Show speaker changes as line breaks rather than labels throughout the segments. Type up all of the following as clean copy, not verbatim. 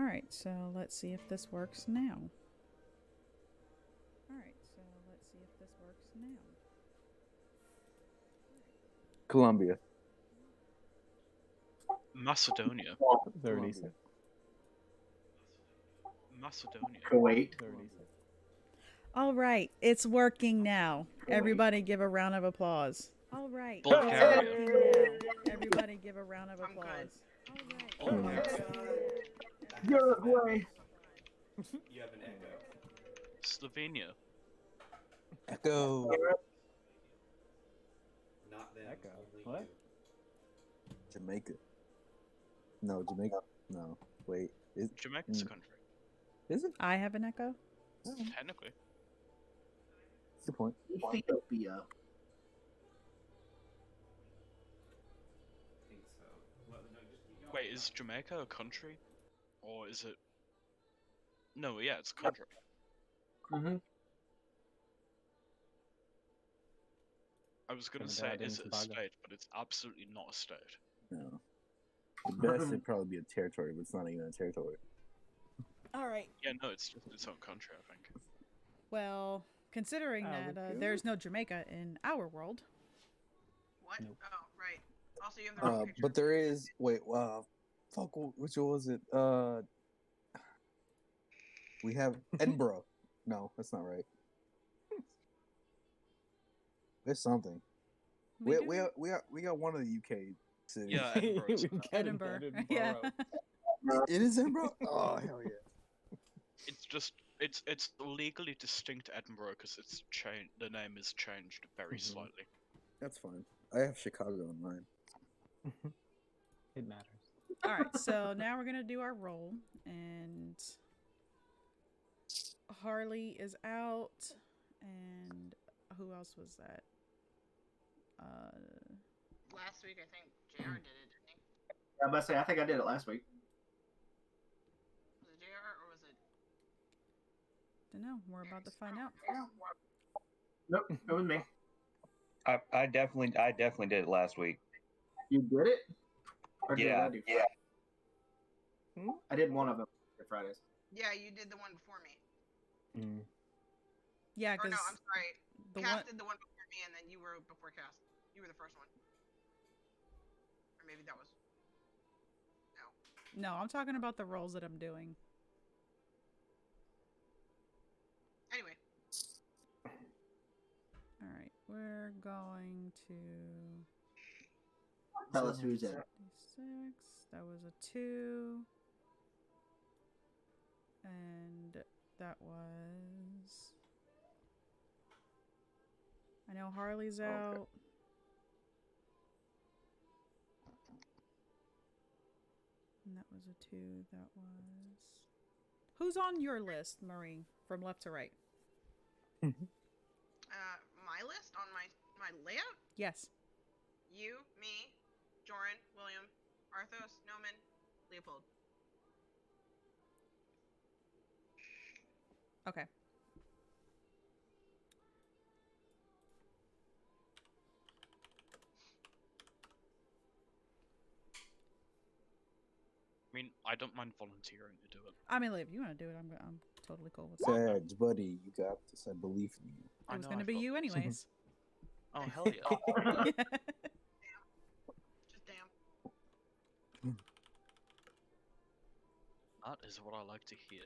Alright, so let's see if this works now.
Colombia.
Macedonia.
36.
Macedonia.
Kuwait.
36.
Alright, it's working now. Everybody give a round of applause. Alright.
Bulgaria.
Everybody give a round of
I'm good.
applause.
Oh my god.
Uruguay.
You have an echo.
Slovenia.
Echo.
Not them.
Echo.
Only
What?
you.
Jamaica. No, Jamaica. No. Wait.
Jamaica's a country.
Is it?
I have an echo.
Technically.
Good point.
Ethiopia.
I think so. Well, no, just keep going.
Wait, is Jamaica a country? Or is it... No, yeah, it's a country.
Mm-hmm.
I was gonna say,
Trinidad and
is it a
Tobago.
state? But it's absolutely not a state.
No. The best would probably be a territory, but it's not even a territory.
Alright.
Yeah, no, it's just its own country, I think.
Well, considering that there's no Jamaica in our world.
What?
Nope.
Oh, right. Also, you have the wrong picture.
But there is. Wait, fuck, which one was it? We have Edinburgh. No, that's not right. There's something. We got one of the UK cities.
Yeah, Edinburgh's
Edinburgh. Yeah.
It is Edinburgh. Oh hell yeah!
It's just it's legally distinct Edinburgh because it's changed. The name is changed very slightly.
That's fine. I have Chicago in mind.
It matters.
Alright, so now we're gonna do our roll, and Harley is out, and who else was that?
Last week, I think JR did it, didn't he?
I must say, I think I did it last week.
Was it JR or was it?
Dunno, we're about to find out.
Nope, it was me.
I definitely did it last week.
You did it? Or did
Yeah,
I do
yeah.
I did one of them for Fridays.
Yeah, you did the one before me.
Yeah,
Or
because
no, I'm sorry.
the
Cass
one
did the one before me, and then you were before Cass. You were the first one. Or maybe that was. No.
No, I'm talking about the rolls that I'm doing.
Anyway.
Alright, we're going to
Tell us who's in.
6. That was a 2. And that was... I know Harley's out. And that was a 2. That was... Who's on your list, Marie? From left to right.
My list on my layout?
Yes.
You, me, Joran, William, Arthos, Noman, Leopold.
Okay.
I mean, I don't mind volunteering to do it.
I mean, if you want to do it, I'm totally cool with that.
Sag, buddy, you got this. I believe in you.
It was going to be you anyways.
Oh hell yeah!
Just damn.
That is what I like to hear.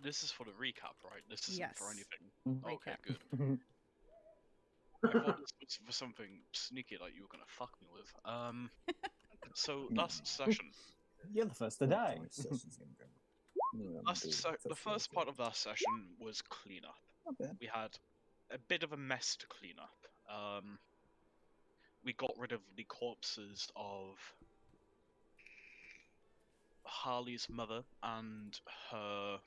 This is for the recap, right? This isn't for
Yes.
anything. Okay,
Recap.
good. I thought this was for something sneaky like you were gonna fuck me with. So last session,
You're the first to die.
the first part of that session was cleanup.
Okay.
We had a bit of a mess to clean up. We got rid of the corpses of Harley's mother and her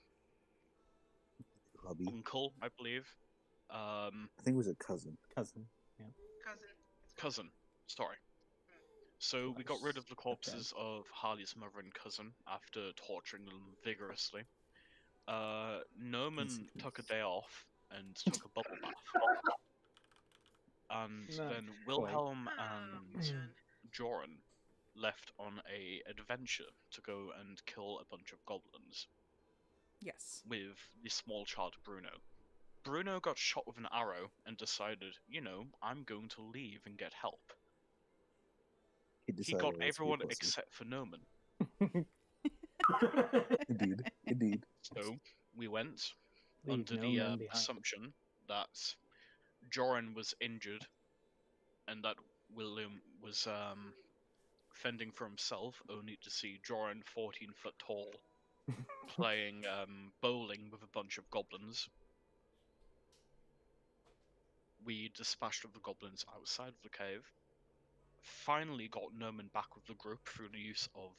Hubby.
uncle, I believe.
I think it was a cousin.
Cousin. Yeah.
Cousin.
Cousin, sorry. So we got rid of the corpses of Harley's mother and cousin after torturing them vigorously. Noman took a day off and took a bubble bath. And
No.
then Wilhelm and
man.
Joran left on a adventure to go and kill a bunch of goblins
Yes.
with the small child Bruno. Bruno got shot with an arrow and decided, I'm going to leave and get help. He got everyone except for Noman.
Indeed.
So we went
Leave
under
no
the
man behind.
assumption that Joran was injured and that William was fending for himself, only to see Joran 14 foot tall playing bowling with a bunch of goblins. We dispatched of the goblins outside of the cave. Finally got Noman back with the group through the use of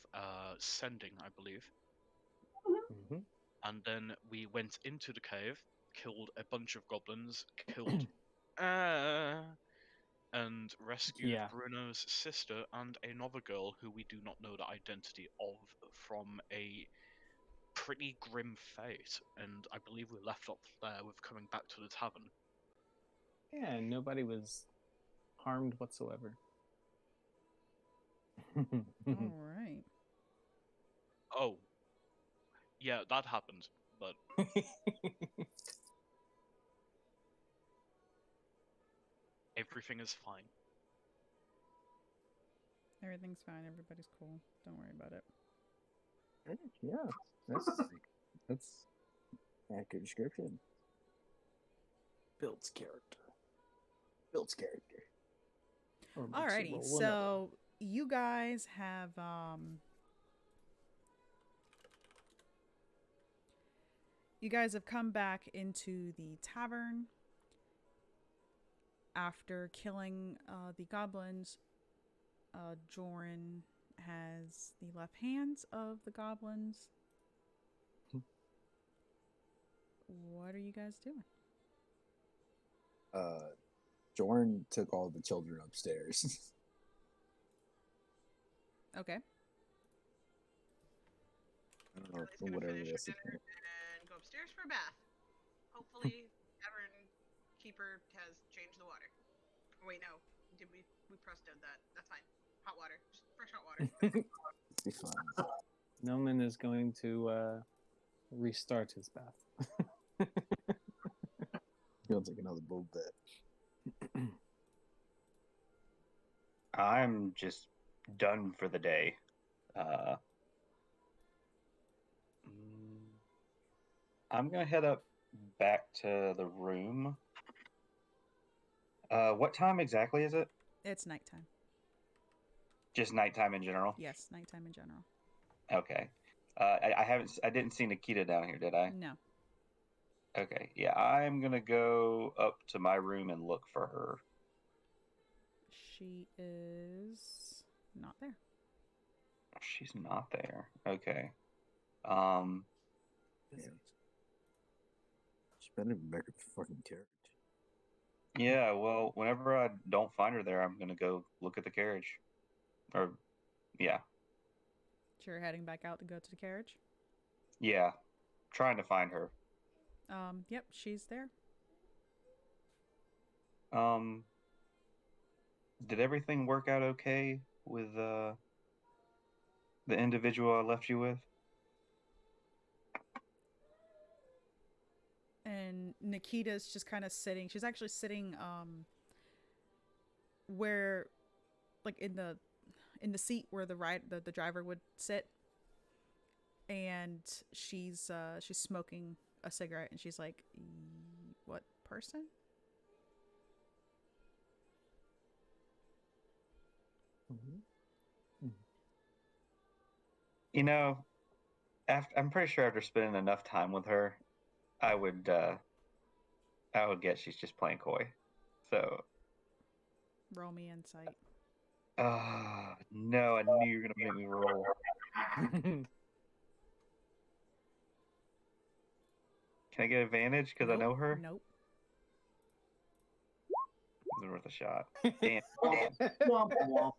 sending, I believe.
Mhm.
And then we went into the cave, killed a bunch of goblins, killed and rescued
Yeah.
Bruno's sister and another girl who we do not know the identity of from a pretty grim fate. And I believe we left up there with coming back to the tavern.
Yeah, and nobody was harmed whatsoever.
All right.
Oh, yeah, that happened, but everything is fine.
Everything's fine. Everybody's cool. Don't worry about it.
Yeah, that's accurate description. Builds character.
Or makes you
Alrighty,
roll
so you guys have come back into the tavern after killing the goblins. Joran has the left hands of the goblins. What are you guys doing?
Jorn took all the children upstairs.
Okay.
I don't know,
Ellie's gonna
whatever
finish her
that's the
dinner and go upstairs for a bath. Hopefully, Tavern Keeper has changed the water. Oh, wait, no. We prestoed that? That's fine. Hot water. Just fresh hot water.
Be fine.
Noman is going to restart his bath.
He'll take another bull bet.
I'm just done for the day. I'm gonna head up back to the room. What time exactly is it?
It's nighttime.
Just nighttime in general.
Yes, nighttime in general.
Okay. I didn't see Nikita down here, did I?
No.
Okay. Yeah, I'm gonna go up to my room and look for her.
She is not there.
She's not there. Okay.
She better be back at the fucking carriage.
Yeah, well, whenever I don't find her there, I'm gonna go look at the carriage. Or, yeah.
So you're heading back out to go to the carriage?
Yeah. Trying to find her.
Yep, she's there.
Did everything work out okay with the individual I left you with?
And Nikita's just kind of sitting. She's actually sitting where, like, in the seat where the driver would sit. And she's smoking a cigarette, and she's like, "What person?"
You know, I'm pretty sure after spending enough time with her, I would guess she's just playing coy. So.
Roll me insight.
No, I knew you were gonna make me roll. Can I get advantage because I know her?
Nope.
It's worth a shot. Damn.
Womp womp.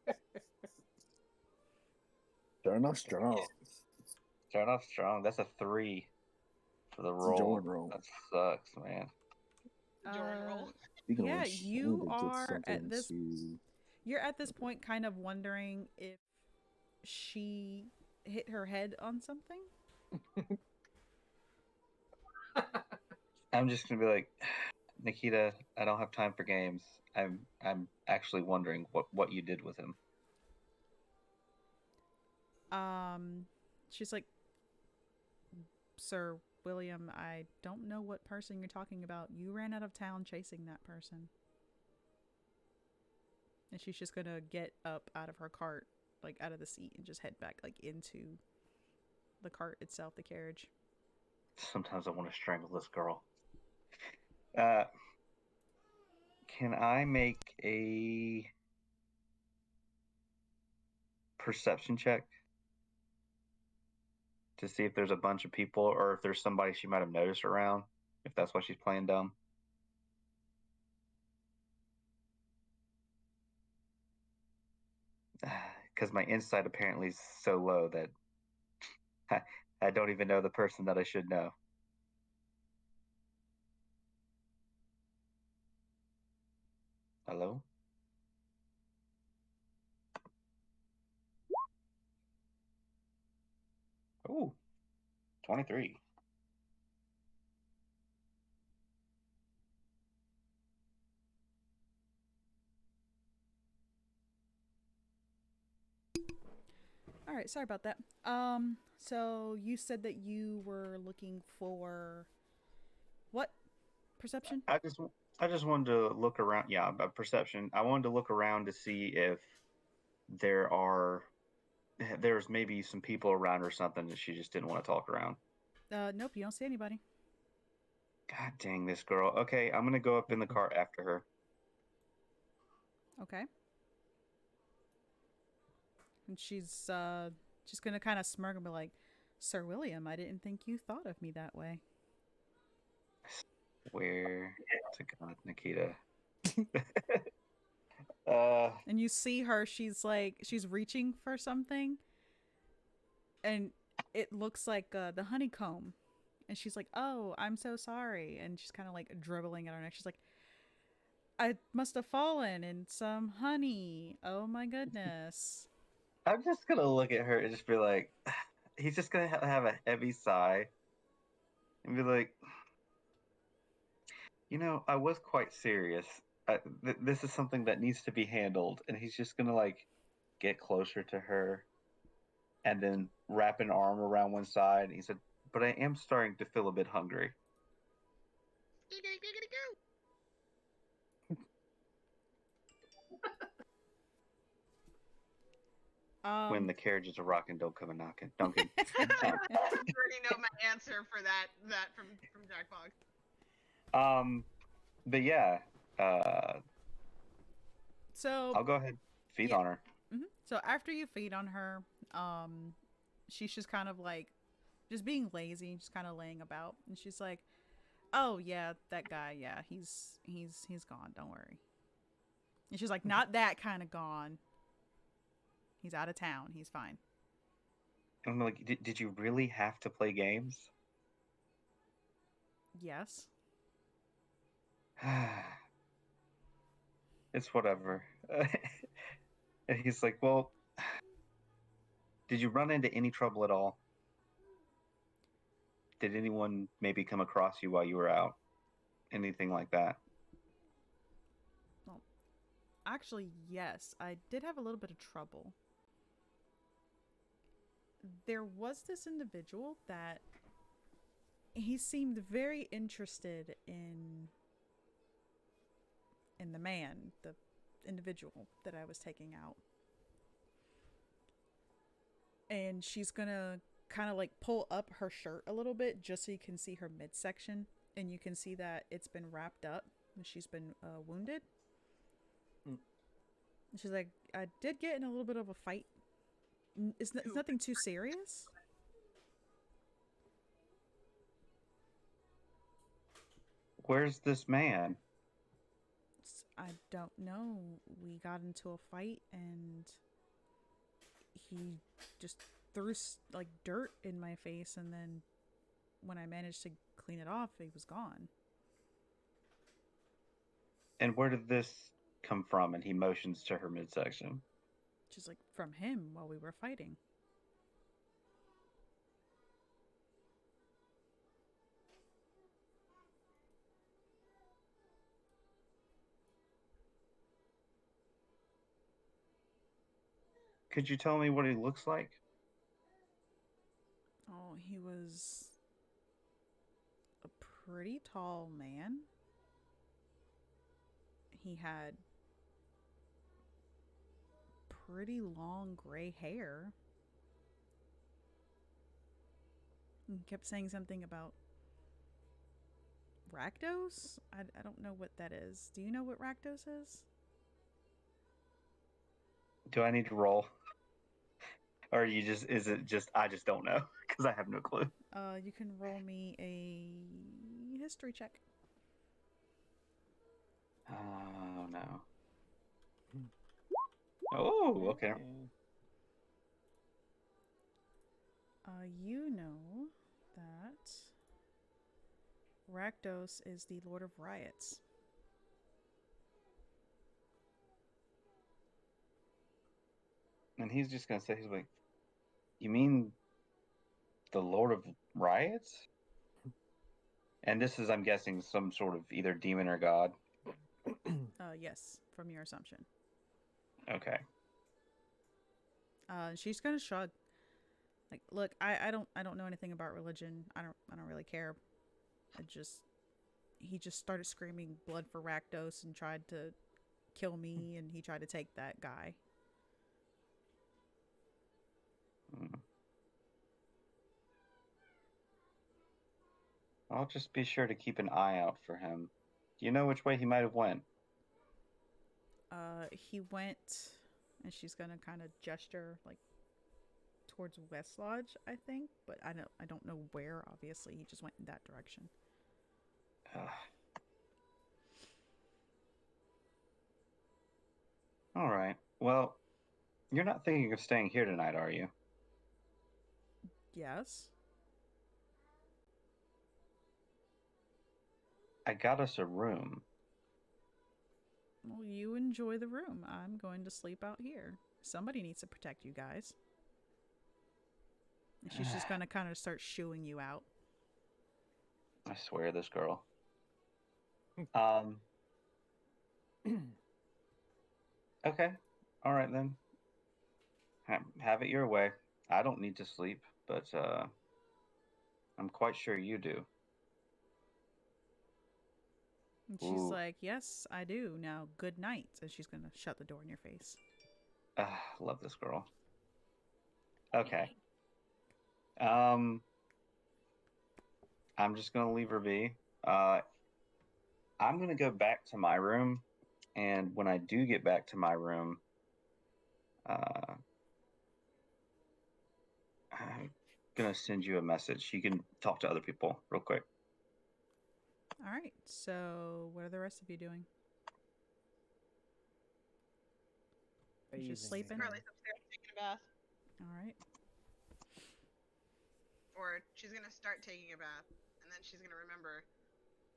Starting off strong.
Starting off strong. That's a 3 for the
It's a
roll.
Jordan roll.
That sucks, man.
Jordan roll.
Speaking of
Yeah,
which, I
you
need to get
are at
something
this.
to-
You're at this point kind of wondering if she hit her head on something.
I'm just gonna be like, Nikita, I don't have time for games. I'm actually wondering what you did with him.
She's like, Sir William, I don't know what person you're talking about. You ran out of town chasing that person. And she's just gonna get up out of her cart, like out of the seat, and just head back like into the cart itself, the carriage.
Sometimes I want to strangle this girl. Can I make a perception check to see if there's a bunch of people or if there's somebody she might have noticed around, if that's why she's playing dumb? Because my insight apparently is so low that I don't even know the person that I should know. Hello? Ooh, 23.
All right, sorry about that. So you said that you were looking for what? Perception?
I just wanted to look around. Yeah, a perception. I wanted to look around to see if there's maybe some people around or something that she just didn't want to talk around.
Nope, you don't see anybody.
God dang this girl. Okay, I'm gonna go up in the car after her.
Okay. And she's gonna kind of smirk and be like, Sir William, I didn't think you thought of me that way.
Where to God, Nikita?
And you see her, she's reaching for something, and it looks like the honeycomb. And she's like, oh, I'm so sorry. And she's kind of like dribbling at her neck. She's like, I must have fallen in some honey. Oh my goodness.
I'm just gonna look at her and just be like, he's just gonna have a heavy sigh and be like, I was quite serious. This is something that needs to be handled. And he's just gonna like get closer to her and then wrap an arm around one side. And he said, but I am starting to feel a bit hungry. When the carriages are rocking, don't come a knocking. Duncan.
I already know my answer for that from Jack Bogg.
But yeah.
So
I'll go ahead and feed on her.
Mm-hmm. So after you feed on her, she's just kind of like just being lazy, just kind of laying about, and she's like, "Oh yeah, that guy, yeah, he's gone. Don't worry." And she's like, "Not that kind of gone. He's out of town. He's fine."
I'm like, did you really have to play games?
Yes.
It's whatever. And he's like, well, did you run into any trouble at all? Did anyone maybe come across you while you were out? Anything like that?
Well, actually, yes. I did have a little bit of trouble. There was this individual that he seemed very interested in the man, the individual that I was taking out. And she's gonna kind of like pull up her shirt a little bit just so you can see her midsection, and you can see that it's been wrapped up and she's been wounded. She's like, I did get in a little bit of a fight. It's nothing too serious.
Where's this man?
I don't know. We got into a fight and he just threw like dirt in my face, and then when I managed to clean it off, he was gone.
And where did this come from? And he motions to her midsection.
She's like, from him while we were fighting.
Could you tell me what he looks like?
Oh, he was a pretty tall man. He had pretty long gray hair. He kept saying something about Rakdos? I don't know what that is. Do you know what Rakdos is?
Do I need to roll? Or is it just, I just don't know? Because I have no clue.
You can roll me a history check.
Oh, no. Oh, okay.
You know that Rakdos is the Lord of Riots.
And he's just going to say, he's like, you mean the Lord of Riots? And this is, I'm guessing, some sort of either demon or god.
Yes, from your assumption.
Okay.
She's gonna shrug. Like, look, I don't know anything about religion. I don't really care. He just started screaming blood for Rakdos and tried to kill me, and he tried to take that guy.
I'll just be sure to keep an eye out for him. Do you know which way he might have went?
He went, and she's gonna kind of gesture like towards West Lodge, I think, but I don't know where. Obviously, he just went in that direction.
All right. Well, you're not thinking of staying here tonight, are you?
Yes.
I got us a room.
Well, you enjoy the room. I'm going to sleep out here. Somebody needs to protect you guys. And she's just going to kind of start shooing you out.
I swear, this girl. Okay. All right, then. Have it your way. I don't need to sleep, but I'm quite sure you do.
And she's
Ooh.
like, yes, I do. Now, good night. And she's going to shut the door in your face.
Love this girl. Okay. I'm just going to leave her be. I'm going to go back to my room. And when I do get back to my room, I'm going to send you a message. You can talk to other people real quick.
All right. So, what are the rest of you doing? You're just sleeping?
Carly's upstairs taking a bath.
All right.
Or she's gonna start taking a bath, and then she's gonna remember,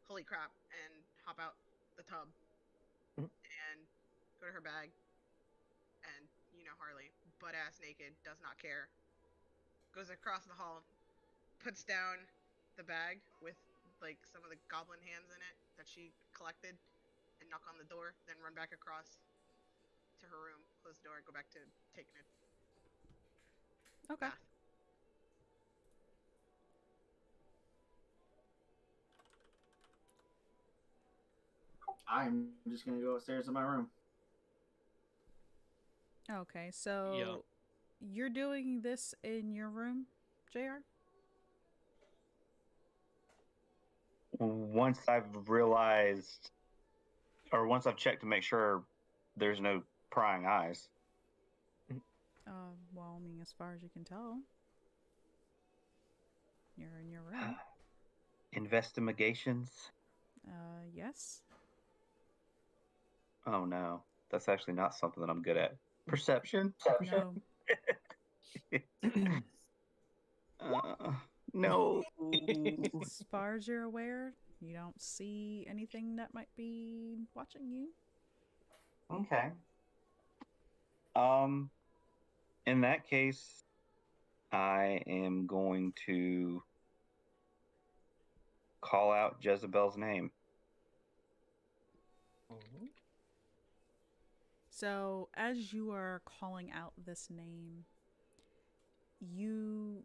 holy crap, and hop out the tub and go to her bag. And you know Harley, butt ass naked, does not care. Goes across the hall, puts down the bag with like some of the goblin hands in it that she collected, and knock on the door. Then run back across to her room, close the door, go back to taking a
Okay.
bath.
I'm just gonna go upstairs to my room.
Okay. So, you're doing this in your room, JR?
Once I've realized, or once I've checked to make sure there's no prying eyes.
Well, I mean, as far as you can tell, you're in your room.
Investigations?
Yes.
Oh no, that's actually not something that I'm good at. Perception?
No.
No.
As far as you're aware, you don't see anything that might be watching you.
Okay. In that case, I am going to call out Jezebel's name.
So, as you are calling out this name, you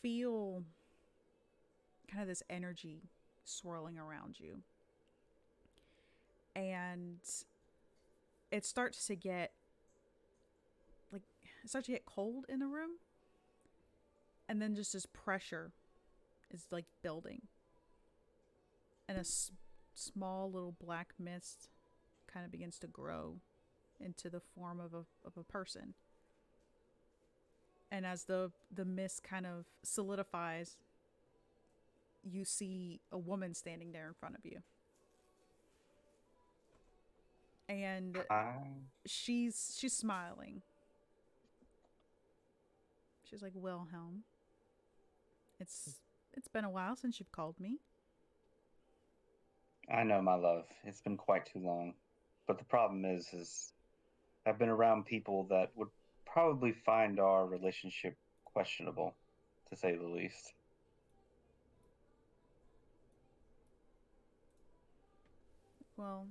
feel kind of this energy swirling around you. And it starts to get cold in the room. And then just this pressure is like building. And a small little black mist kind of begins to grow into the form of a person. And as the mist kind of solidifies, you see a woman standing there in front of you. And she's smiling. She's like, Wilhelm, it's been a while since you've called me.
I know, my love. It's been quite too long. But the problem is I've been around people that would probably find our relationship questionable, to say the least.
Well,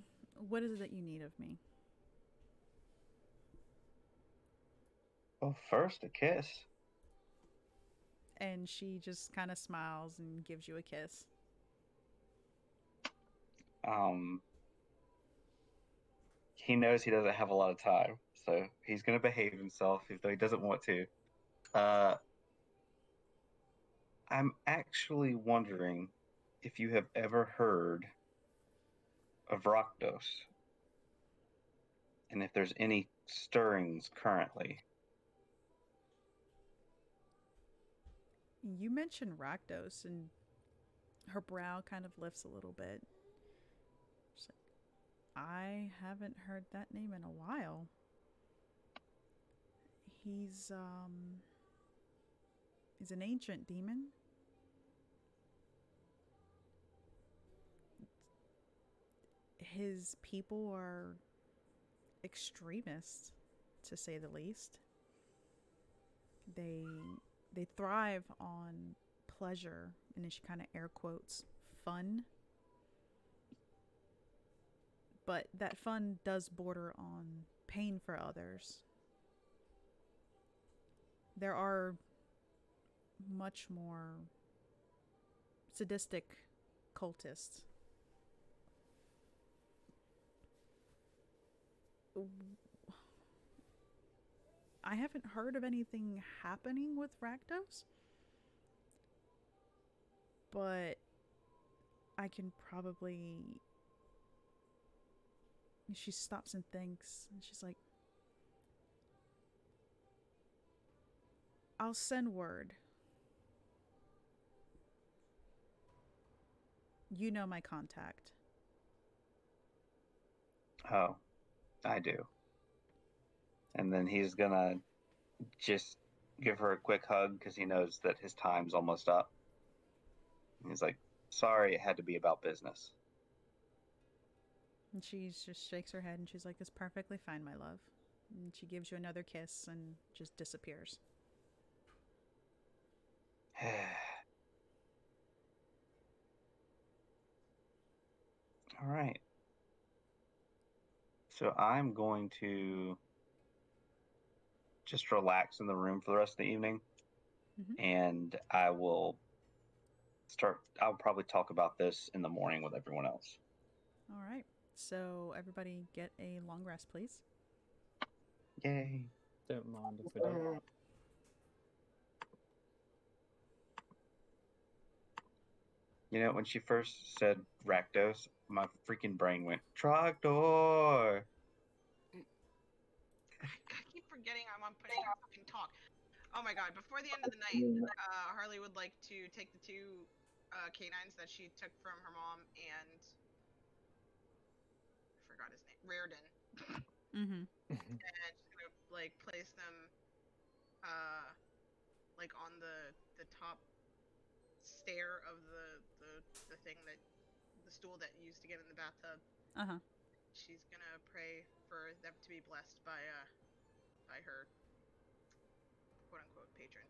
what is it that you need of me?
Well, first, a kiss.
And she just kind of smiles and gives you a kiss.
He knows he doesn't have a lot of time, so he's going to behave himself, even though he doesn't want to. I'm actually wondering if you have ever heard of Rakdos, and if there's any stirrings currently.
You mentioned Rakdos, and her brow kind of lifts a little bit. She's like, I haven't heard that name in a while. He's an ancient demon. His people are extremists, to say the least. They thrive on pleasure, and she kind of air quotes fun. But that fun does border on pain for others. There are much more sadistic cultists. I haven't heard of anything happening with Rakdos, but I can probably... She stops and thinks, and she's like, I'll send word. You know my contact.
Oh, I do. And then he's gonna just give her a quick hug because he knows that his time's almost up. And he's like, sorry, it had to be about business.
And she just shakes her head and she's like, that's perfectly fine, my love. And she gives you another kiss and just disappears.
All right. So I'm going to just relax in the room for the rest of the evening.
Mm-hmm.
And I'll probably talk about this in the morning with everyone else.
All right. So everybody get a long rest, please.
Yay.
Don't mind if we don't.
You know, when she first said Rakdos, my freaking brain went, Trogdor!
I keep forgetting I'm on putting a fucking talk. Oh my god, before the end of the night, Harley would like to take the two canines that she took from her mom and... I forgot his name. Reardon.
Mm-hmm.
And she's gonna, like, place them, like, on the top stair of the thing that... the stool that you used to get in the bathtub.
Uh-huh.
She's gonna pray for them to be blessed by her. patron.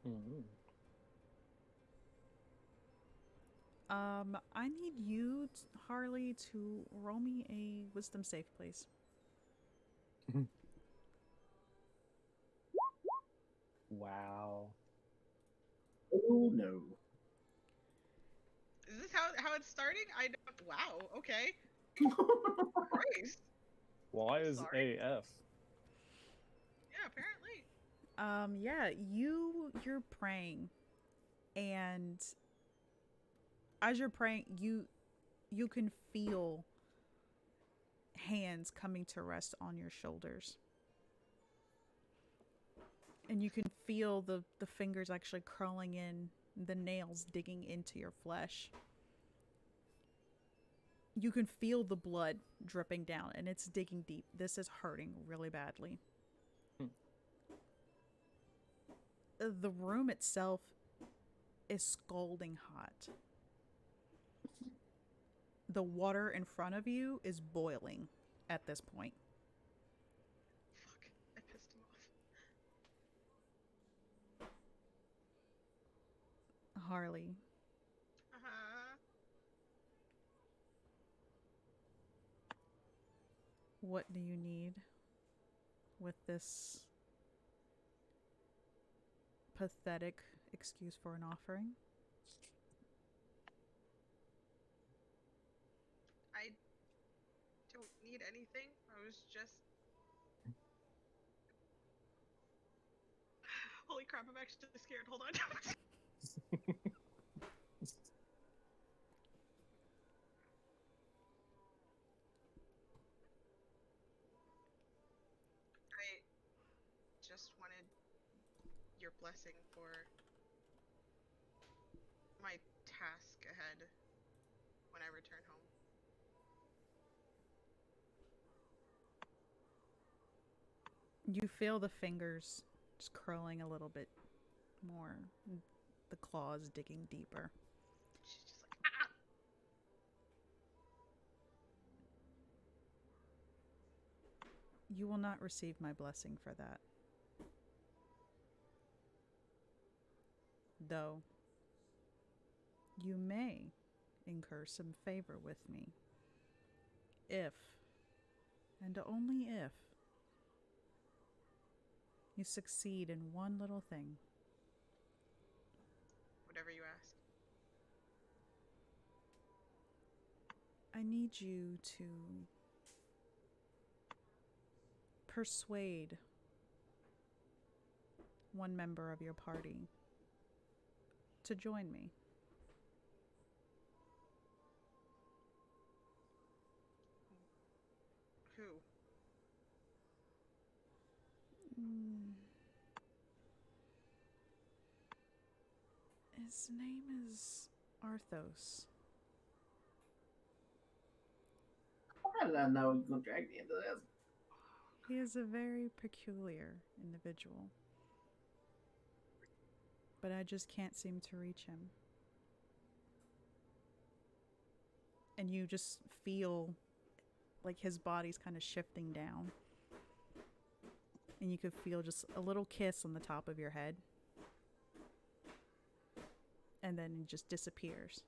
Mhm.
I need you, Harley, to roll me a wisdom save, please.
Wow.
Oh no.
Is this how it's starting? I don't. Wow. Okay. Christ.
Why is
Sorry.
AF?
Yeah. Apparently.
Yeah, you're praying, and as you're praying, you can feel hands coming to rest on your shoulders. And you can feel the fingers actually curling in, the nails digging into your flesh. You can feel the blood dripping down, and it's digging deep. This is hurting really badly. The room itself is scalding hot. The water in front of you is boiling at this point.
Fuck. I pissed him off.
Harley, what do you need with this pathetic excuse for an offering?
I don't need anything. I was just. Holy crap! I'm actually scared. Hold on. I just wanted your blessing for my task ahead when I return home.
You feel the fingers just curling a little bit more, the claws digging deeper.
She's just like, ah!
You will not receive my blessing for that. Though, you may incur some favor with me. If, and only if, you succeed in one little thing.
Whatever you ask.
I need you to persuade one member of your party to join me.
Who?
His name is Arthos.
How did I know you were gonna drag me into this?
He is a very peculiar individual. But I just can't seem to reach him. And you just feel like his body's kind of shifting down. And you could feel just a little kiss on the top of your head. And then it just disappears.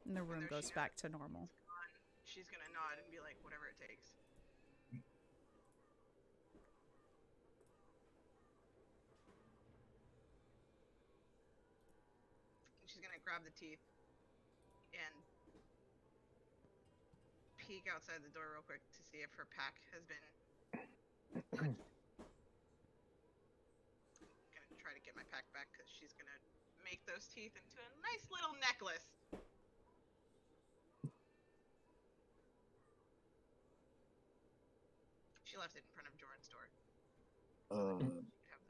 And the room goes back to normal.
She's gonna nod and be like, whatever it takes. And she's gonna grab the teeth and peek outside the door real quick to see if her pack has been touched. I'm gonna try to get my pack back because she's gonna make those teeth into a nice little necklace. She left it in front of Jordan's door. Have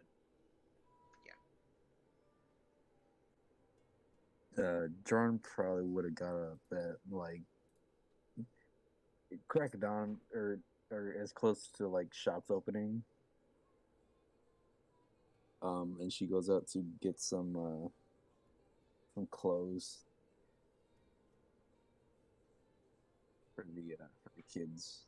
the...
Jordan probably would have got up at like crack of dawn or as close to like shops opening. And she goes out to get some clothes for the kids.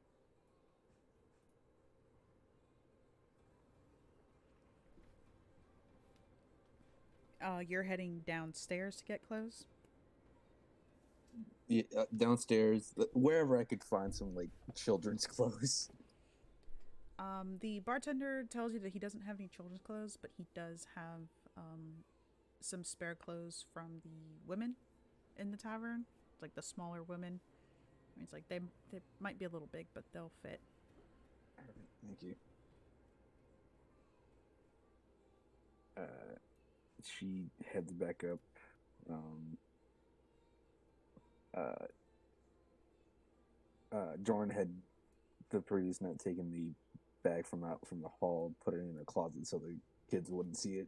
You're heading downstairs to get clothes.
Yeah, downstairs, wherever I could find some like children's clothes.
The bartender tells you that he doesn't have any children's clothes, but he does have some spare clothes from the women in the tavern, like the smaller women. It's like they might be a little big, but they'll fit.
Thank you. She heads back up. Jordan had the previous night taken the bag from the hall, put it in a closet so the kids wouldn't see it.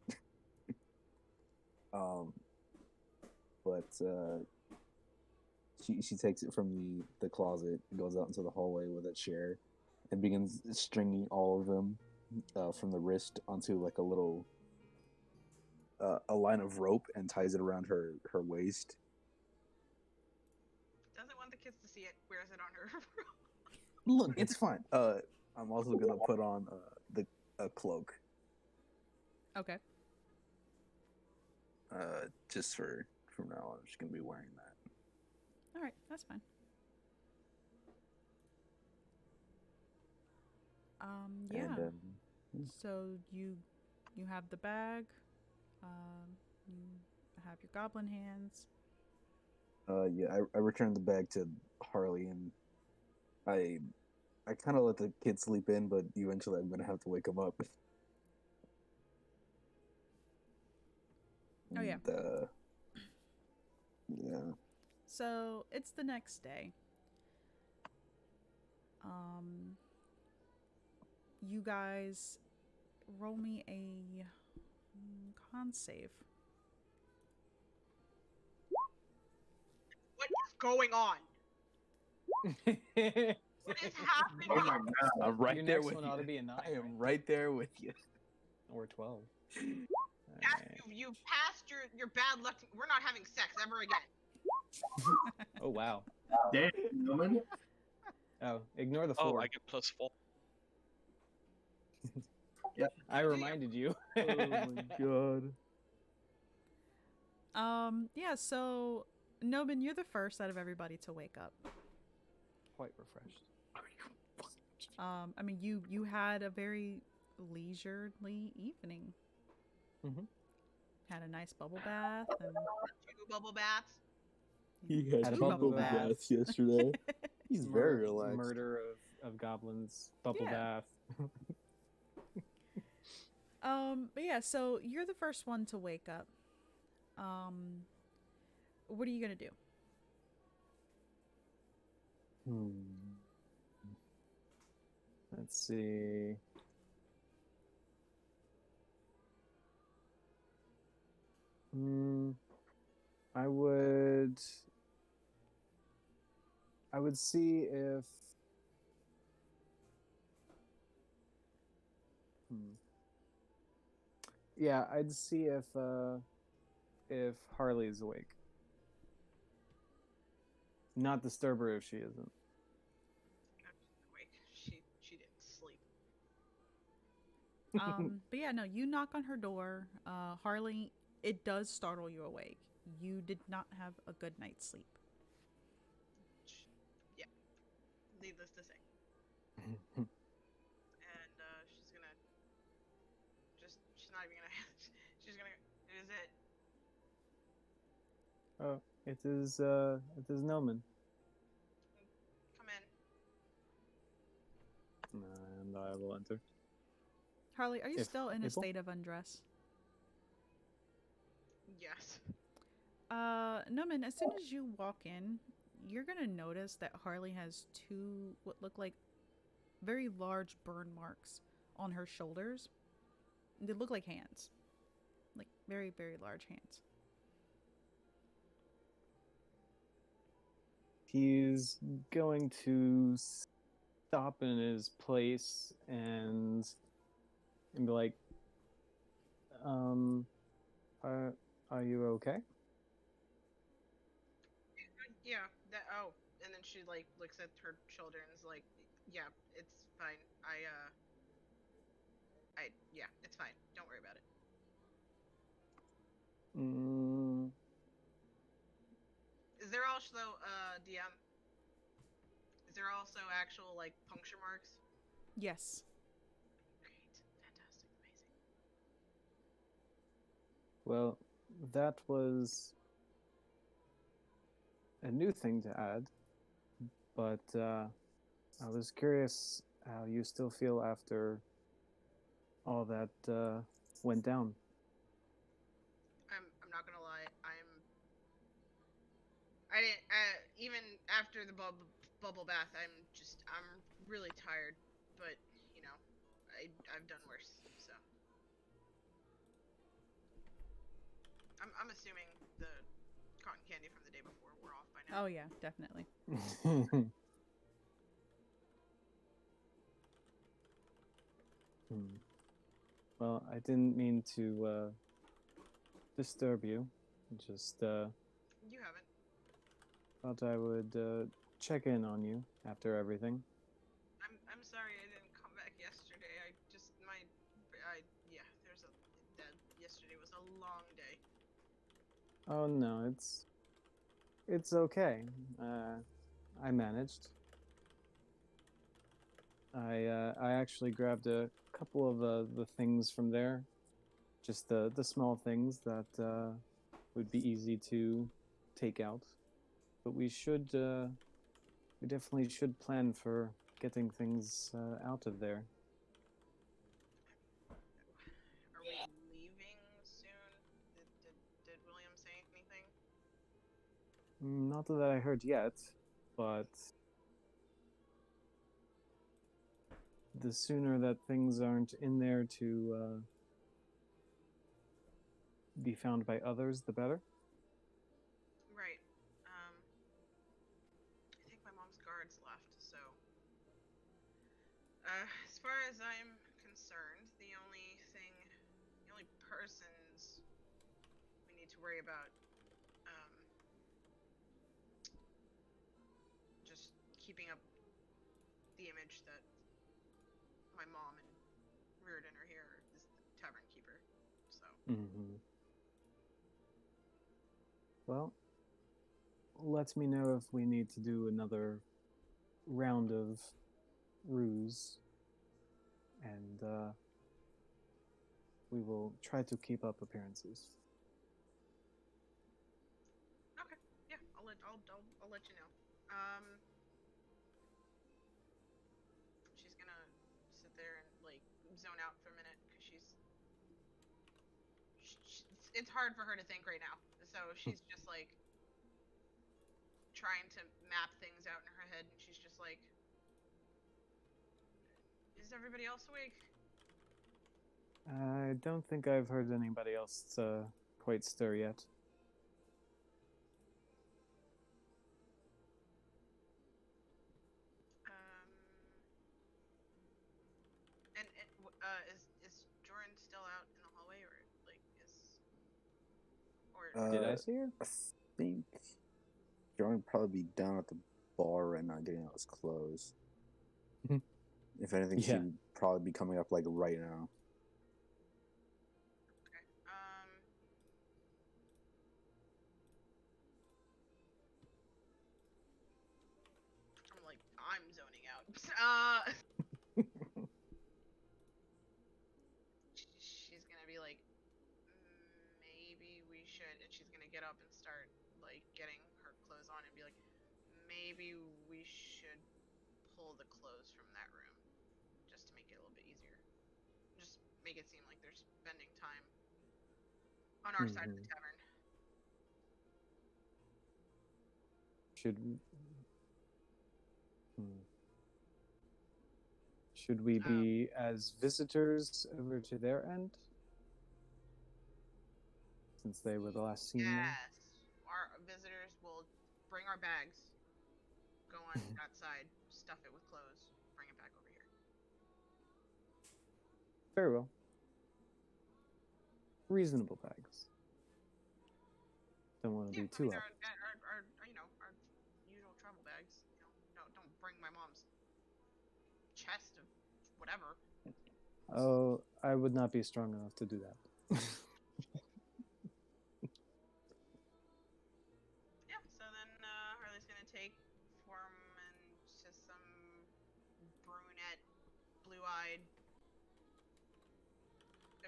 But she takes it from the closet, goes out into the hallway with a chair, and begins stringing all of them from the wrist onto like a little a line of rope and ties it around her waist.
Doesn't want the kids to see it. Wears it on her.
Look, it's fine. I'm also gonna put on a cloak.
Okay.
Just from now on, I'm just gonna be wearing that.
All right, that's fine. Yeah.
And,
So you have the bag. You have your goblin hands.
yeah, I returned the bag to Harley, and I kind of let the kids sleep in, but eventually I'm gonna have to wake them up.
Oh, yeah.
And, yeah.
So it's the next day. You guys roll me a con save.
What is going on? What is happening?
Oh my god.
I'm right
Your
there
next
with
one
you.
ought to be a 9.
I am right there with you.
Or 12.
Yes, you passed your bad luck. We're not having sex ever again.
Oh, wow.
Damn, woman.
Oh, ignore the 4.
Oh, I get +4.
I reminded you.
God.
Yeah, so Nobin, you're the first out of everybody to wake up.
Quite refreshed.
I mean, you had a very leisurely evening.
Mm-hmm.
Had a nice bubble bath and
2 bubble baths.
He
Had
had
a
two
bubble
bubble
bath.
baths yesterday. He's very relaxed.
Murder of goblins. Bubble
Yeah.
bath.
But yeah, so you're the first one to wake up. What are you gonna do?
Let's see. I would see if yeah, I'd see if Harley's awake. Not disturb her if she isn't.
Wait, she didn't sleep.
But yeah, no, you knock on her door. Harley, it does startle you awake. You did not have a good night's sleep.
Yeah. Needless to say. And she's not even gonna. She's gonna. Is it?
Oh, it is Noman.
Come in.
And I will enter.
Harley, are you
If
still in a
able?
state of undress?
Yes.
Noman, as soon as you walk in, you're gonna notice that Harley has 2 what look like very large burn marks on her shoulders. They look like hands. Like very, very large hands.
He's going to stop in his place and be like, are you okay?
Yeah. And then she like looks at her shoulder and is like, yeah, it's fine. Yeah, it's fine. Don't worry about it.
Mm,
Is there also DM? Is there also actual like puncture marks?
Yes.
Great, fantastic, amazing.
well, that was a new thing to add, but I was curious how you still feel after all that went down.
I'm not gonna lie. I didn't even after the bubble bath. I'm really tired, but you know, I've done worse. So I'm assuming the cotton candy from the day before wore off by now.
Oh yeah, definitely.
Hmm. Well, I didn't mean to disturb you. Just
You haven't.
thought I would check in on you after everything.
I'm sorry I didn't come back yesterday. I just yeah. There's a that yesterday was a long day.
Oh no, it's okay. I managed. I actually grabbed a couple of the things from there, just the small things that would be easy to take out. But we definitely should plan for getting things out of there.
Are we leaving soon? Did William say anything?
Not that I heard yet, but the sooner that things aren't in there to be found by others, the better.
Right. I think my mom's guards left, so as far as I'm concerned, the only persons we need to worry about, um, just keeping up the image that my mom and Reardon are here is the tavern keeper. So
Mm-hmm. Well, let me know if we need to do another round of ruse, and we will try to keep up appearances.
okay, yeah, I'll let you know. She's gonna sit there and like zone out for a minute because it's hard for her to think right now. So she's just like trying to map things out in her head, and she's just like, "Is everybody else awake?"
I don't think I've heard anybody else quite stir yet.
Um, is Jordan still out in the hallway, or like or
Did I see her?
I think Jordan probably be down at the bar right now getting out his clothes. If anything,
Yeah.
she'd probably be coming up like right now.
okay? I'm like I'm zoning out. She's gonna be like, maybe we should, and she's gonna get up and start like getting her clothes on and be like, maybe we should pull the clothes from that room just to make it a little bit easier. Just make it seem like they're spending time on our side of the tavern.
Should should we be as visitors over to their end? Since they were the last seen there?
Yes, our visitors will bring our bags, go on that side, stuff it with clothes, bring it back over here.
Very well. Reasonable bags. Don't want to
Yeah,
be
I
too
mean
up.
our our usual travel bags. No, don't bring my mom's chest of whatever.
Oh, I would not be strong enough to do that.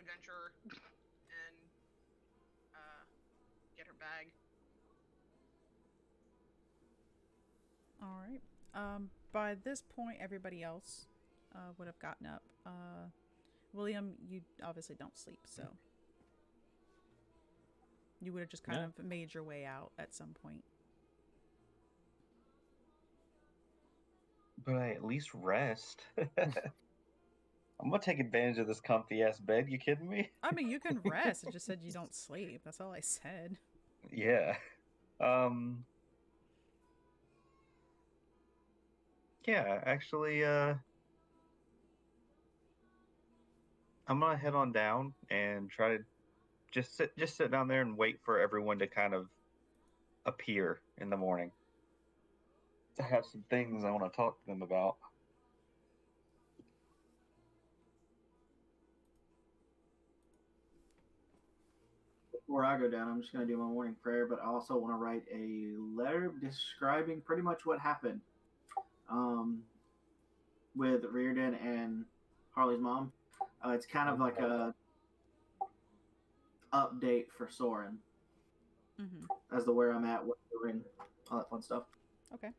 adventurer and get her bag.
All right. By this point, everybody else would have gotten up. William, you obviously don't sleep, so you would have just kind of made your way out at some point.
But I at least rest. I'm gonna take advantage of this comfy ass bed. You kidding me?
I mean, you can rest. It just said you don't sleep. That's all I said.
Yeah. Yeah, actually, I'm gonna head on down and try to just sit down there and wait for everyone to kind of appear in the morning. I have some things I want to talk to them about.
Before I go down, I'm just going to do my morning prayer, but I also want to write a letter describing pretty much what happened with Reardon and Harley's mom. It's kind of like a update for Soren as to where I'm at, what we're in, all that fun stuff.
Okay.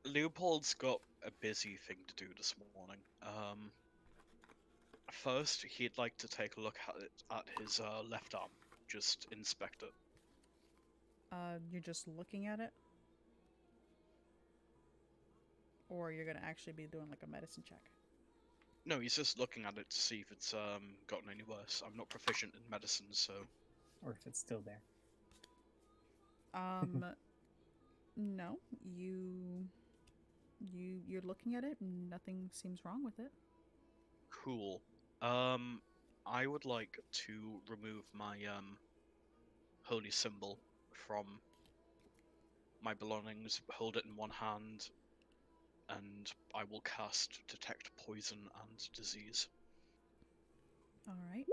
Leopold's got a busy thing to do this morning. First, he'd like to take a look at his left arm, just inspect it.
You're just looking at it? Or you're gonna actually be doing like a medicine check?
No, he's just looking at it to see if it's gotten any worse. I'm not proficient in medicine, so.
Or if it's still there.
No. You're looking at it. Nothing seems wrong with it.
Cool. I would like to remove my holy symbol from my belongings, hold it in one hand, and I will cast Detect Poison and Disease.
All right.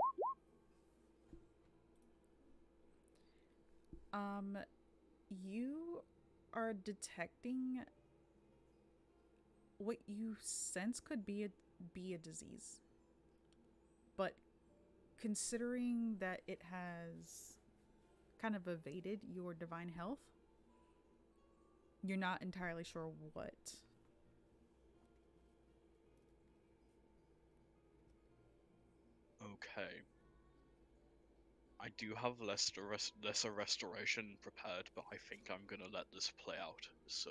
You are detecting what you sense could be a disease. But considering that it has kind of evaded your divine health, you're not entirely sure what.
Okay. I do have lesser restoration prepared, but I think I'm gonna let this play out, so...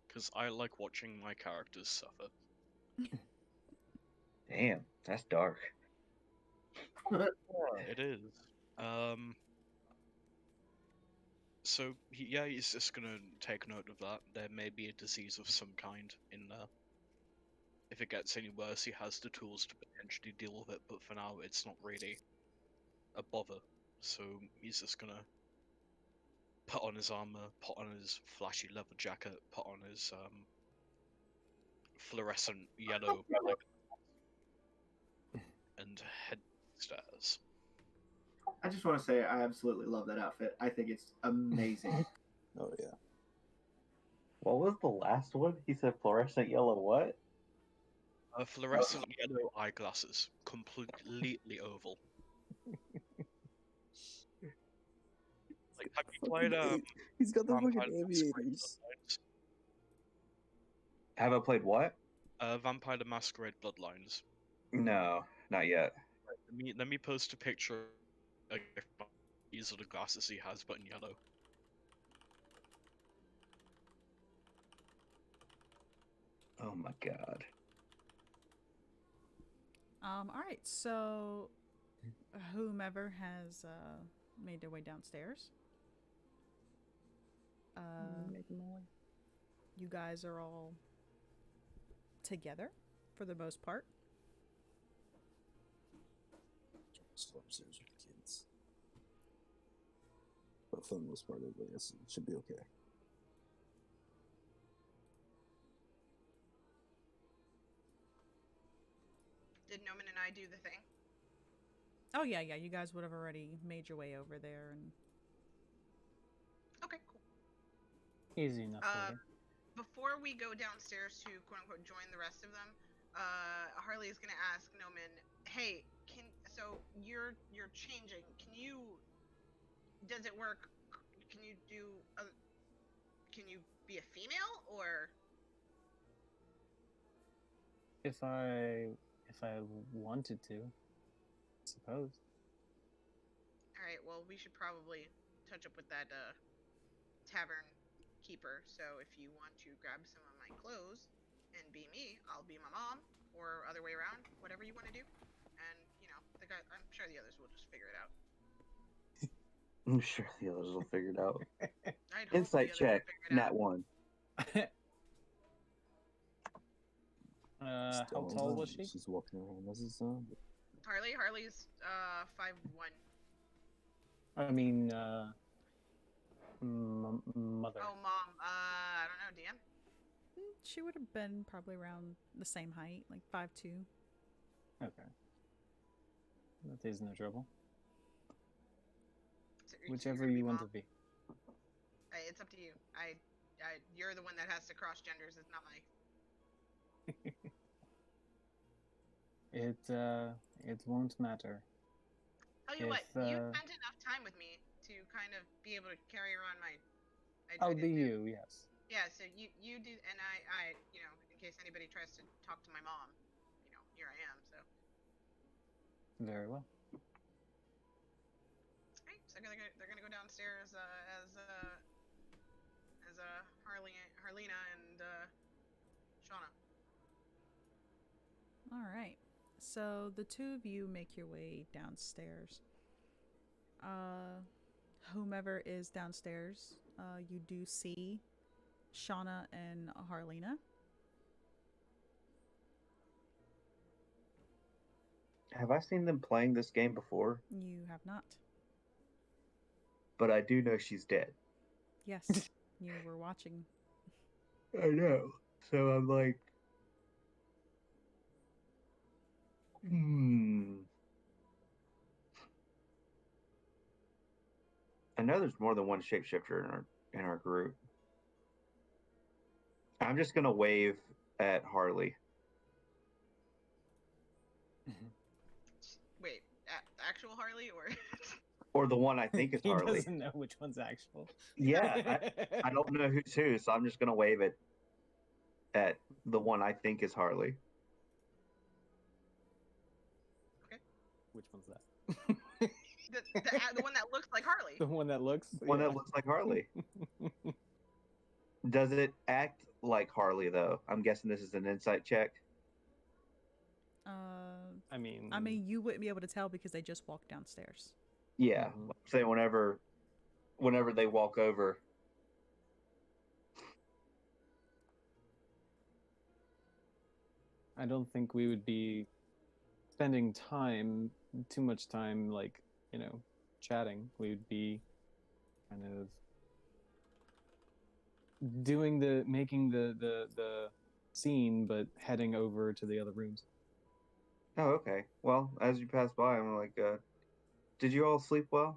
Because I like watching my characters suffer.
Damn, that's dark.
It is. So, he's just gonna take note of that. There may be a disease of some kind in there. If it gets any worse, he has the tools to potentially deal with it, but for now, it's not really a bother. So, he's just gonna put on his armor, put on his flashy leather jacket, put on his, fluorescent yellow and head stairs.
I just want to say I absolutely love that outfit. I think it's amazing.
Oh yeah.
What was the last one? He said fluorescent yellow what?
Fluorescent yellow eyeglasses, completely oval. Like, have you played
He's got the
Vampire
fucking
the Masquerade
aviators.
Bloodlines?
Have I played what?
Vampire the Masquerade Bloodlines.
No, not yet.
Let me post a picture. These are the glasses he has, but in yellow.
Oh my god.
All right. So, whomever has made their way downstairs, you guys are all together for the most part.
Still upstairs with the kids. But for the most part, I guess it should be okay.
Did Noman and I do the thing?
Oh yeah. You guys would have already made your way over there, and
Okay, cool.
Easy enough. Later.
Before we go downstairs to quote unquote join the rest of them, Harley is gonna ask Noman, "Hey, so you're changing? Does it work? Can you do? Can you be a female or?"
If I wanted to, I suppose.
All right. Well, we should probably touch up with that tavern keeper. So if you want to grab some of my clothes and be me, I'll be my mom, or other way around, whatever you want to do. And the guy, I'm sure the others will just figure it out.
I'm sure the others will figure it out.
I'd hope
Insight
the others
check,
will figure it out.
nat 1.
How
Still
tall
alive.
was she?
She's walking around as a zombie.
Harley's 5'1".
I mean, mother.
Oh, mom. I don't know, DM.
She would have been probably around the same height, like 5'2".
Okay. That is no trouble.
So
Whichever
gonna be
you want
mom.
to be.
It's up to you. You're the one that has to cross genders. It's not my.
It won't matter.
Tell you what,
If,
you spent enough time with me to kind of be able to carry around my.
I'll be you, yes.
Yeah, so you do, and I in case anybody tries to talk to my mom, here I am. So.
Very well.
Right, so they're gonna go downstairs as Harlena and Shauna.
All right. So the two of you make your way downstairs. Whomever is downstairs, you do see Shauna and Harlena.
Have I seen them playing this game before?
You have not.
But I do know she's dead.
Yes, you were watching.
I know. So I'm like, I know there's more than one shapeshifter in our group. I'm just gonna wave at Harley.
Wait, actual Harley or?
Or the one I think is Harley.
He doesn't know which one's actual.
Yeah, I don't know who's who, so I'm just gonna wave it at the one I think is Harley.
Okay.
Which one's that?
The one that looks like Harley.
The one that looks.
One that looks like Harley. Does it act like Harley though? I'm guessing this is an insight check.
I mean,
you wouldn't be able to tell because they just walked downstairs.
Yeah, say whenever they walk over.
I don't think we would be spending too much time, like, chatting. We would be kind of making the scene, but heading over to the other rooms.
Oh, okay. Well, as you pass by, I'm like, did you all sleep well?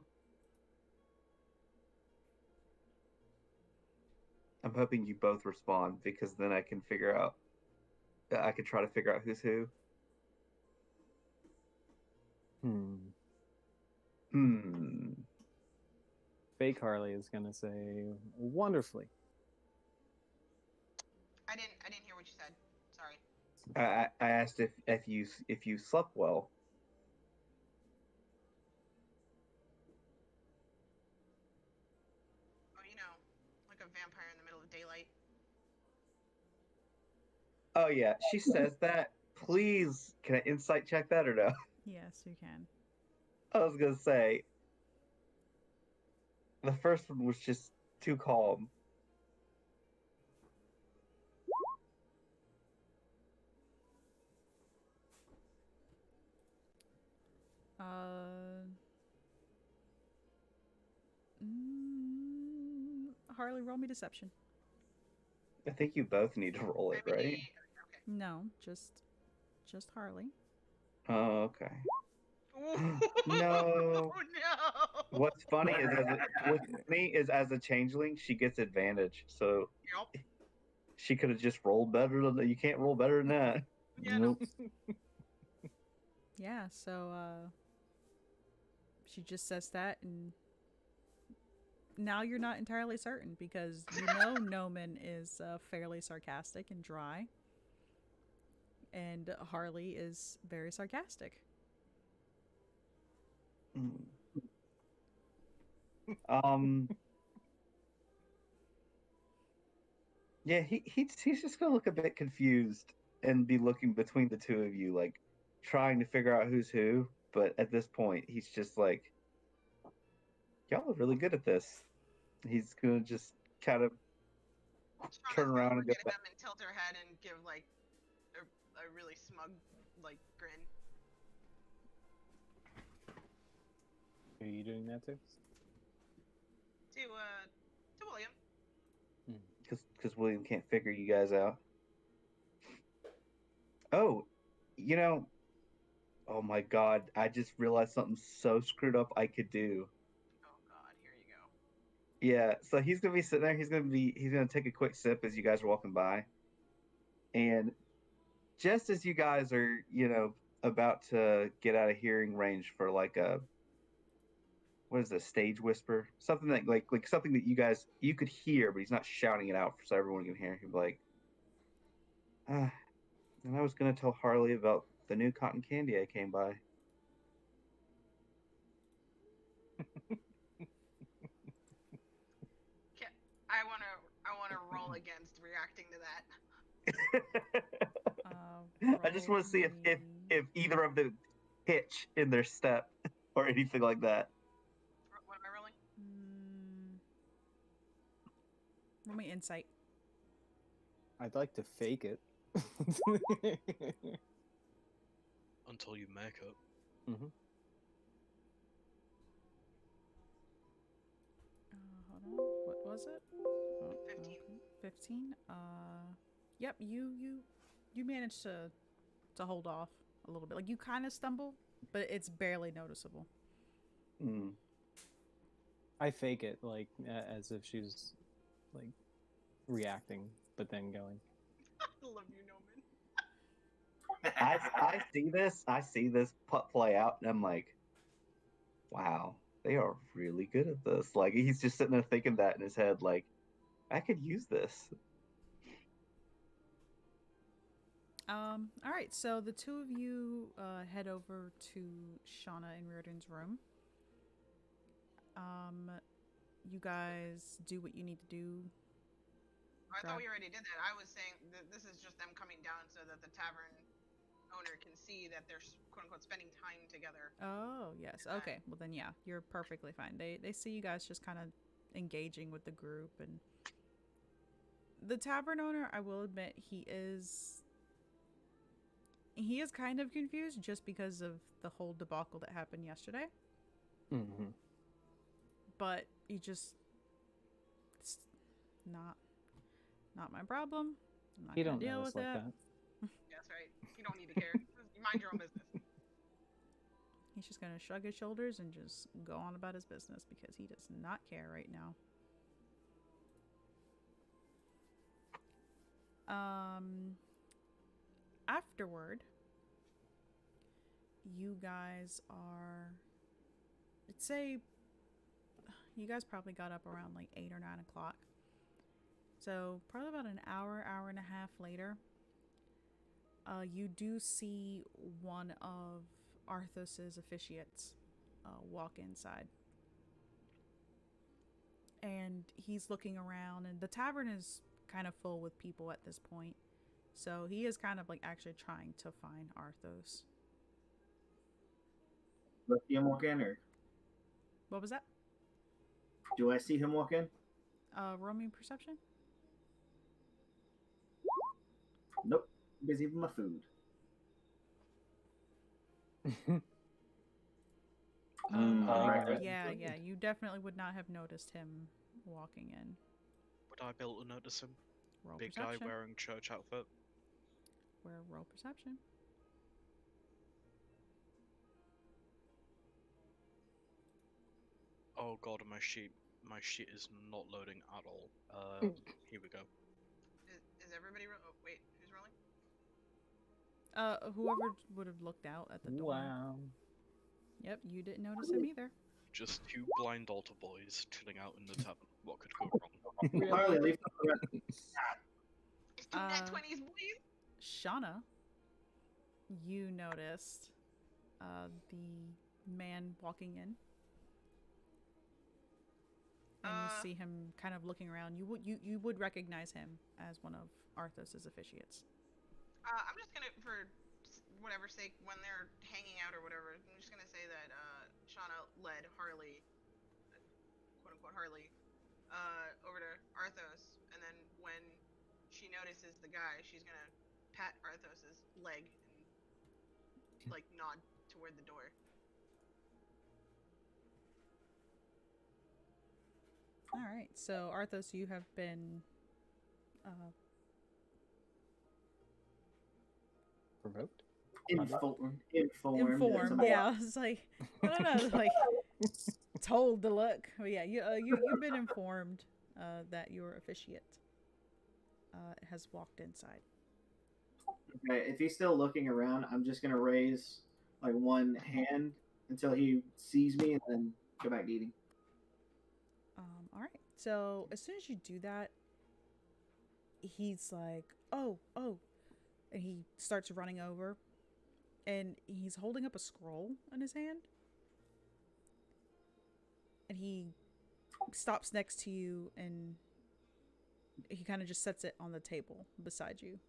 I'm hoping you both respond because then I can I could try to figure out who's who.
Fake Harley is gonna say wonderfully.
I didn't hear what you said. Sorry.
I asked if you slept well.
Oh, like a vampire in the middle of daylight.
Oh yeah, she says that. Please, can I insight check that or no?
Yes, you can.
I was gonna say the first one was just too calm.
Harley, roll me deception.
I think you both need to roll it, right?
Okay.
No, just Harley.
Oh, okay.
No.
No. What's funny is as a changeling, she gets advantage. So
Yep.
she could have just rolled better than you can't roll better than that.
Yeah,
Nope.
Yeah, so she just says that, and now you're not entirely certain because you know Noman is fairly sarcastic and dry, and Harley is very sarcastic.
Mm. Um. Yeah, he's just gonna look a bit confused and be looking between the two of you, like trying to figure out who's who. But at this point, he's just like, "Y'all are really good at this." He's gonna just kind of turn
Shauna's gonna
around and
look
go
at
back.
him and tilt her head and give like a really smug like grin.
Are you doing that too?
To William.
Because William can't figure you guys out. Oh, you know, oh my God, I just realized something so screwed up I could do.
Oh God, here you go.
Yeah, so he's gonna be sitting there. He's gonna take a quick sip as you guys are walking by, and just as you guys are, about to get out of hearing range for like a what is this stage whisper, something that like something that you could hear, but he's not shouting it out so everyone can hear. He'd be like, ah, and I was gonna tell Harley about the new cotton candy I came by.
I wanna roll against reacting to that.
I just
Roll
want to see if
me.
if either of them pitch in their step or anything like that.
What am I rolling?
Roll me insight.
I'd like to fake it.
Until you make it.
Mm-hmm.
Hold on. What was it? Oh,
15.
okay. 15. Yep. You managed to hold off a little bit. Like you kind of stumble, but it's barely noticeable.
Mm.
I fake it like as if she's like reacting, but then going.
I love you, Noman.
I see this play out, and I'm like, wow, they are really good at this. Like he's just sitting there thinking that in his head, like, I could use this.
All right. So the two of you head over to Shauna and Riordan's room. You guys do what you need to do.
I thought we already did that. I was saying that this is just them coming down so that the tavern owner can see that they're quote unquote spending time together.
Oh, yes. Okay. Well, then, yeah, you're perfectly fine. They see you guys just kind of engaging with the group. And the tavern owner, I will admit, he is kind of confused just because of the whole debacle that happened yesterday.
Mm-hmm.
But he just, it's not my problem. I'm not
You
gonna
don't
deal
know
with
us like
it.
that.
That's right. You don't need to care. Mind your own business.
He's just gonna shrug his shoulders and just go on about his business because he does not care right now. Afterward, you guys are, let's say, you guys probably got up around like 8 or 9 o'clock. So probably about an hour and a half later, you do see one of Arthos's officiates walk inside. And he's looking around, and the tavern is kind of full with people at this point. So he is kind of like actually trying to find Arthos.
Do I see him walk in, or
What was that?
do I see him walk in?
Roll me perception?
Nope. Busy with my food. Right.
Yeah, you definitely would not have noticed him walking in.
Would I be able to notice him?
Roll
Big
perception.
guy wearing church outfit.
Roll perception.
Oh god, my sheet is not loading at all. Here we go.
Is everybody? Oh, wait, who's rolling?
Whoever would have looked out at the door.
Wow.
Yep, you didn't notice him either.
Just two blind altar boys chilling out in the tavern. What could go wrong?
Harley, leave the rest.
It's two net
Uh,
20s, boys.
Shauna, you noticed the man walking in, and you see him kind of looking around. You would recognize him as one of Arthos's officiates.
I'm just gonna, for whatever sake, when they're hanging out or whatever, I'm just gonna say that Shauna led Harley, quote unquote Harley, over to Arthos, and then when she notices the guy, she's gonna pat Arthos's leg and like nod toward the door.
All right, so Arthos, you have been
Provoked?
Informed.
informed. Yeah, I was like, I don't know, like told to look. But yeah, you've been informed that your officiate has walked inside.
Okay, if he's still looking around, I'm just gonna raise like one hand until he sees me, and then go back to eating.
All right. So as soon as you do that, he's like, "Oh, oh," and he starts running over, and he's holding up a scroll in his hand, and he stops next to you, and he kind of just sets it on the table beside you.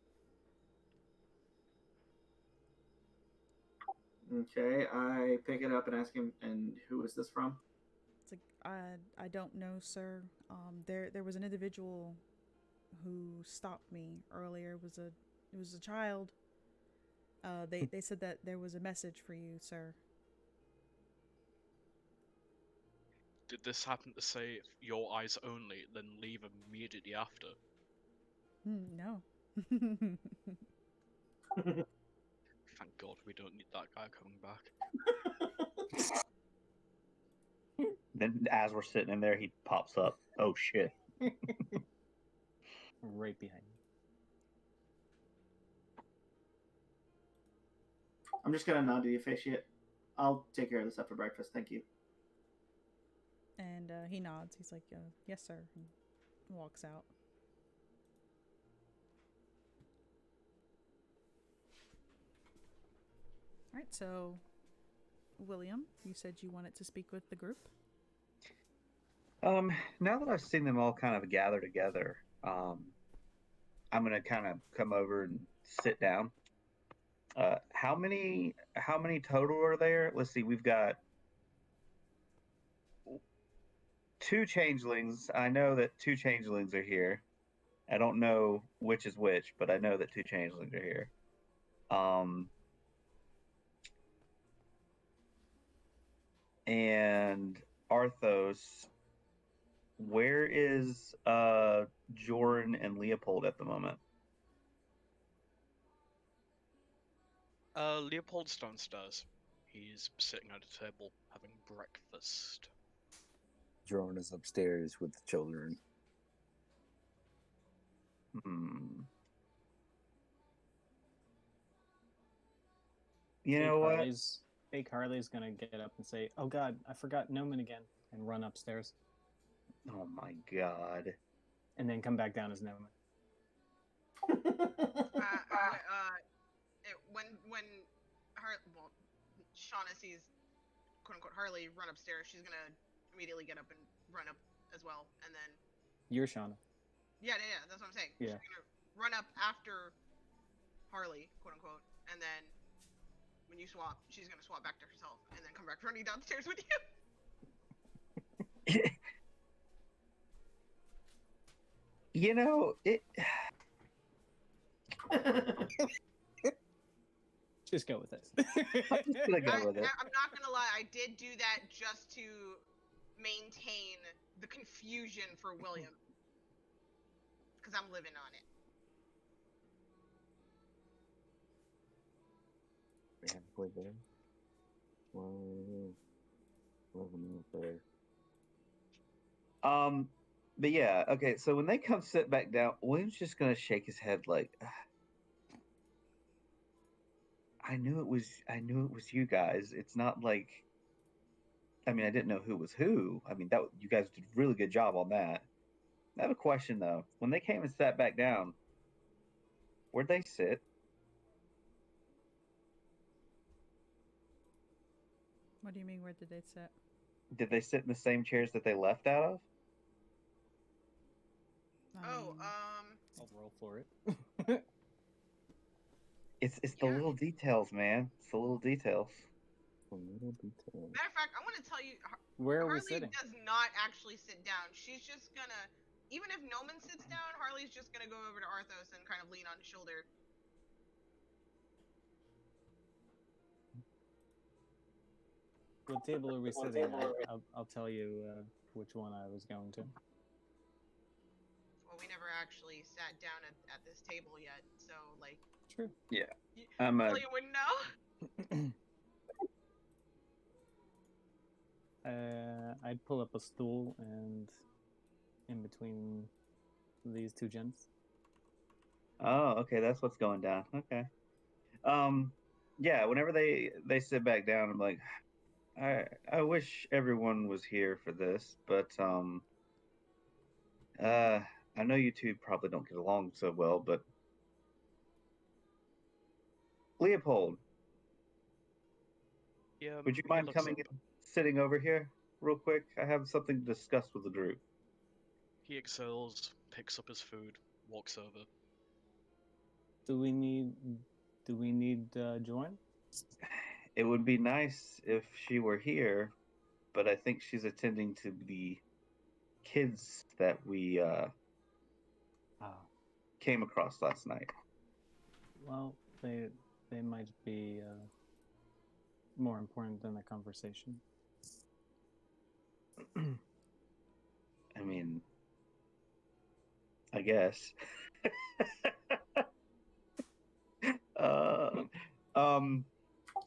Okay, I pick it up and ask him, and who is this from?
It's like, I don't know, sir. There was an individual who stopped me earlier. It was a child. They said that there was a message for you, sir.
Did this happen to say your eyes only, then leave immediately after?
No.
Thank God we don't need that guy coming back.
Then, as we're sitting in there, he pops up. Oh shit!
Right behind you.
I'm just gonna nod to the officiate. I'll take care of this after breakfast. Thank you.
And he nods. He's like, yes, sir. And walks out. All right, so William, you said you wanted to speak with the group.
Now that I've seen them all kind of gather together, I'm gonna kind of come over and sit down. How many total are there? Let's see. We've got 2 changelings. I know that 2 changelings are here. I don't know which is which, but I know that 2 changelings are here. And Arthos, where is Joran and Leopold at the moment?
Leopold's downstairs. He's sitting at a table having breakfast.
Drone is upstairs with the children.
You know what?
Fake Harley's gonna get up and say, "Oh God, I forgot Noman again," and run upstairs,
Oh my god.
and then come back down as Noman.
When Shauna sees quote unquote Harley run upstairs, she's gonna immediately get up and run up as well, and then
You're Shauna.
yeah, that's what I'm saying.
Yeah.
She's gonna run up after Harley, quote unquote, and then when you swap, she's gonna swap back to herself, and then come back running downstairs with you.
You know, it.
Just go with it.
I'm just gonna go with it.
I'm not gonna lie, I did do that just to maintain the confusion for William, because I'm living on it.
We haven't played there. Whoa. There.
But yeah, okay, so when they come sit back down, William's just gonna shake his head like I knew it was you guys. It's not like, I mean, I didn't know who was who. I mean, that you guys did a really good job on that. I have a question though. When they came and sat back down, where'd they sit?
What do you mean? Where did they sit?
Did they sit in the same chairs that they left out of?
I
Oh,
mean,
I'll roll for it.
It's the
Yeah.
little details, man. It's the little details.
A little detail.
matter of fact, I want to tell you,
Where are we
Harley
sitting?
does not actually sit down. She's just gonna, even if Noman sits down, Harley's just gonna go over to Arthos and kind of lean on his shoulder.
What table are we sitting at? I'll tell you which one I was going to.
Well, we never actually sat down at this table yet, so like,
True.
I'm
William wouldn't know.
I'd pull up a stool and in between these two gents.
Oh, okay, that's what's going down. Okay. Yeah, whenever they sit back down, I'm like, I wish everyone was here for this, but I know you two probably don't get along so well, but Leopold,
Yeah,
would you
he
mind
looks
coming
up.
and sitting over here real quick? I have something to discuss with the group.
He exhales, picks up his food, walks over.
Do we need Join?
It would be nice if she were here, but I think she's attending to the kids that we came across last night.
Well, they might be more important than the conversation.
I mean, I guess.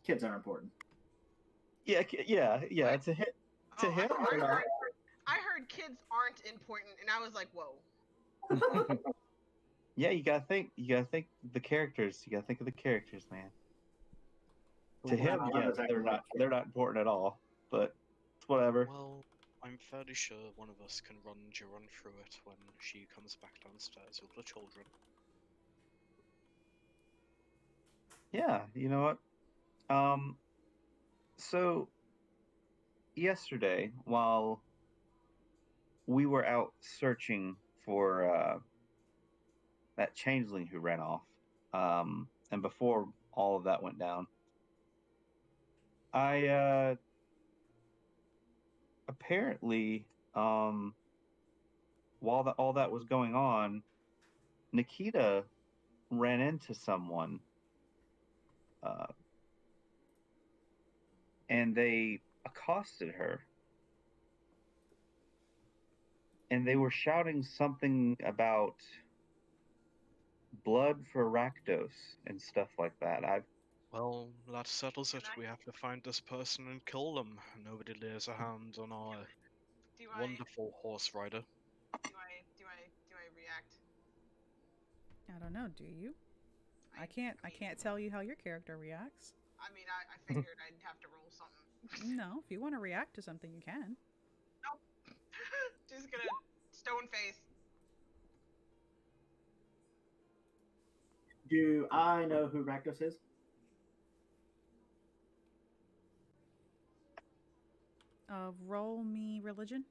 Kids aren't important.
Yeah. To hit. To
Oh,
him,
I heard kids aren't important, and I was like, whoa.
yeah, you gotta think. You gotta think the characters. You gotta think of the characters, man. To him,
Wow,
yeah,
that's actually
they're not important at all. But it's whatever.
Well, I'm fairly sure one of us can run Jiron through it when she comes back downstairs with the children.
Yeah, you know what? So yesterday, while we were out searching for that changeling who ran off, and before all of that went down, I apparently, while all that was going on, Nikita ran into someone, and they accosted her. And they were shouting something about blood for Rakdos and stuff like that.
Well, that settles it. We have to find this person and kill them. Nobody lays a hand on our
Do I
wonderful horse rider.
do I react?
I don't know. Do you? I can't tell you how your character reacts.
I mean, I figured I'd have to roll something.
No, if you want to react to something, you can.
Nope. Just gonna stone face.
Do I know who Rakdos is?
Roll me religion.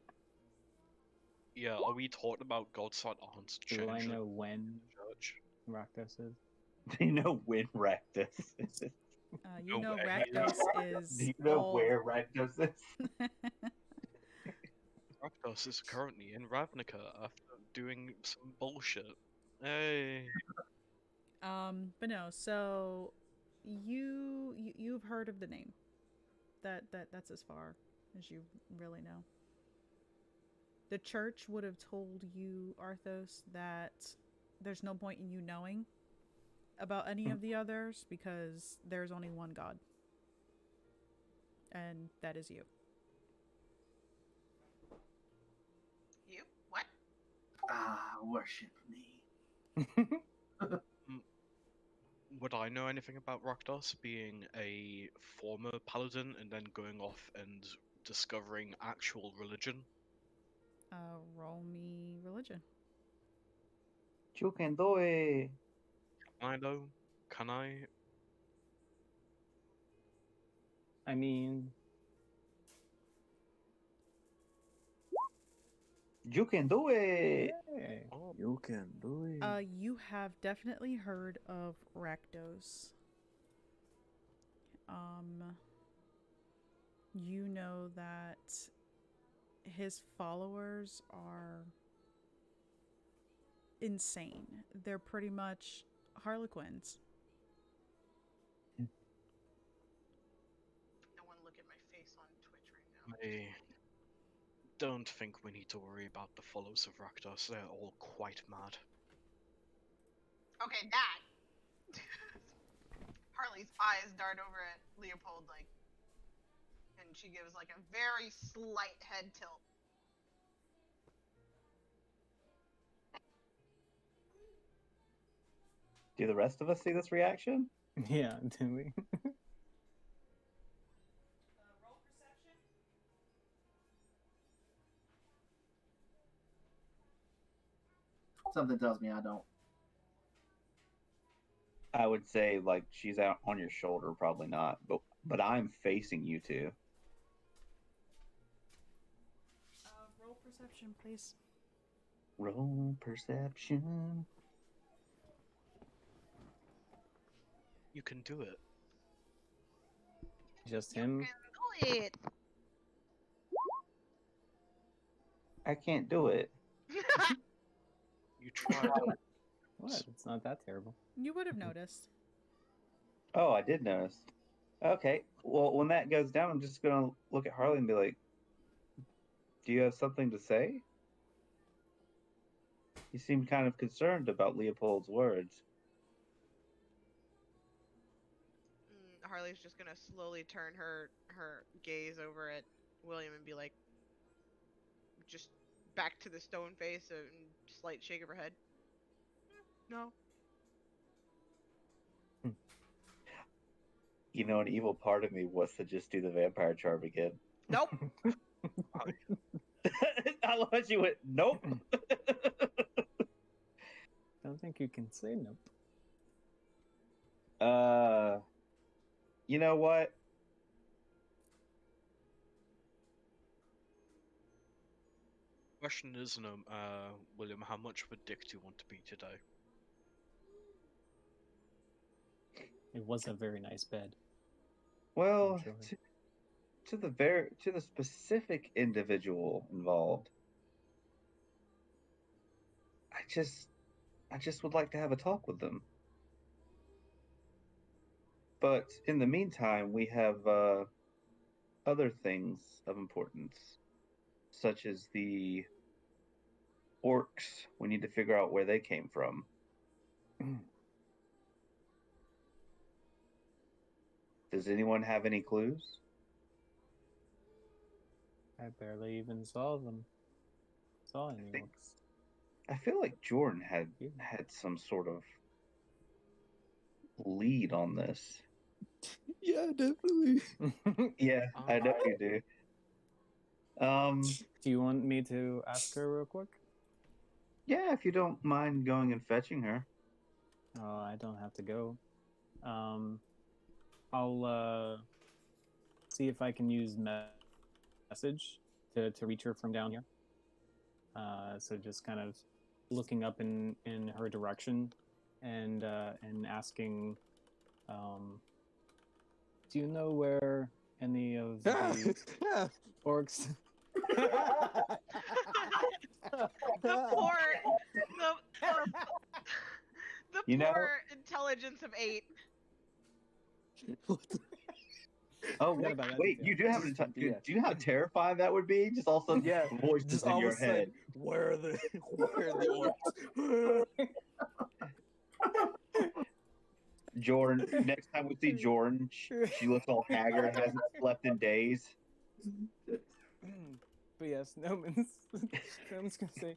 Yeah, are we talking about gods that aren't
Do I
changing
know when
church?
Rakdos is?
Do you know when Rakdos is?
You
No
know
way.
Rakdos is.
Do you know
all...
where Rakdos is?
Rakdos is currently in Ravnica after doing some bullshit. Hey.
But no. So you've heard of the name. That's as far as you really know. The church would have told you, Arthos, that there's no point in you knowing about any of the others because there's only one God. And that is you.
You? What?
Worship me.
would I know anything about Rakdos being a former paladin and then going off and discovering actual religion?
Roll me religion.
You can do it.
I know. Can I?
I mean,
You can do it.
hey.
Oh,
You can do it.
You have definitely heard of Rakdos. You know that his followers are insane. They're pretty much Harlequins.
No one look at my face on Twitch right now.
I don't think we need to worry about the followers of Rakdos. They're all quite mad.
Okay, that. Harley's eyes dart over at Leopold, like, and she gives like a very slight head tilt.
Do the rest of us see this reaction?
Yeah, do we?
Roll perception.
Something tells me I don't.
I would say like she's out on your shoulder, probably not, but I'm facing you two.
Roll perception, please.
Roll perception.
You can do it.
Just him?
You can do it.
I can't do it.
You tried.
What? It's not that terrible.
You would have noticed.
Oh, I did notice. Okay, well, when that goes down, I'm just gonna look at Harley and be like, "Do you have something to say?" You seem kind of concerned about Leopold's words.
Harley's just gonna slowly turn her gaze over at William and be like, just back to the stone face and slight shake of her head. No.
You know, an evil part of me wants to just do the vampire charm again.
Nope.
I love how she went, nope.
Don't think you can say nope.
You know what?
Question is, William, how much of a dick do you want to be today?
It was a very nice bed.
Well,
Sure.
to the specific individual involved, I just would like to have a talk with them. But in the meantime, we have other things of importance, such as the orcs. We need to figure out where they came from. Does anyone have any clues?
I barely even saw them. Saw any
think-
orcs.
I feel like Jordan had some sort of lead on this.
Yeah, definitely.
Yeah, I know you do.
Do you want me to ask her real quick?
Yeah, if you don't mind going and fetching her.
Oh, I don't have to go. I'll see if I can use message to reach her from down here. So just kind of looking up in her direction and asking, do you know where any of the orcs?
The poor, the
You know-
poor intelligence of 8.
Oh,
Forgot about that
wait,
detail.
you do have to.
Yeah.
Do you know how terrifying that would be? Just all of a sudden,
Yeah,
voices
just
in
all
your
of a sudden,
head.
where are the orcs?
Jordan. Next time we see Jordan, she looks all haggard, hasn't slept in days.
But yes, Noman's gonna say,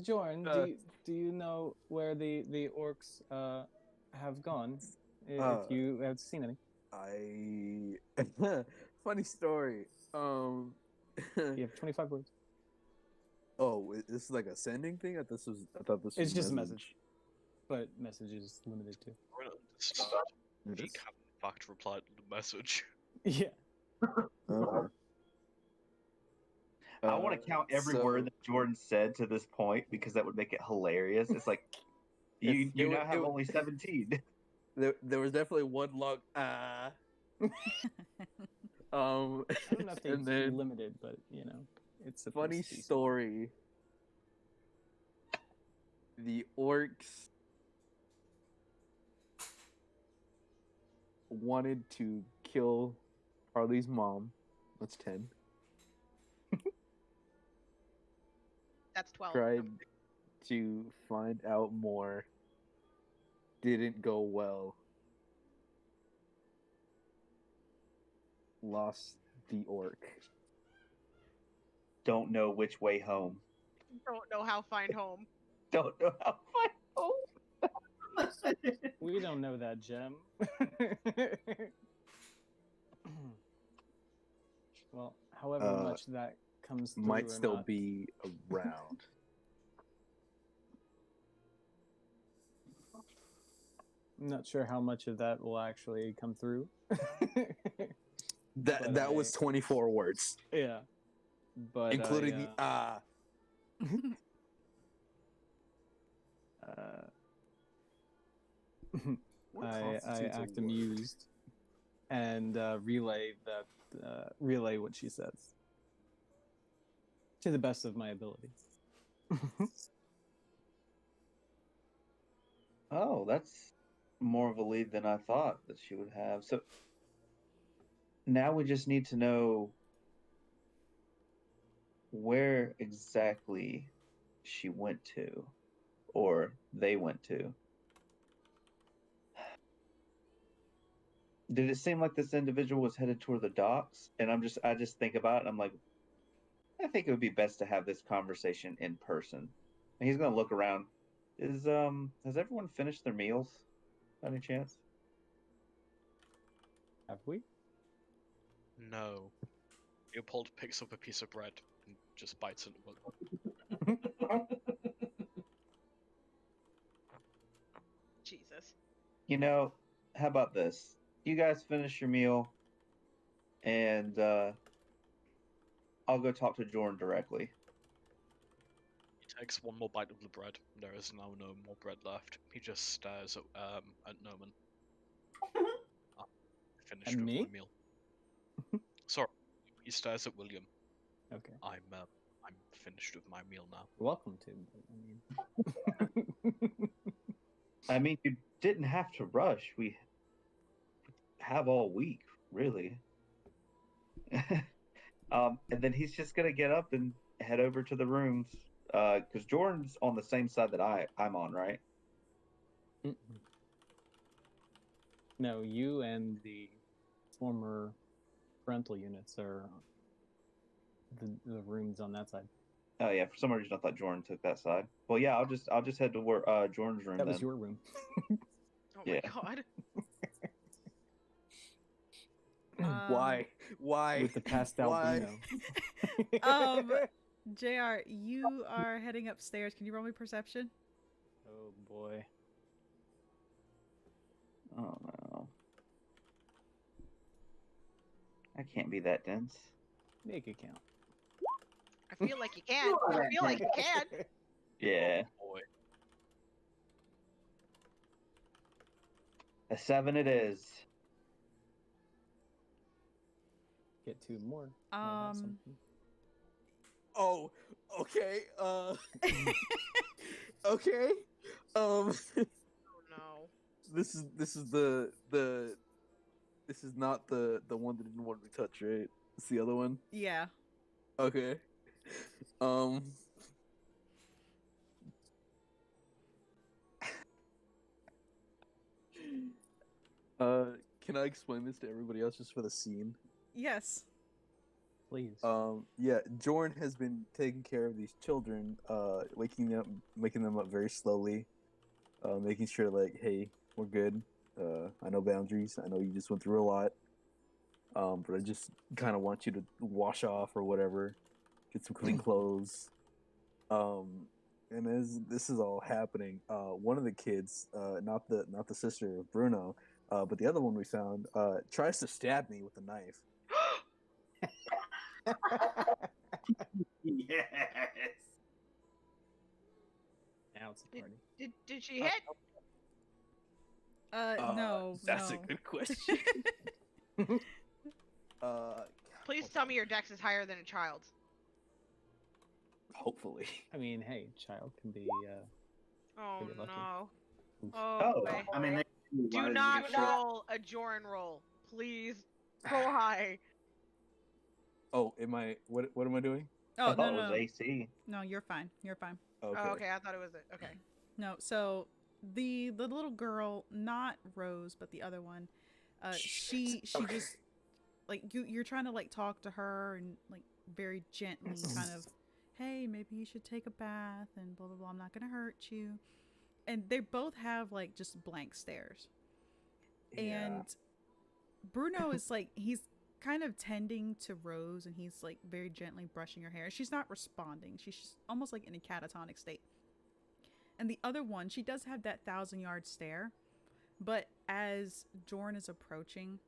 Jordan,
Uh,
do you know where the orcs have gone.
Uh,
If you have seen any,
funny story.
you have 25 words.
Oh, this is like a sending thing. I thought this was
It's just a message, but message is limited to.
I don't understand.
It
He
is?
can, in fact, reply to the message.
Yeah.
Okay.
I want to count every word that Jordan said to this point because that would make it hilarious. It's like you now have only 17.
There was definitely one long
I don't know if
and
they're
then
limited, but it's a
funny story. The orcs wanted to kill Harley's mom. That's 10.
That's 12.
Tried to find out more. Didn't go well. Lost the orc.
Don't know which way home.
Don't know how find home.
Don't know how to find home.
We don't know that, Gem. Well, however much that comes through
Might
or
still
not.
be around.
I'm not sure how much of that will actually come through.
That
But
was 24 words,
Yeah. But
including
I,
the ah. What
I
constitutes a
act
word?
amused and relay what she says to the best of my ability.
Oh, that's more of a lead than I thought that she would have. So now we just need to know where exactly she went to, or they went to. Did it seem like this individual was headed toward the docks? And I just think about it. I'm like, I think it would be best to have this conversation in person. And he's gonna look around. Has everyone finished their meals? By any chance?
Have we?
No. Leopold picks up a piece of bread and just bites into it.
Jesus.
You know, how about this? You guys finish your meal, and I'll go talk to Jordan directly.
He takes one more bite of the bread. There is now no more bread left. He just stares at Noman. Finished
And
with
me?
my meal. Sorry, he stares at William.
Okay.
I'm finished with my meal now.
You're welcome to.
I mean, you didn't have to rush. We have all week, really. And then he's just gonna get up and head over to the rooms, because Jordan's on the same side that I'm on, right?
Mm-mm. No, you and the former parental units are the rooms on that side.
Oh yeah, for some reason I thought Jordan took that side. Well, yeah, I'll just head to where Jordan's room.
That was
then.
your room.
Oh
Yeah.
my god.
Why?
With the passed out
Why?
Bruno.
JR, you are heading upstairs. Can you roll me perception?
Oh boy.
Oh no. I can't be that dense.
Make it count.
I feel like you can. I feel like you can.
Yeah.
Boy.
A 7 it is.
Get 2 more. Might have something.
Oh, okay. Okay.
Oh no.
This is this is not the one that didn't want to be touched, right? It's the other one.
Yeah.
Okay. Can I explain this to everybody else just for the scene?
Yes.
Please.
Yeah, Jorn has been taking care of these children, waking them up very slowly, making sure like, hey, We're good. I know boundaries. I know you just went through a lot. But I just kind of want you to wash off or whatever, get some clean clothes. And as this is all happening, one of the kids, not the sister of Bruno, but the other one we found, tries to stab me with a knife.
Yes.
Now it's a party.
Did she hit?
No.
That's
no.
a good question.
Please tell me your dex is higher than a child's.
Hopefully.
I mean, hey, child can be.
Oh
Pretty lucky.
no.
Oof.
Oh boy.
I mean,
Do not roll a Joran roll. Please roll high.
Oh, am I? What am I doing?
Oh
I thought
no,
it was
no,
AC.
no. You're fine. You're fine.
Okay.
Oh, okay. I thought it was okay.
No. So the little girl, not Rose, but the other one, she
Okay.
just like you're trying to like talk to her and like very gently kind of, hey, maybe you should take a bath and blah blah blah. I'm not gonna hurt you. And they both have like just blank stares. And Bruno is like, he's kind of tending to Rose and he's like very gently brushing her hair. She's not responding. She's just almost like in a catatonic state. And the other one, she does have that 1,000-yard stare. But as Jorn is approaching,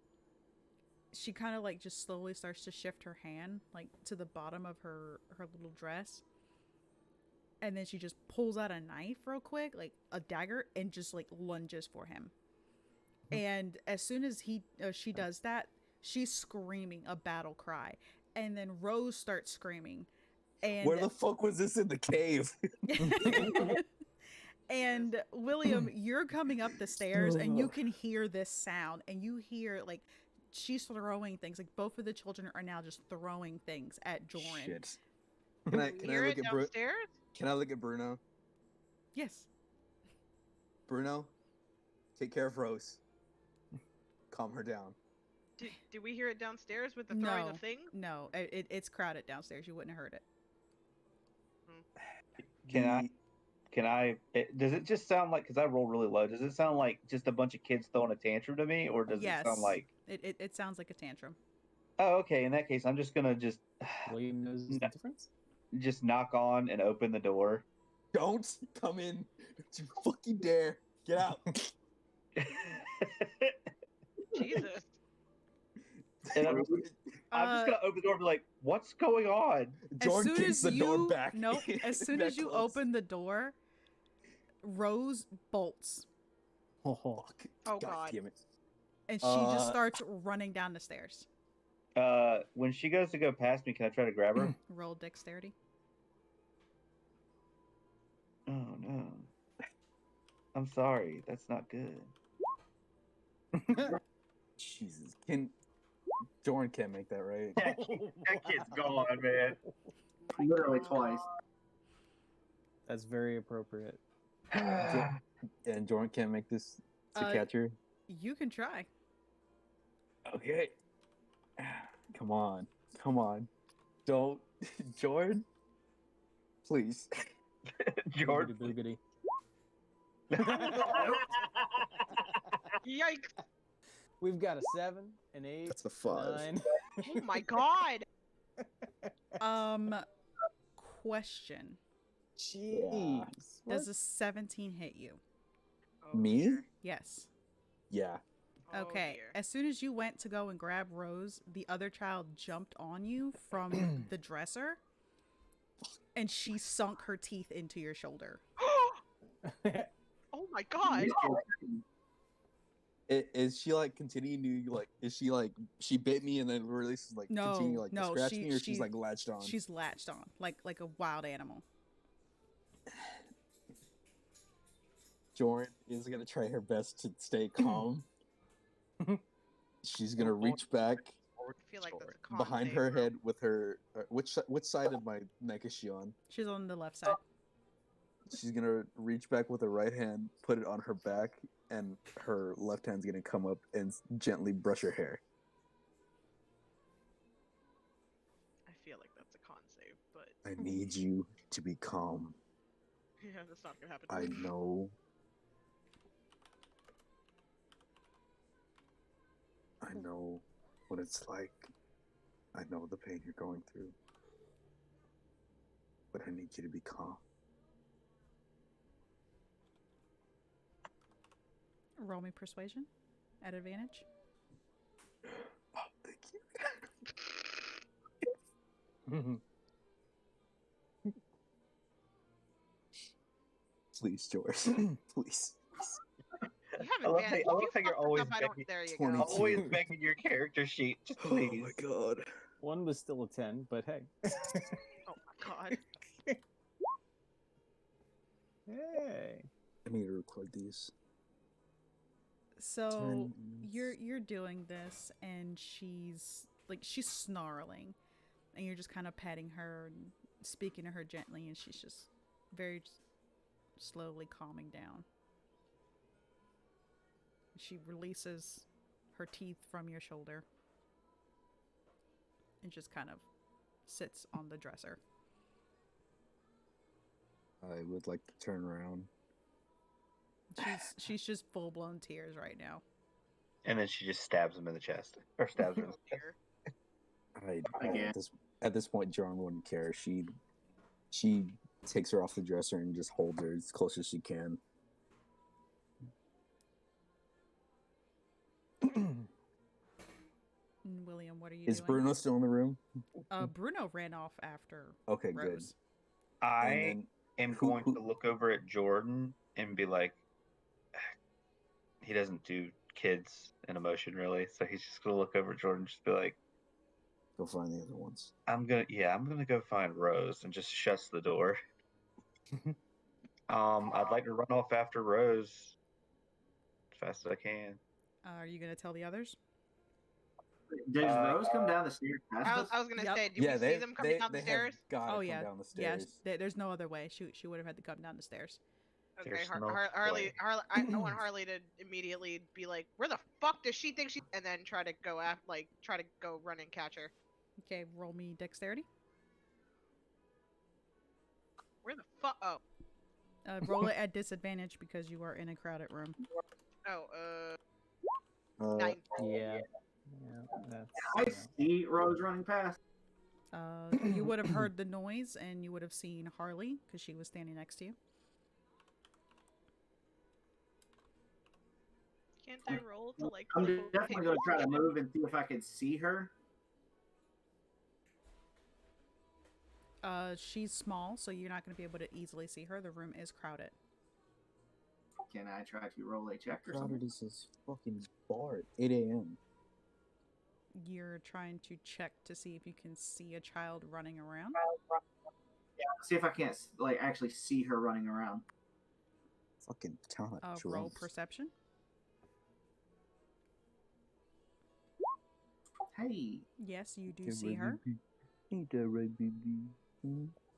she kind of like just slowly starts to shift her hand like to the bottom of her little dress. And then she just pulls out a knife real quick, like a dagger, and just like lunges for him. And as soon as she does that, she's screaming a battle cry. And then Rose starts screaming. And
Where the fuck was this in the cave?
and William, you're coming up the stairs and you can hear this sound. And you hear like she's throwing things. Like both of the children are now just throwing things at Joran.
Shit. Can I
Hear
look
it
at
downstairs?
Can I look at Bruno?
Yes.
Bruno, take care of Rose. Calm her down.
Did we hear it downstairs with the throwing of things?
No, it's crowded downstairs. You wouldn't have heard it.
Can I? Does it just sound like? Because I roll really low. Does it sound like just a bunch of kids throwing a tantrum to me, or does
Yes.
it sound like?
It sounds like a tantrum.
Oh, okay. In that case, I'm just gonna just
William knows the difference.
just knock on and open the door.
Don't come in. Don't you fucking dare. Get out.
Jesus.
And I'm just gonna open the door and be like, "What's going on?"
Jordan kicks the door back.
Nope. As soon
Back
as you
close.
open the door, Rose bolts.
Oh,
Oh, God.
damn it.
And she just starts running down the stairs.
When she goes to go past me, can I try to grab her?
Roll dexterity.
Oh no. I'm sorry. That's not good.
Jesus. Jordan can't make that, right?
That kid's gone, man.
Literally twice.
That's very appropriate.
And Jordan can't make this to
Uh,
catch her?
You can try.
Okay. Come on. Don't. Jordan? Please.
Jordan.
Boogity.
Yikes.
We've got a 7, an 8,
That's a 5.
9.
Oh my God.
Question.
Jeez.
Does a 17 hit you?
Oh,
Me?
dear.
Yes.
Yeah.
Oh,
Okay.
dear.
As soon as you went to go and grab Rose, the other child jumped on you from the dresser, and she sunk her teeth into your shoulder.
Oh my God.
Is she like continuing to like? Is she like she bit me and then releases like
No,
continue like to
no,
scratch
she-
me, or
she-
she's like latched on?
She's latched on like a wild animal.
Jordan is gonna try her best to stay calm. She's gonna reach back
I feel like that's a con
behind
save,
her
bro.
head with her. Which side of my neck is she on?
She's on the left side.
She's gonna reach back with her right hand, put it on her back, and her left hand's gonna come up and gently brush her hair.
I feel like that's a con save, but
I need you to be calm.
yeah, that's not gonna happen.
I know. I know what it's like. I know the pain you're going through. But I need you to be calm.
Roll me persuasion at advantage.
Oh, thank you. Please, George. Please.
You
I
have
love
advantage.
how
If you
you're
fuck this
always
up, I don't.
begging,
There you
20.
go.
always begging your character sheet. Just please.
Oh my god.
One was still a 10, but hey.
Oh my god.
Hey.
I need to record these.
So
10
you're doing this, and she's snarling, and you're just kind of patting her and speaking to her gently, and she's just very slowly calming down. She releases her teeth from your shoulder and just kind of sits on the dresser.
I would like to turn around.
She's just full blown tears right now.
And then she just stabs him in the chest. Or stabs her in
Oh
the chest.
dear.
Again.
At this point, John wouldn't care. She takes her off the dresser and just holds her as close as she can.
William, what are you
Is
doing?
Bruno still in the room?
Bruno ran off after
Okay, good.
Rose.
I
And
am
who-
going
who-
to look over at Jordan and be like, he doesn't do kids and emotion really, so he's just gonna look over at Jordan and just be like,
Go find the other ones.
I'm gonna go find Rose, and just shuts the door. I'd like to run off after Rose as fast as I can.
Are you going to tell the others?
Does Rose come down the stairs past
I
us?
was, I was gonna
Yep.
say, do we see them coming down the
have
stairs?
gotta
Oh
come
yeah,
down the
yeah.
stairs.
There's no other way. She would have had to come down the stairs.
Okay,
There's no
Harley,
way.
I want Harley to immediately be like, "Where the fuck does she think she?" And then try to go try to go run and catch her.
Okay, roll me dexterity.
Where the fuck? Oh,
Roll it at disadvantage because you are in a crowded room.
oh, 9.
Yeah. Yeah, that's.
I see Rose running past.
You would have heard the noise, and you would have seen Harley because she was standing next to you.
Can't I roll to like?
I'm
flip over
definitely going to try to move and see if I can see her.
She's small, so you're not going to be able to easily see her. The room is crowded.
Can I try to roll a check or something?
Crowded is this fucking bar at 8 a.m.
You're trying to check to see if you can see a child running around.
Yeah, see if I can't like actually see her running around.
Fucking talent.
Roll perception.
Hey,
Yes, you do see her.
Ain't that right, baby?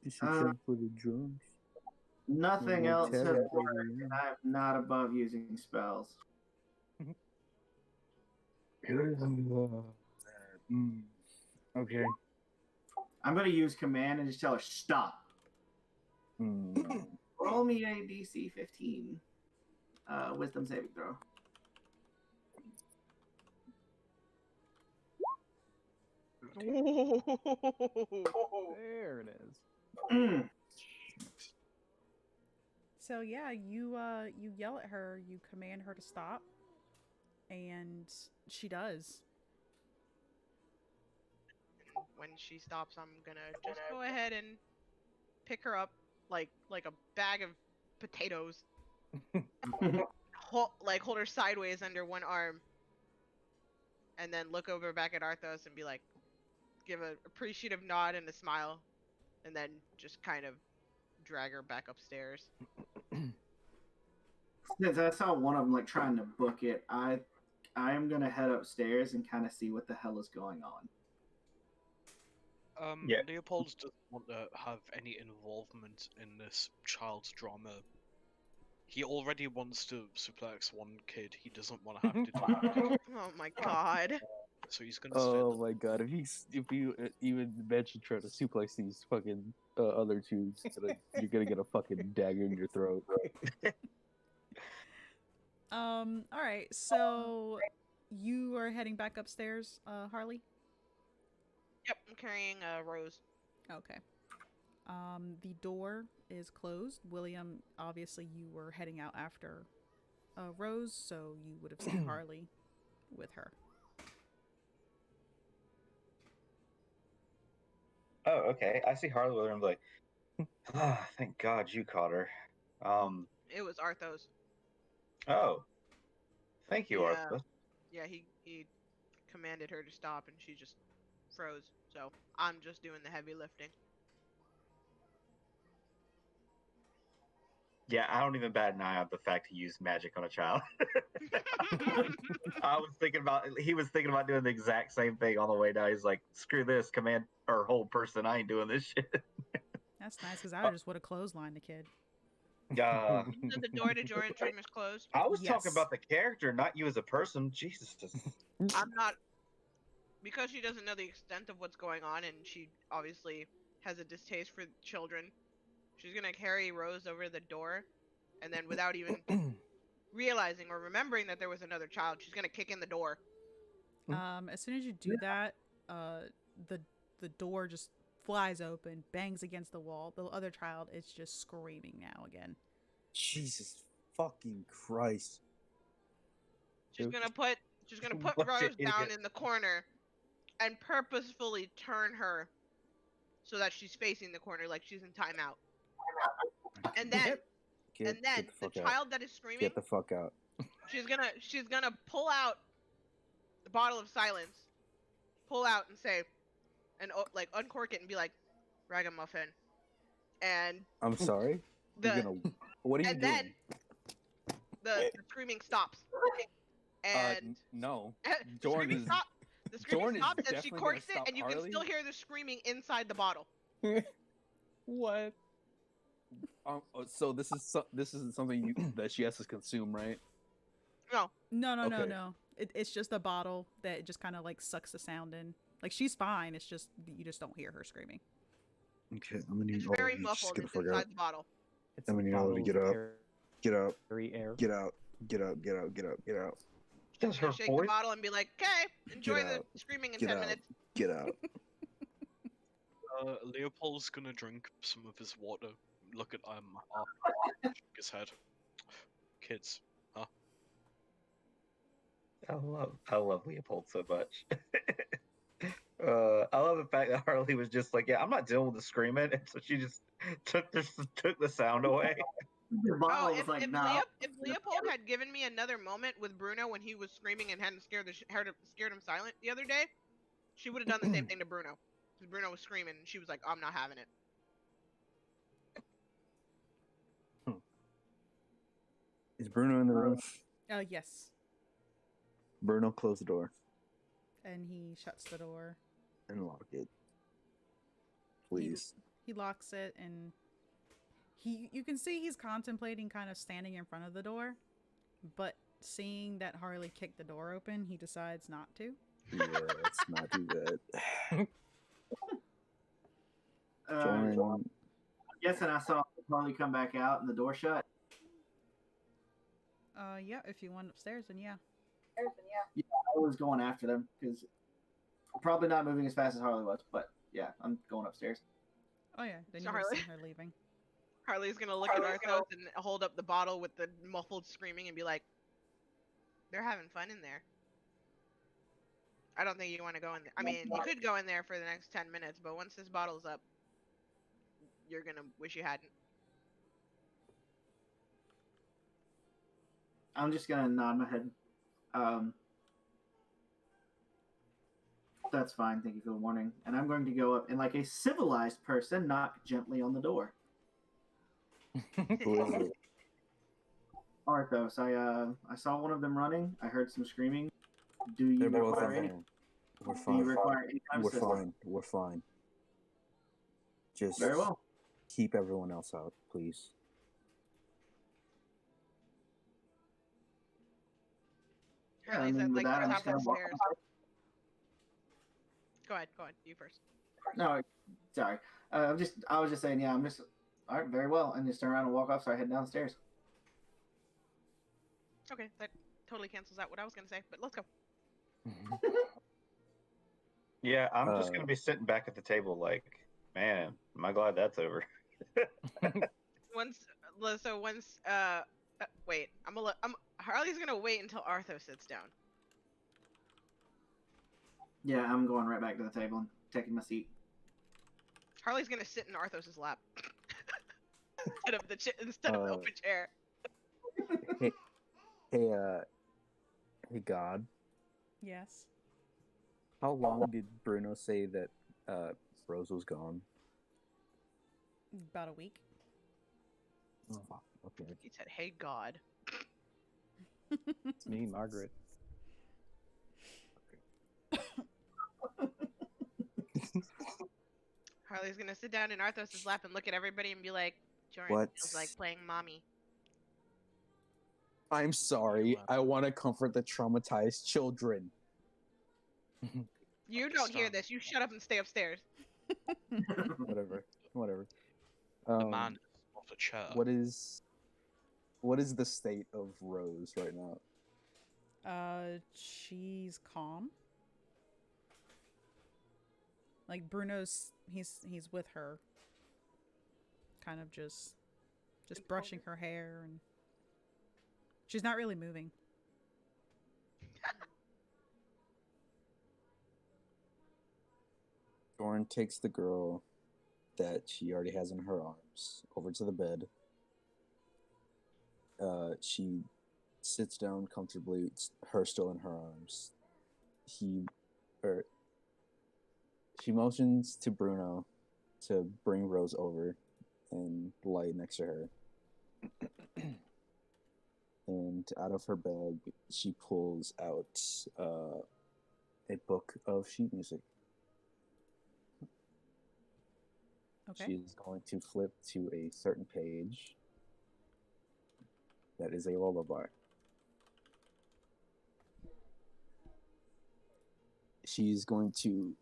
Just
Uh,
time for the drums.
nothing
Well,
else has
tell her,
worked,
baby.
and I'm not above using spells.
Okay.
I'm going to use command and just tell her stop.
Mm.
Roll me a DC 15 wisdom saving throw.
There it is.
Mm.
So yeah, you yell at her, you command her to stop, and she does.
When she stops, I'm gonna just go ahead and pick her up like a bag of potatoes. Hold her sideways under one arm, and then look over back at Arthos and be like, give an appreciative nod and a smile, and then just kind of drag her back upstairs.
Since I saw one of them like trying to book it, I am gonna head upstairs and kind of see what the hell is going on.
Yeah.
Leopold doesn't want to have any involvement in this child's drama. He already wants to suplex one kid. He doesn't want to have to do it.
Oh my god.
So he's gonna stay.
Oh my god! If you even mention trying to suplex these fucking other two, you're gonna get a fucking dagger in your throat.
All right, so you are heading back upstairs, Harley?
Yep, I'm carrying a Rose.
Okay. The door is closed. William, obviously you were heading out after Rose, so you would have seen Harley with her.
Oh, okay. I see Harley with her. I'm like, ah, thank God you caught her.
It was Arthos.
Oh, thank you,
Yeah.
Arthur.
Yeah, he commanded her to stop, and she just froze. So I'm just doing the heavy lifting.
Yeah, I don't even bat an eye on the fact he used magic on a child. He was thinking about doing the exact same thing on the way down. He's like, screw this, command or hold person, I ain't doing this shit.
That's nice because I just would have clotheslined the kid.
Uh,
So the door to Jordan's room is closed.
I was talking
Yes.
about the character, not you as a person. Jesus.
I'm not, because she doesn't know the extent of what's going on, and she obviously has a distaste for children. She's gonna carry Rose over to the door, and then without even realizing or remembering that there was another child, she's gonna kick in the door.
As soon as you do that, the door just flies open, bangs against the wall. The other child is just screaming now again.
Jesus fucking Christ.
She's gonna put
Bunch of
Rose down
idiots.
in the corner, and purposefully turn her so that she's facing the corner like she's in timeout. And then
Get
the
the fuck out.
child that is screaming,
Get the fuck out.
she's gonna pull out the bottle of silence, pull out and say, and like uncork it and be like, ragamuffin. And
I'm sorry? You're
the
gonna. What are you
and
doing?
then the screaming stops. And
No.
the screaming
is-
stop. The screaming
Jordan is
stops, and she
definitely gonna
corks it,
stop
and you can
Harley?
still hear the screaming inside the bottle.
What?
So this isn't something that she has to consume, right?
No,
Okay.
No. It's just a bottle that it just kind of like sucks the sound in. Like she's fine. It's just you just don't hear her screaming.
Okay, I'm gonna need
it's
all
very
of you just
muffled.
get the
It's
fuck
inside
out.
the bottle.
It's
I mean, you know,
bottles
get up. Get out.
carry air.
Get out. Get out. Get out. Get out. Get out.
Does her
Shake the
voice?
bottle and be like, "Okay, enjoy the
out.
screaming in
Get
10
out.
minutes."
Get out.
Leopold's gonna drink some of his water. Look at shake his head. Kids, huh?
I love Leopold so much. I love the fact that Harley was just like, yeah, I'm not dealing with the screaming, and so she just took the sound away.
The bottle
Oh,
was like, no.
if Leopold had given me another moment with Bruno when he was screaming and hadn't scared him silent the other day, she would have done the same thing to Bruno. Because Bruno was screaming, and she was like, "I'm not having it."
Is Bruno in the room?
Yes.
Bruno, close the door
And he shuts the door.
and lock it. Please.
He locks it, and you can see he's contemplating kind of standing in front of the door, but seeing that Harley kicked the door open, he decides not to.
Yeah, let's not do that.
I'm
Jordan,
guessing I saw Harley come back out and the door shut.
Yeah, if you went upstairs, then yeah.
I was going after them because probably not moving as fast as Harley was, but yeah, I'm going upstairs.
Oh yeah, then
So
you would
Harley-
see her leaving.
Harley's gonna look at Arthos and hold up the bottle with the muffled screaming and be like, "They're having fun in there. I don't think you want to go in there. I mean, you could go in there for the next 10 minutes, but once this bottle's up, you're gonna wish you hadn't."
I'm just gonna nod my head. That's fine. Thank you for the warning. And I'm going to go up and, like a civilized person, knock gently on the door.
who is it?
Arthos, I saw one of them running. I heard some screaming. Do you
They're both
require
in
any?
there. We're
Do you
fine.
require any kind of
We're
assistance?
fine. We're fine. Just
Very well.
keep everyone else out, please.
Harley's
with
like
that,
the
I'm
top
just
of
gonna
the
walk.
stairs. Go ahead, you first.
No, sorry. I was just saying. Yeah, I'm just. All right, very well, and just turn around and walk off. So I head downstairs.
Okay, that totally cancels out what I was gonna say, but let's go.
Yeah, I'm just gonna be sitting back at the table, like, man, am I glad that's over.
Once, wait, Harley's gonna wait until Arthur sits down.
Yeah, I'm going right back to the table and taking my seat.
Harley's gonna sit in Arthos's lap instead of the open chair.
Hey, hey, God.
Yes.
How long did Bruno say that Rose was gone?
About a week.
Oh, okay.
He said, "Hey God."
It's me, Margaret.
Harley's gonna sit down in Arthos's lap and look at everybody and be like, "Jordan
What?
feels like playing mommy."
I'm sorry. I want to comfort the traumatized children.
You don't hear
Understand.
this. You shut up and stay upstairs.
Whatever.
The man is off a chair.
What is the state of Rose right now?
She's calm. Like Bruno's, he's with her, kind of just brushing her hair, and she's not really moving.
Jordan takes the girl that she already has in her arms over to the bed. She sits down comfortably, her still in her arms. She motions to Bruno to bring Rose over and lie next to her. And out of her bag, she pulls out a book of sheet music.
Okay.
She's going to flip to a certain page that is a lullaby. She's going to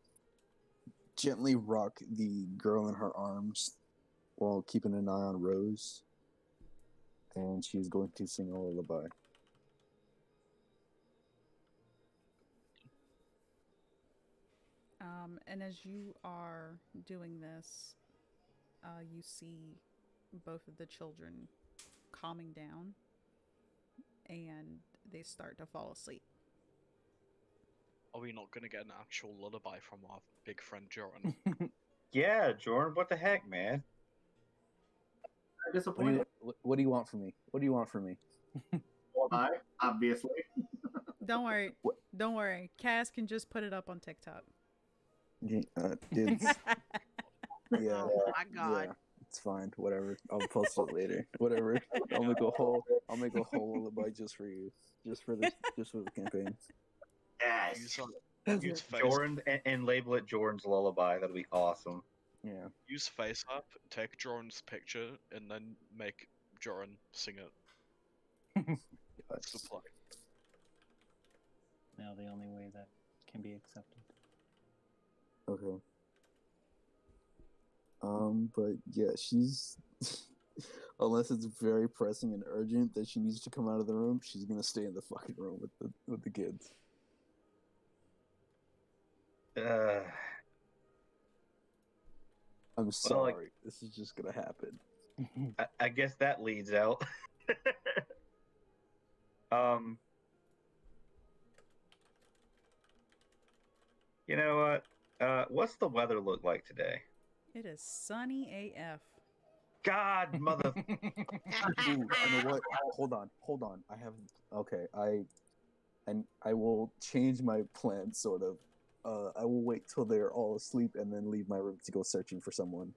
gently rock the girl in her arms while keeping an eye on Rose. And she's going to sing a lullaby.
And as you are doing this, you see both of the children calming down, and they start to fall asleep.
Are we not gonna get an actual lullaby from our big friend Jordan?
Yeah, Jordan, what the heck, man?
Disappointed.
What do you want from me? What do you want from me?
I obviously.
Don't worry.
What?
Don't worry. Cass can just put it up on TikTok.
Dude,
Oh
yeah,
my God.
yeah, it's fine. Whatever. I'll post it later. Whatever. I'll make a whole lullaby just for you, just for the campaign.
Yes.
Use face.
Jordan and label it Jordan's lullaby. That'll be awesome.
Yeah.
Use face app, take Jordan's picture, and then make Jordan sing it. That's the plug.
Now the only way that can be accepted.
Okay. But yeah, she's unless it's very pressing and urgent that she needs to come out of the room, she's gonna stay in the fucking room with the kids. I'm sorry. This is just gonna happen.
I guess that leads out. You know what? What's the weather look like today?
It is sunny AF.
God, mother.
Ooh, you know what? Hold on. I will change my plan, sort of. I will wait till they're all asleep and then leave my room to go searching for someone.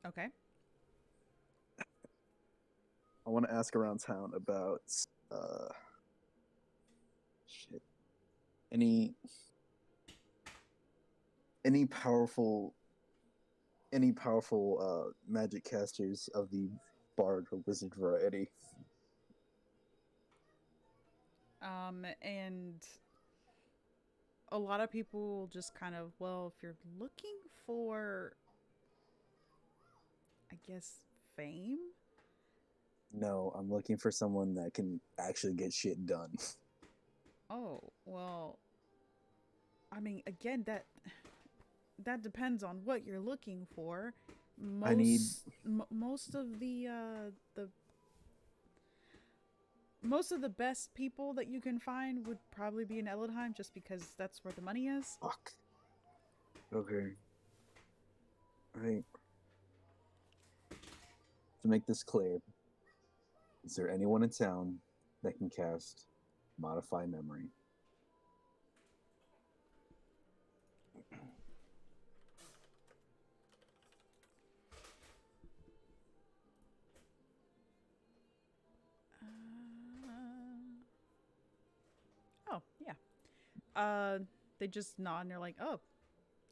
Okay.
I want to ask around town about shit. Any powerful magic casters of the bard or wizard variety.
And a lot of people just kind of, well, if you're looking for, I guess, fame?
No, I'm looking for someone that can actually get shit done.
Oh, well, I mean, again, that depends on what you're looking for.
I need-
Most of the most of the best people that you can find would probably be in Elidheim, just because that's where the money is.
Fuck. Okay. I To make this clear, is there anyone in town that can cast Modify Memory?
Oh, yeah. They just nod and they're like, "Oh,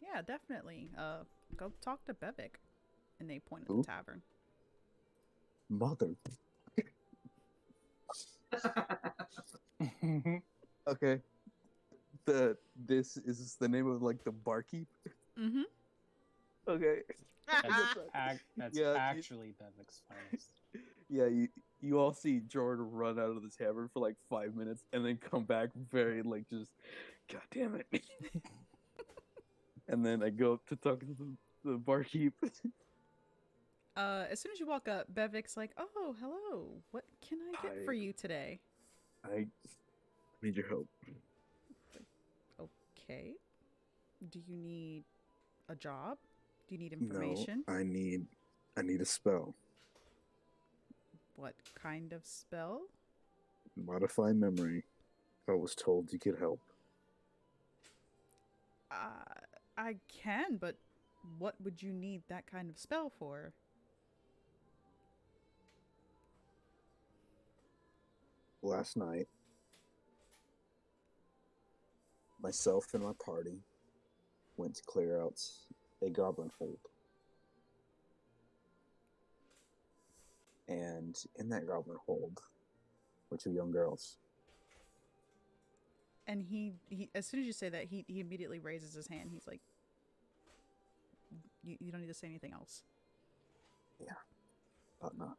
yeah, definitely. Go talk to Bevik," and they point at
Who?
the tavern.
Mother. Okay. This is the name of like the barkeep.
Mm-hmm.
Okay.
That's
Yeah,
actually Bevik's finest.
Yeah, you all see Jordan run out of the tavern for like 5 minutes and then come back very like just, God damn it. And then I go up to talk to the barkeep.
As soon as you walk up, Bevik's like, "Oh, hello. What can I get for you today?"
I need your help.
Okay. Do you need a job? Do you need information?
No, I need a spell.
What kind of spell?
Modify Memory. I was told you could help.
I can, but what would you need that kind of spell for?
Last night, myself and my party went to clear out a goblin hold. And in that goblin hold were 2 young girls.
And he as soon as you say that, he immediately raises his hand. He's like, you don't need to say anything else.
Yeah, but not.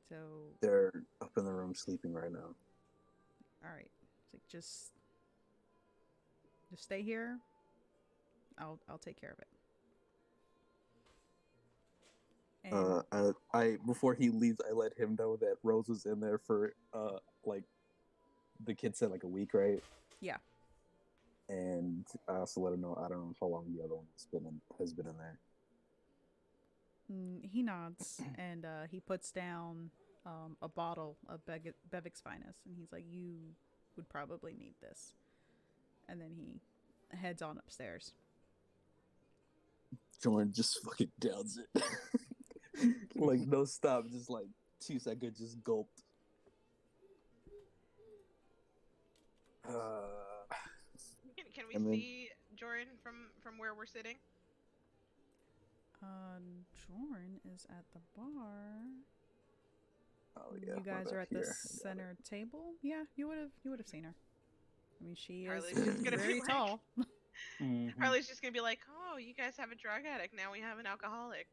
So,
They're up in the room sleeping right now.
all right. It's like, just stay here. I'll take care of it. And
I before he leaves, I let him know that Rose was in there for like the kid said like a week, right?
yeah.
And I also let him know I don't know how long the other one has been in there.
He nods and he puts down a bottle of Bevik's finest, and he's like, "You would probably need this." And then he heads on upstairs.
Jordan just fucking downs it. Like no stop, just like 2 seconds, just gulped.
Can we
And then-
see Joran from where we're sitting?
Jorn is at the bar.
Oh yeah,
You guys
we're
are
back
at the
here. I got it.
center table. Yeah, you would have seen her. I mean, she
Harley's
is
just gonna be
very
like-
tall.
Mhm.
Harley's just gonna be like, "Oh, you guys have a drug addict. Now we have an alcoholic."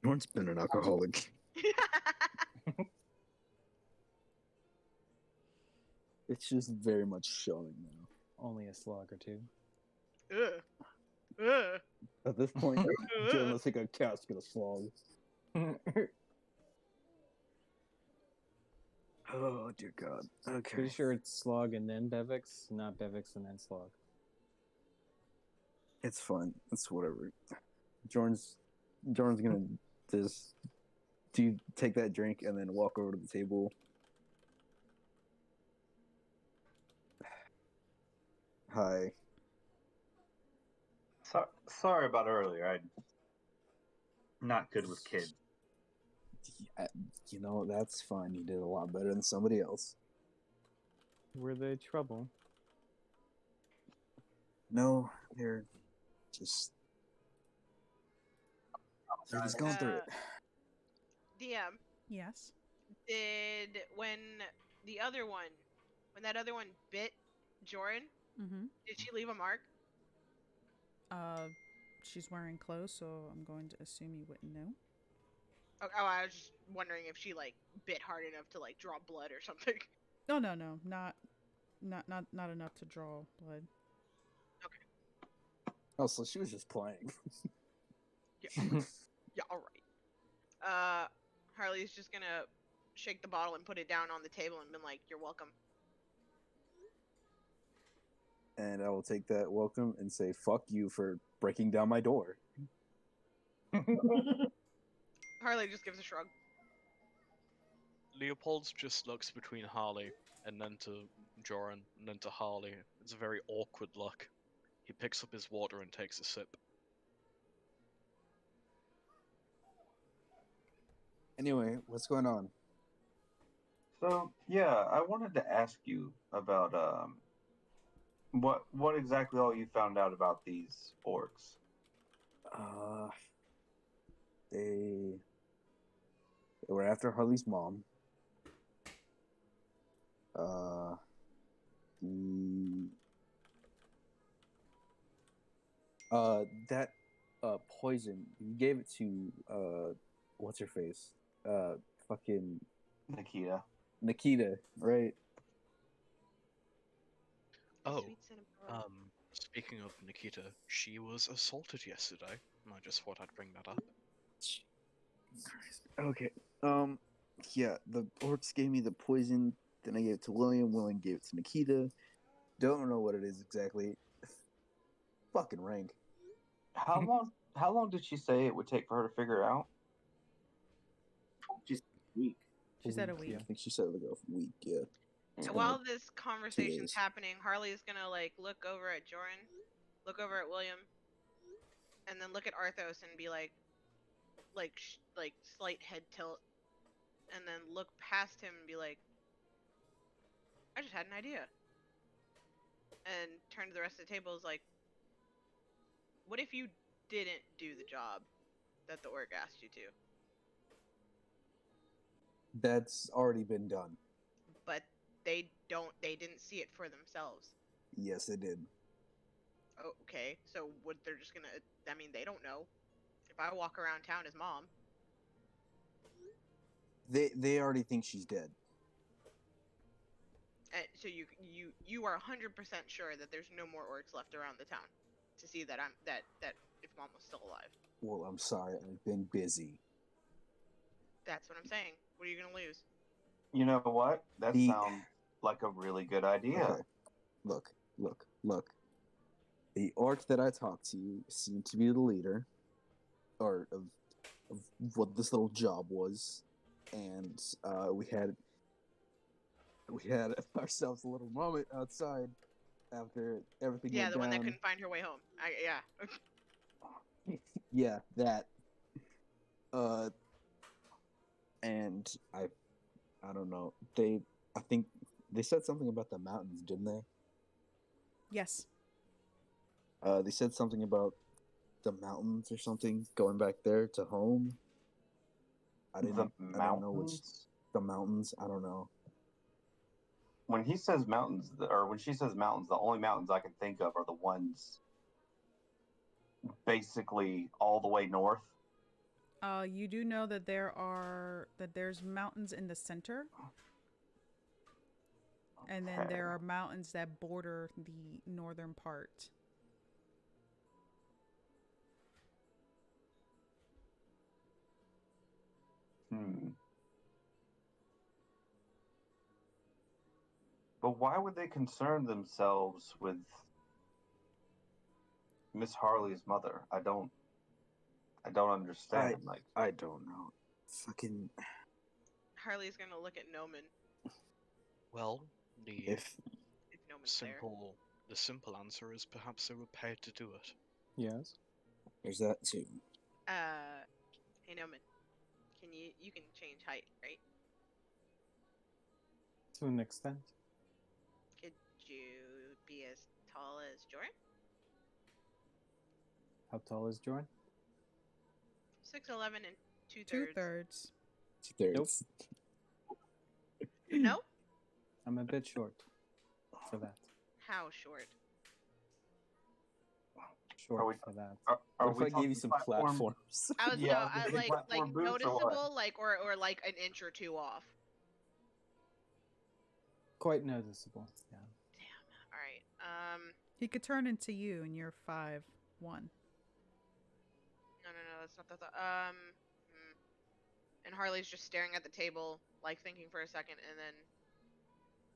Jordan's been an alcoholic. It's just very much showing now.
Only a slug or two.
Ugh. Ugh.
At this point, Jordan looks like a cask in a slog. Oh dear God. Okay.
Pretty sure it's slug and then Bevik's, not Bevik's and then slug.
It's fine. It's whatever. Jordan's gonna just take that drink and then walk over to the table. Hi.
Sorry about earlier. I'm not good with kids.
Yeah, you know, that's fine. You did a lot better than somebody else.
Were they trouble?
No, they're just going through it.
DM,
Yes.
did when that other one bit Joran,
Mm-hmm.
did she leave a mark?
She's wearing clothes, so I'm going to assume you wouldn't know.
Oh, I was just wondering if she like bit hard enough to like draw blood or something.
No, no, no, not enough to draw blood.
Oh, so she was just playing.
Yeah, all right. Harley's just gonna shake the bottle and put it down on the table and been like, "You're welcome."
And I will take that welcome and say, fuck you for breaking down my door.
Harley just gives a shrug.
Leopold just looks between Harley and then to Joran and then to Harley. It's a very awkward look. He picks up his water and takes a sip.
Anyway, what's going on?
So yeah, I wanted to ask you about what exactly all you found out about these orcs.
They were after Harley's mom. The that poison, you gave it to what's her face? Fucking Nikita, right?
Oh,
Sweet cinnamon roll.
speaking of Nikita, she was assaulted yesterday. And I just thought I'd bring that up.
Okay. Yeah, the orcs gave me the poison, then I gave it to William. William gave it to Nikita. Don't know what it is exactly. Fucking rank.
How long did she say it would take for her to figure out?
Just a week.
She said a week.
Yeah.
I think she said like a week, yeah. It's
So
been
while
like
this conversation's
days.
happening, Harley's gonna like look over at Joran, look over at William, and then look at Arthos and be like slight head tilt, and then look past him and be like, "I just had an idea." And turn to the rest of the table is like, "What if you didn't do the job that the orc asked you to,
That's already been done.
but they didn't see it for themselves?"
Yes, it did.
Oh, okay, so what they're just gonna? I mean, they don't know. If I walk around town as mom,
They already think she's dead.
and so you are 100% sure that there's no more orcs left around the town to see that that if mom was still alive.
Well, I'm sorry, I've been busy.
That's what I'm saying. What are you gonna lose?
You know what? That
The-
sounds like a really good idea.
Okay. Look. The orc that I talked to seemed to be the leader, or of what this little job was, and we had ourselves a little moment outside after everything
Yeah,
went
the one that
down.
couldn't find her way home. Yeah.
Yeah, that. And I don't know. I think they said something about the mountains, didn't they?
Yes.
They said something about the mountains or something going back there to home. I didn't know which
Mountains?
the mountains. I don't know.
When he says mountains, or when she says mountains, the only mountains I can think of are the ones basically all the way north.
You do know that there's mountains in the center, and then
Okay.
there are mountains that border the northern part.
But why would they concern themselves with Miss Harley's mother? I don't understand.
I don't know. Fucking
Harley's gonna look at Noman
Well, the
if Noman's there.
simple answer is perhaps they were paid to do it.
Yes.
there's that too.
Hey Noman, you can change height, right?
To an extent.
Could you be as tall as Joran?
How tall is Jordan?
6'11" and 2/3.
2/3.
2/3.
No?
I'm a bit short for that.
How short?
short
we-
for that.
Are
What if
we
I gave you
talking
some
platform?
platforms?
I was
Yeah,
no,
the big
like
platform boots or what?
noticeable, like or like an inch or two off.
Quite noticeable. Yeah.
All right.
He could turn into you, and you're 5'1".
No, that's not the thought. And Harley's just staring at the table, like thinking for a second, and then,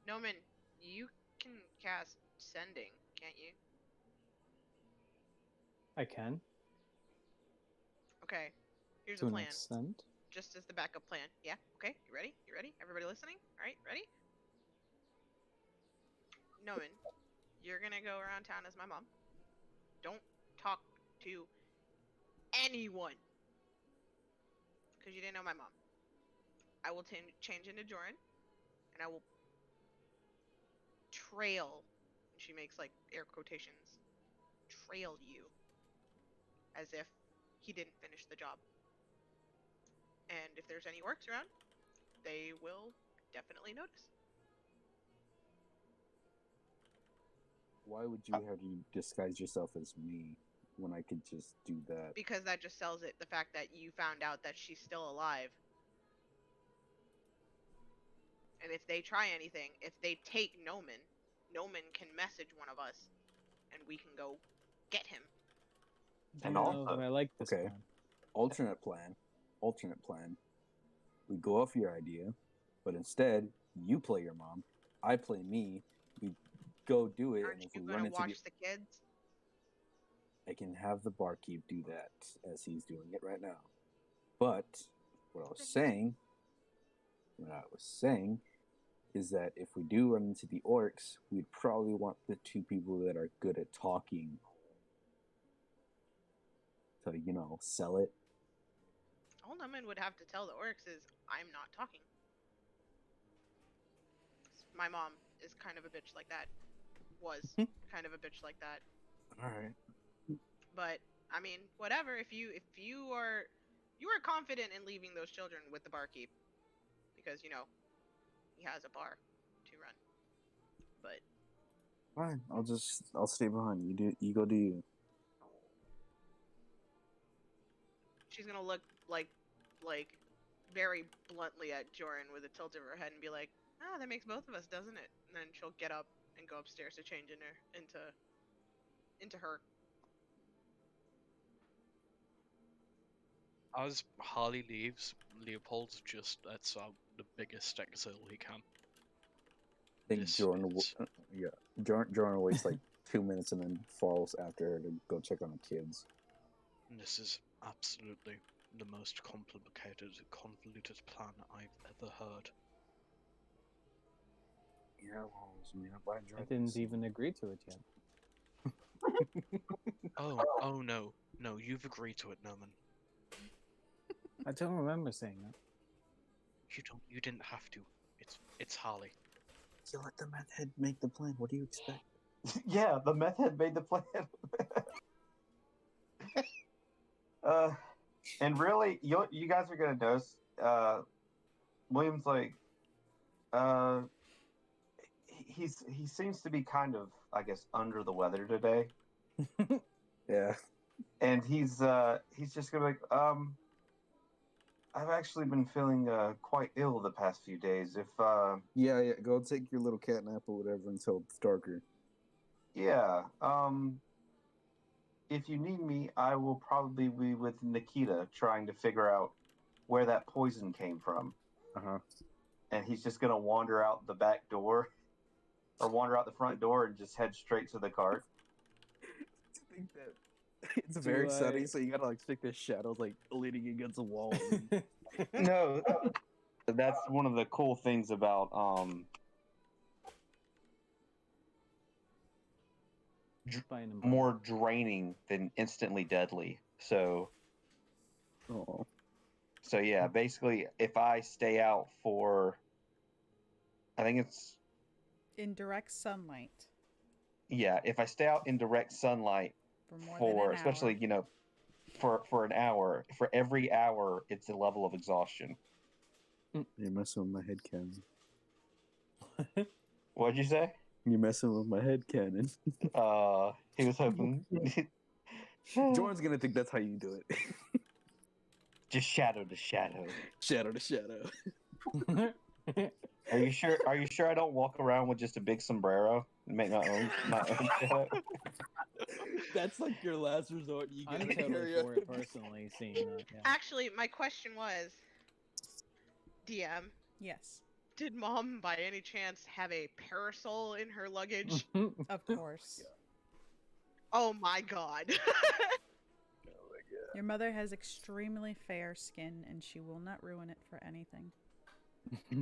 Noman, you can cast sending, can't you?
I can.
Okay. Here's
To
the
an
plan.
extent.
Just as the backup plan. Yeah. Okay. You ready? You ready? Everybody listening? All right. Ready? Noman, you're gonna go around town as my mom. Don't talk to anyone, because you didn't know my mom. I will change into Joran, and I will trail. And she makes like air quotations. Trail you, as if he didn't finish the job. And if there's any orcs around, they will definitely notice.
Why would you have to disguise yourself as me when I could just do that?
Because that just sells it, the fact that you found out that she's still alive. And if they try anything, if they take Noman can message one of us, and we can go get him.
And
No,
also-
I like this
Okay.
plan.
Alternate plan. We go off your idea, but instead you play your mom, I play me. We go do it,
Aren't
and if
you
we
gonna
run into
watch the kids?
I can have the barkeep do that as he's doing it right now. But what I was saying is that if we do run into the orcs, we'd probably want the two people that are good at talking to, sell it.
All Noman would have to tell the orcs is, I'm not talking. My mom is kind of a bitch like that. Was kind of a bitch like that.
All right.
But I mean, whatever. If you are confident in leaving those children with the barkeep, because he has a bar to run. But
Fine. I'll stay behind. You go do you.
she's gonna look like very bluntly at Joran with a tilt of her head and be like, "Ah, that makes both of us, doesn't it?" And then she'll get up and go upstairs to change into her.
As Harley leaves, Leopold just lets out the biggest exhale he can.
I think
This
Jordan,
is-
Jordan waits like 2 minutes and then follows after her to go check on the kids.
This is absolutely the most complicated, convoluted plan I've ever heard.
Yeah, well, I mean, I
I didn't even agree to it yet.
Oh no, you've agreed to it, Noman.
I don't remember saying that.
You didn't have to. It's Harley.
You let the meth head make the plan. What do you expect?
Yeah, the meth head made the plan. And really, you guys are gonna notice. William's like, he seems to be kind of, I guess, under the weather today,
Yeah.
and he's just gonna be like, I've actually been feeling quite ill the past few days. If
Yeah. Go take your little cat nap or whatever until it's darker.
yeah, if you need me, I will probably be with Nikita trying to figure out where that poison came from.
Uh-huh.
And he's just gonna wander out the back door, or wander out the front door and just head straight to the cart.
I think that it's very sunny, so you gotta like stick the shadows like leaning against the wall.
No, that's one of the cool things about more draining than instantly deadly. So
Oh.
So yeah, basically, if I stay out for, I think it's
In direct sunlight
if I stay out in direct sunlight
for more
for,
than an
especially
hour.
for an hour, for every hour, it's a level of exhaustion.
You're messing with my head cannon.
What'd you say?
You're messing with my head cannon.
He was hoping.
Jordan's gonna think that's how you do it.
Just shadow to shadow.
Shadow to shadow.
Are you sure? Are you sure I don't walk around with just a big sombrero and make my own shadow?
That's like your last resort. You
I'm
gotta
totally
carry
for
on.
it personally, seeing that. Yeah.
Actually, my question was, DM,
Yes,
did Mom by any chance have a parasol in her luggage?
of course.
Oh my god.
Your mother has extremely fair skin, and she will not ruin it for anything.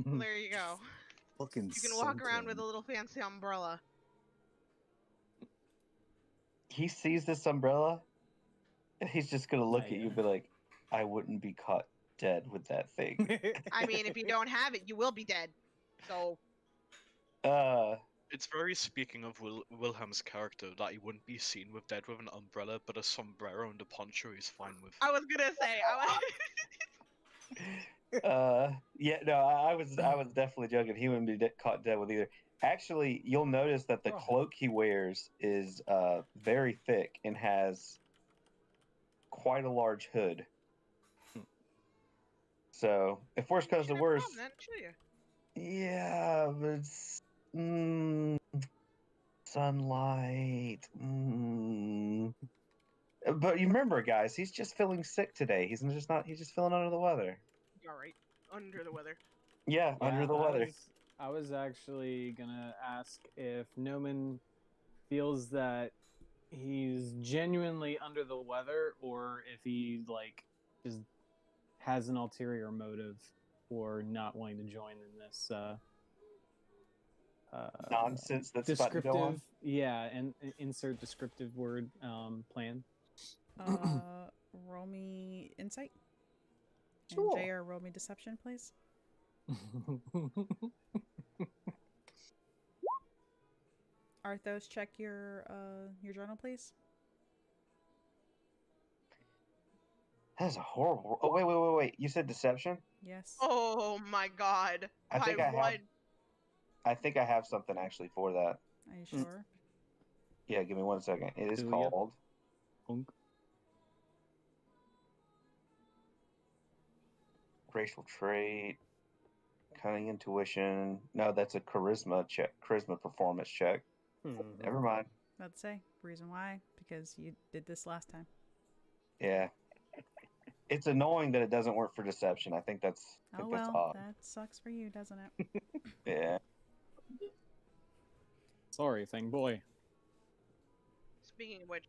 Well, there you go.
Fucking
You can walk around with a
suntan.
little fancy umbrella.
He sees this umbrella, and he's just gonna look at you and
Yeah.
be like, "I wouldn't be caught dead with that thing."
I mean, if you don't have it, you will be dead. So,
It's very speaking of Wilhelm's character that he wouldn't be seen with dead with an umbrella, but a sombrero and a poncho he's fine with.
I was gonna say,
yeah, no, I was definitely joking. He wouldn't be caught dead with either. Actually, you'll notice that the
Oh.
cloak he wears is very thick and has quite a large hood. So, if worse comes to worse,
then, should you?
yeah, but it's sunlight. But you remember, guys, he's just feeling sick today. He's just not. He's just feeling under the weather.
All right, under the weather.
Yeah, under the weather.
I was actually gonna ask if Noman feels that he's genuinely under the weather, or if he like just has an ulterior motive for not wanting to join in this
Nonsense that's about to go on.
descriptive. Yeah, and insert descriptive word plan.
Roll me insight.
Sure.
And JR, roll me deception, please. Arthos, check your journal, please.
That's a horrible. Oh wait! You said deception.
Yes.
Oh my god.
I think
By
I have-
one.
I think I have something actually for that.
Are you sure?
Yeah, give me 1 second. It is
Do ya?
called
Punk.
racial trait, cunning intuition. No, that's a charisma check, charisma performance check. Never mind.
Let's say. Reason why? Because you did this last time.
Yeah, it's annoying that it doesn't work for deception. I think that's
Oh
that's
well,
odd.
that sucks for you, doesn't it?
Yeah.
Sorry, thing boy.
Speaking of which,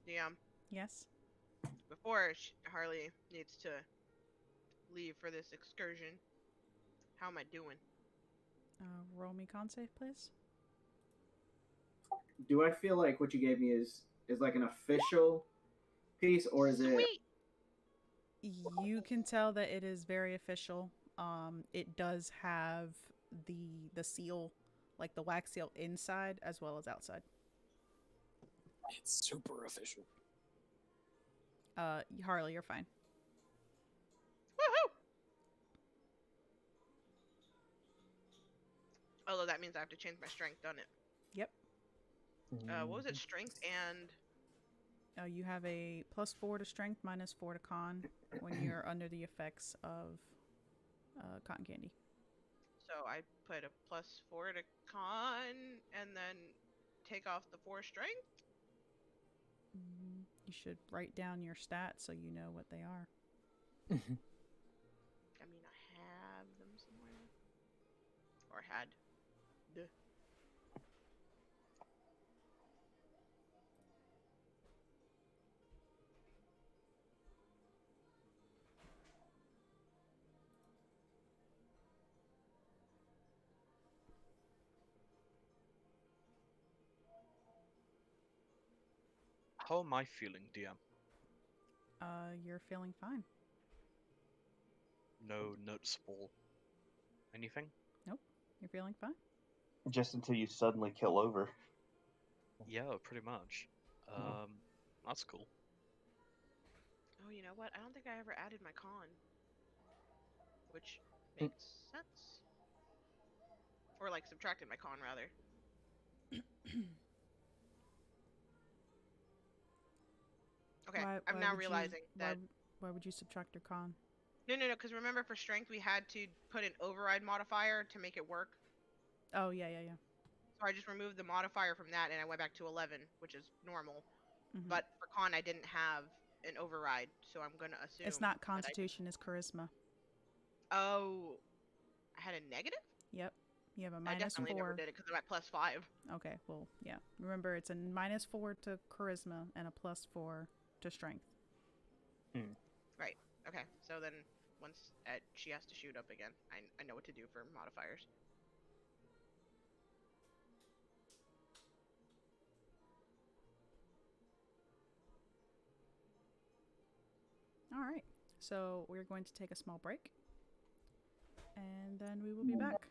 DM,
Yes.
before Harley needs to leave for this excursion, how am I doing?
Roll me con save, please.
Do I feel like what you gave me is like an official piece, or is it?
Sweet.
You can tell that it is very official. It does have the seal, like the wax seal, inside as well as outside.
It's super official.
Harley, you're fine.
Woohoo! Although that means I have to change my strength, doesn't it?
Yep.
What was it? Strength and
You have a +4 to strength, -4 to con when you're under the effects of cotton candy.
so I put a +4 to con and then take off the 4 strength.
You should write down your stats so you know what they are.
I mean, I have them somewhere. Or had. Duh.
How am I feeling, DM?
You're feeling fine.
No noticeable anything?
You're feeling fine.
Just until you suddenly kill over.
Yeah, pretty much. That's cool.
Oh, you know what? I don't think I ever added my con. Which makes sense. Or, like, subtracted my con, rather. Okay,
Why?
I'm
Why
now
would you?
realizing
Why?
that.
Why would you subtract your con?
No, because remember for strength we had to put an override modifier to make it work.
Oh yeah.
So I just removed the modifier from that and I went back to 11, which is normal.
Mm-hmm.
But for con, I didn't have an override, so I'm gonna assume
It's not
that I did.
Constitution. It's Charisma.
Oh, I had a negative.
Yep. You have a
I
minus
definitely never
4.
did it because I'm at +5.
Okay. Well, yeah. Remember, it's a minus 4 to Charisma and a plus 4 to Strength.
Right. Okay. So then once she has to shoot up again, I know what to do for modifiers.
All right. So we're going to take a small break, and then we will be back.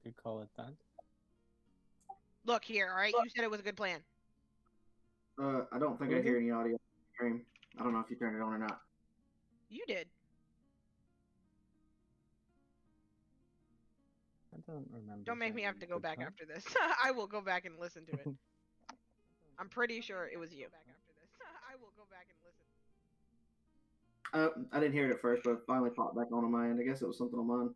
could call it that.
Look here, all right? You said it was a good plan.
I don't think I hear any audio stream. I don't know if you turned it on or not.
You did.
I don't remember.
Don't make me have to go back after this. I will go back and listen to it. I'm pretty sure it was you. I will go back and listen.
I didn't hear it at first, but it finally popped back on my end. I guess it was something on mine.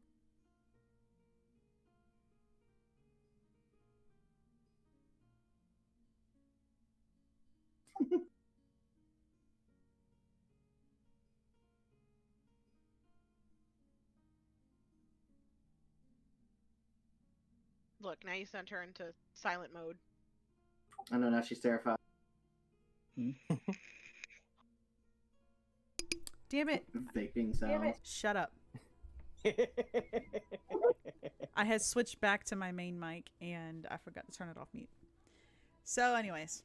Look, now you sent her into silent mode.
I know now she's terrified.
Damn it.
Vaping sounds.
Shut up. I had switched back to my main mic and I forgot to turn it off mute. So, anyways.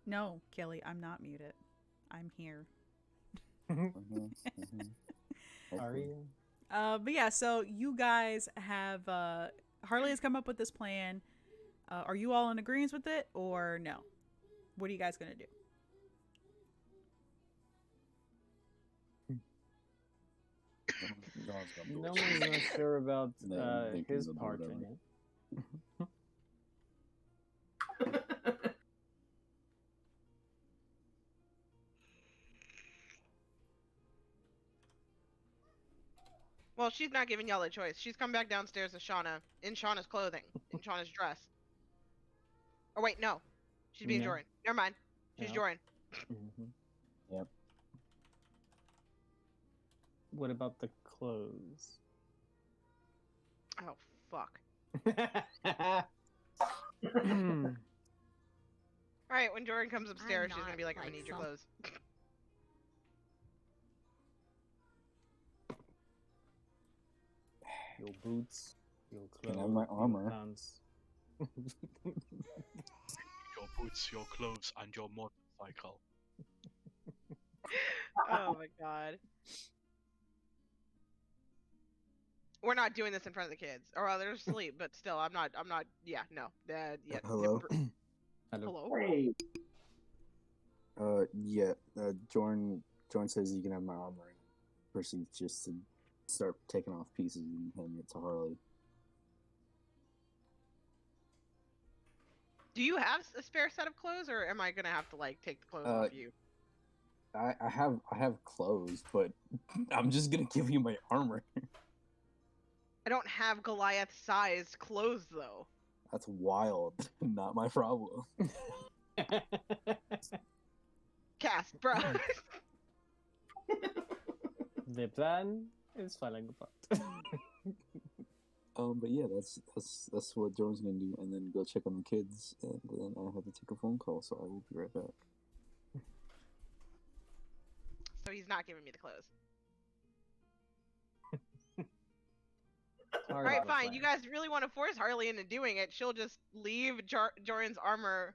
No, Kelly, I'm not muted. I'm here.
Are you?
But yeah, so you guys have Harley has come up with this plan. Are you all in agreement with it or no? What are you guys gonna do?
No one's not sure about his part in it.
Well, she's not giving y'all a choice. She's come back downstairs with Shauna in Shauna's clothing, in Shauna's dress. Oh wait, no, she's being
No.
Jordan. Never mind, she's
No.
Jordan.
Yep.
What about the clothes?
Oh fuck. All right, when Jordan comes upstairs, she's gonna be like, "I need your clothes."
Your boots, your clothes,
Can I have my armor?
your pants.
Your boots, your clothes, and your motorcycle.
Oh my god. We're not doing this in front of the kids. Or they're asleep, but still, I'm not, yeah, no. Yeah.
Hello?
Hello?
Hey,
Yeah. Jordan says you can have my armor and proceeds just to start taking off pieces and handing it to Harley.
Do you have a spare set of clothes, or am I gonna have to like take the clothes off you?
I have clothes, but I'm just gonna give you my armor.
I don't have Goliath-sized clothes though.
That's wild. Not my problem.
Cast, bro.
The plan is falling apart.
But yeah, that's what Jordan's gonna do, and then go check on the kids, and then I have to take a phone call, so I will be right back.
So he's not giving me the clothes.
Part
Alright,
of the
fine.
plan.
You guys really want to force Harley into doing it. She'll just leave Jordan's armor,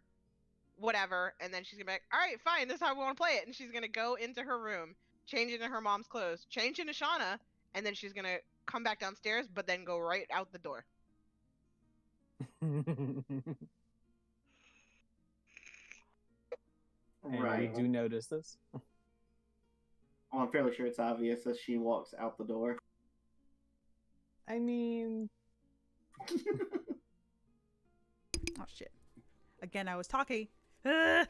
whatever, and then she's gonna be like, alright, fine, this is how we want to play it. And she's gonna go into her room, change into her mom's clothes, change into Shauna, and then she's gonna come back downstairs, but then go right out the door.
And
right.
you do notice this?
Well, I'm fairly sure it's obvious as she walks out the door.
I mean,
Oh shit. Again, I was talking.
Oh,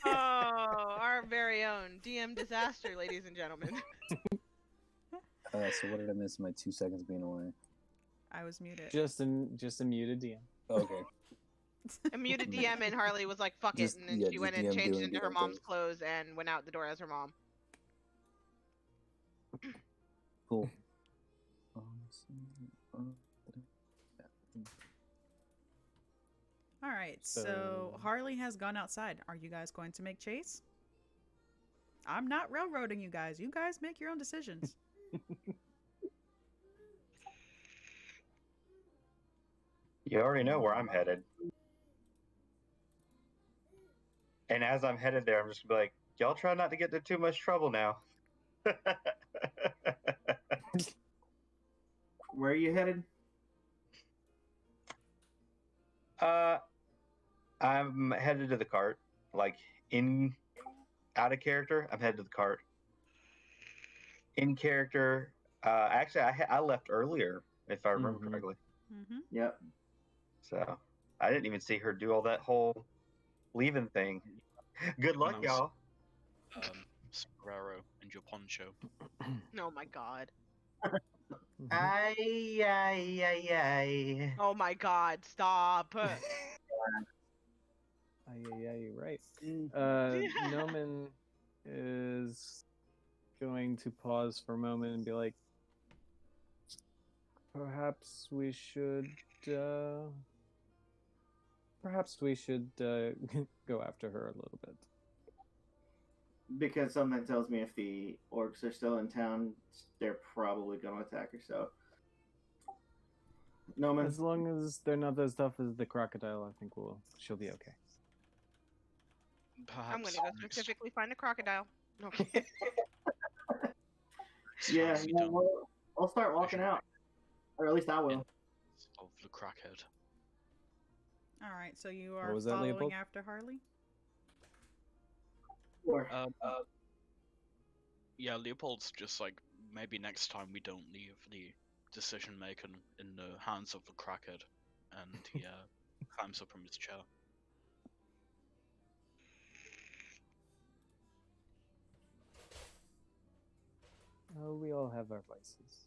our very own DM disaster, ladies and gentlemen.
So what did I miss? My 2 seconds being away.
I was muted.
just a muted DM.
Okay.
A muted DM and Harley was like, fuck
Just-
it, and then
yeah,
she
just
went and
DM
changed
doing
into her
DM
mom's
things.
clothes and went out the door as her mom.
Cool.
All right, so
So-
Harley has gone outside. Are you guys going to make chase? I'm not railroading you guys. You guys make your own decisions.
You already know where I'm headed. And as I'm headed there, I'm just gonna be like, y'all try not to get into too much trouble now.
Where are you headed?
I'm headed to the cart. Like in out of character, I'm headed to the cart. In character, actually, I left earlier, if I remember
Mhm.
correctly.
Mm-hmm.
Yep.
So I didn't even see her do all that whole leaving thing. Good luck,
When I was-
y'all.
Sombrero and your poncho.
Oh my god.
Mhm.
Ay, ay, ay, ay.
Oh my god, stop.
Yeah, you're right.
Mm.
Noman is going to pause for a moment and be like, perhaps we should go after her a little bit.
Because something tells me if the orcs are still in town, they're probably going to attack her. So, Noman,
As long as they're not as tough as the crocodile, I think she'll be okay.
Perhaps
I'm gonna go
next
specifically find a crocodile. Okay.
yeah,
time we
yeah,
don't
I'll start walking out, or at least I will.
of the crackhead.
All right, so you are
was that,
following
Leopold?
after Harley?
Or
Yeah, Leopold's just like, maybe next time we don't leave the decision making in the hands of the crackhead, and he climbs up from his chair.
Oh, we all have our vices.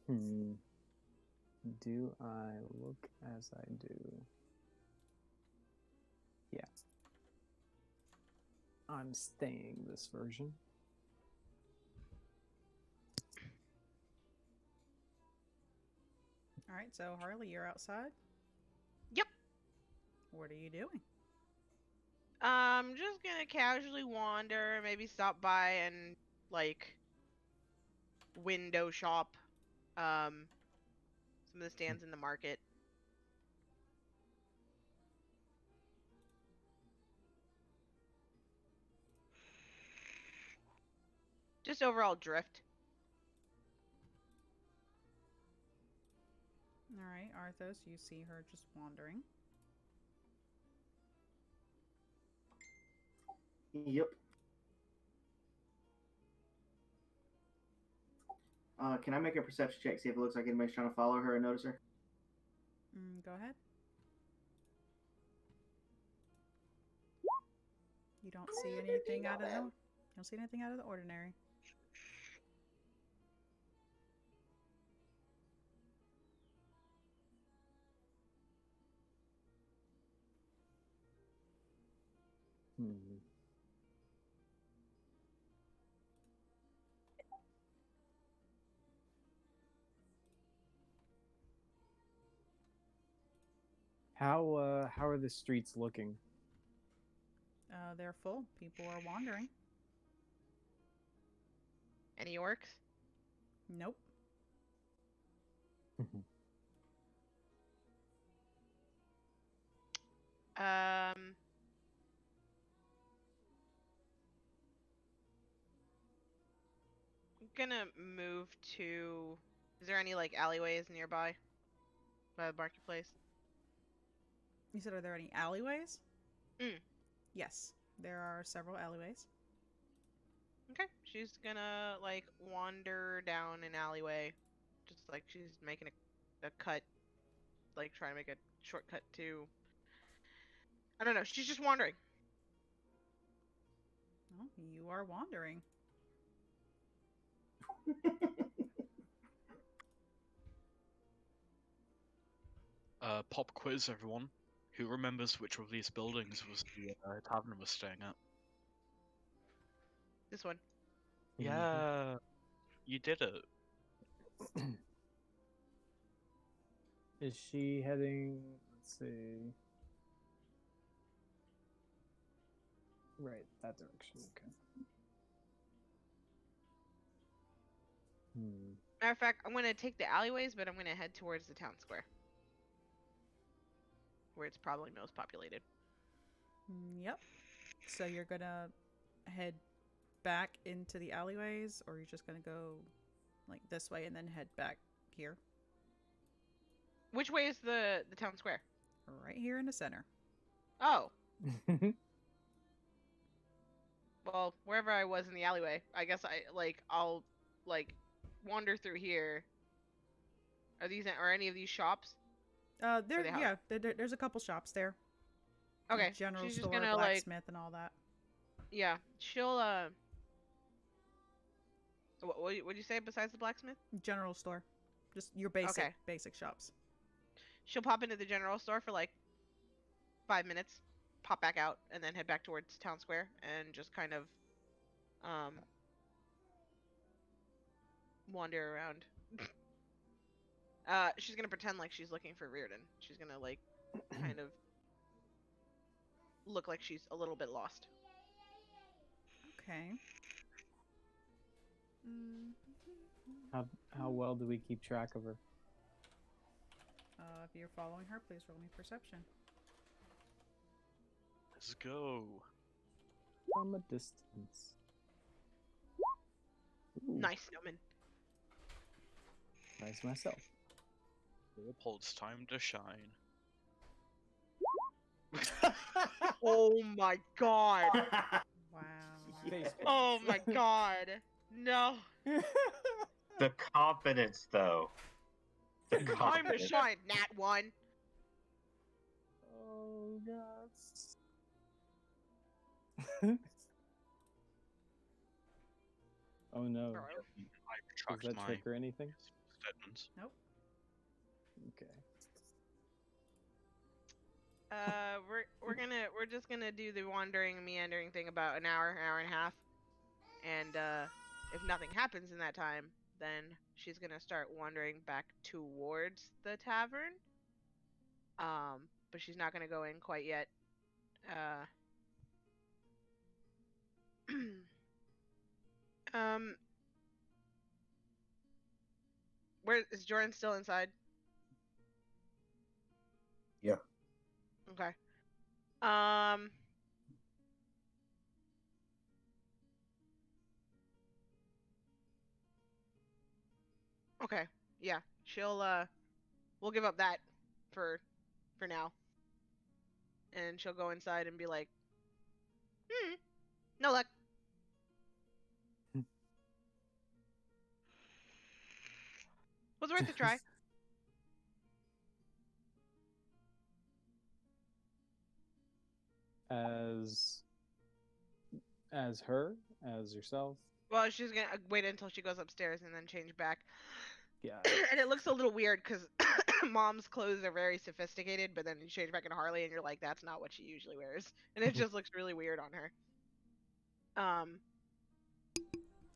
Hmm. Do I look as I do? Yeah. I'm staying this version.
All right, so Harley, you're outside.
Yep.
What are you doing?
I'm just gonna casually wander, maybe stop by and like window shop some of the stands in the market. Just overall drift.
All right, Arthos, you see her just wandering.
yep. Can I make a perception check, see if it looks like anybody's trying to follow her or notice her?
Go ahead. You don't see anything out of the. You don't see anything out of the ordinary.
Hmm. How are the streets looking?
They're full. People are wandering.
Any orcs?
Nope.
Um, I'm gonna move to. Is there any like alleyways nearby by the marketplace?
You said, are there any alleyways?
Mm.
Yes, there are several alleyways.
Okay, she's gonna like wander down an alleyway, just like she's making a cut, like trying to make a shortcut to. I don't know. She's just wandering.
Oh, you are wandering.
Pop quiz, everyone. Who remembers which of these buildings was the tavern was staying at?
This one.
Yeah, you did it.
Is she heading? Let's see. Right, that direction. Okay.
Matter of fact, I'm gonna take the alleyways, but I'm gonna head towards the town square, where it's probably most populated.
Yep. So you're gonna head back into the alleyways, or you're just gonna go like this way and then head back here,
Which way is the town square?
right here in the center.
Oh, well, wherever I was in the alleyway, I guess I'll wander through here. Are any of these shops?
There,
the house?
yeah, there's a couple shops there.
Okay,
General
she's just
store,
gonna
blacksmith, and all that.
yeah, she'll what'd you say besides the blacksmith?
General store, just your basic
Okay.
basic shops.
She'll pop into the general store for like 5 minutes, pop back out, and then head back towards town square and just kind of wander around. She's gonna pretend like she's looking for Reardon. She's gonna like kind of look like she's a little bit lost.
Okay.
How well do we keep track of her?
If you're following her, please roll me perception.
Let's go.
From a distance. Ooh,
Nice, Snowman.
nice myself.
Leopold's time to shine.
Oh my god.
Wow.
Oh my god. No.
The confidence, though. The
Time to
confidence.
shine, Nat 1.
Oh god. Oh no.
Bro.
I
Does
retract
that
my
trigger anything?
statements.
Okay.
We're just gonna do the wandering, meandering thing about an hour and a half, and if nothing happens in that time, then she's gonna start wandering back towards the tavern. But she's not gonna go in quite yet. Where is Jordan still inside?
Yeah.
Okay. Okay. Yeah. We'll give up that for now. And she'll go inside and be like, no luck. Was worth a try.
As her, as yourself.
Well, she's gonna wait until she goes upstairs and then change back.
Yeah.
And it looks a little weird because mom's clothes are very sophisticated, but then you change back into Harley and you're like, that's not what she usually wears, and it just looks really weird on her.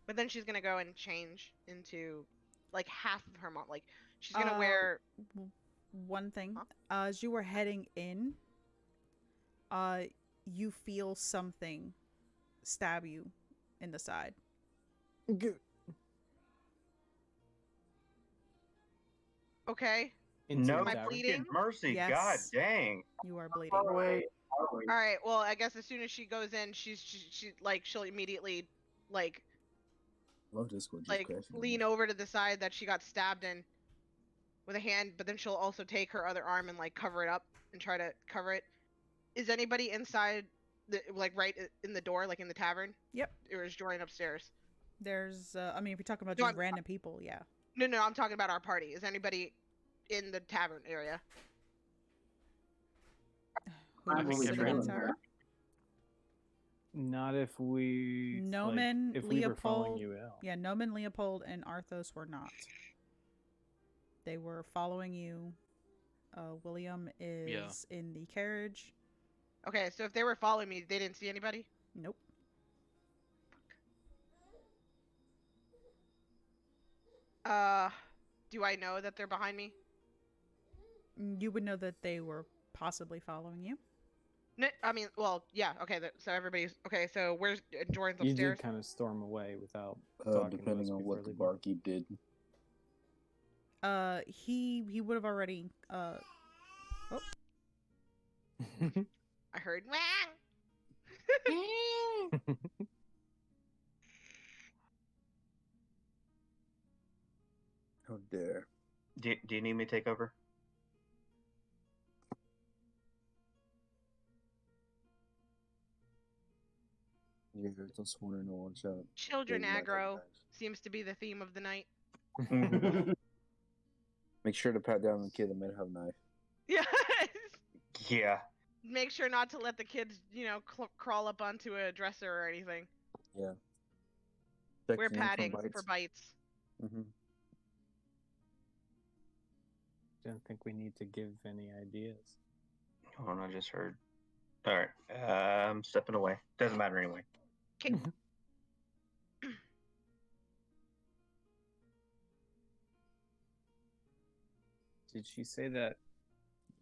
But then she's gonna go and change into like half of her mom. Like she's gonna wear.
One thing.
Huh?
As you were heading in, you feel something stab you in the side.
Okay.
Into
No
the
Am I
tavern.
bleeding?
freaking mercy.
Yes.
God dang.
You are bleeding.
Far away. Far away.
All right. Well, I guess as soon as she goes in, she'll immediately like
Love Discord just crashing.
lean over to the side that she got stabbed in with a hand, but then she'll also take her other arm and like cover it up and try to cover it. Is anybody inside the like right in the door, like in the tavern?
Yep.
Or is Jordan upstairs?
There's, I mean, if you're talking about
No,
just
I'm-
random people, yeah.
No, I'm talking about our party. Is anybody in the tavern area?
Who
I'm
was
really
sitting in the
trailing her.
tower?
Not if we.
Noman,
if we were following
Leopold-
you out.
Yeah, Noman, Leopold, and Arthos were not. They were following you. William is in the carriage.
Okay, so if they were following me, they didn't see anybody?
Nope.
Do I know that they're behind me?
You would know that they were possibly following you.
No, I mean, well, yeah. Okay, so everybody's okay. So where's Jordan's
You
upstairs?
did kind of storm away without talking to
Depending
us
on
before
what the
leaving.
barkeep did.
He would have already
I heard. Wah!
How dare.
Do you need me to take over?
Yeah, just want to know one shot.
Children
Big Mac
aggro
Knife.
seems to be the theme of the night.
Make sure to pat down the kid that might have a knife.
Yeah.
Yeah.
Make sure not to let the kids, crawl up onto a dresser or anything.
Yeah.
Wear padding for bites.
Mm-hmm.
Don't think we need to give any ideas.
Hold on, I just heard. All right. I'm stepping away. Doesn't matter anyway.
Okay.
Did she say that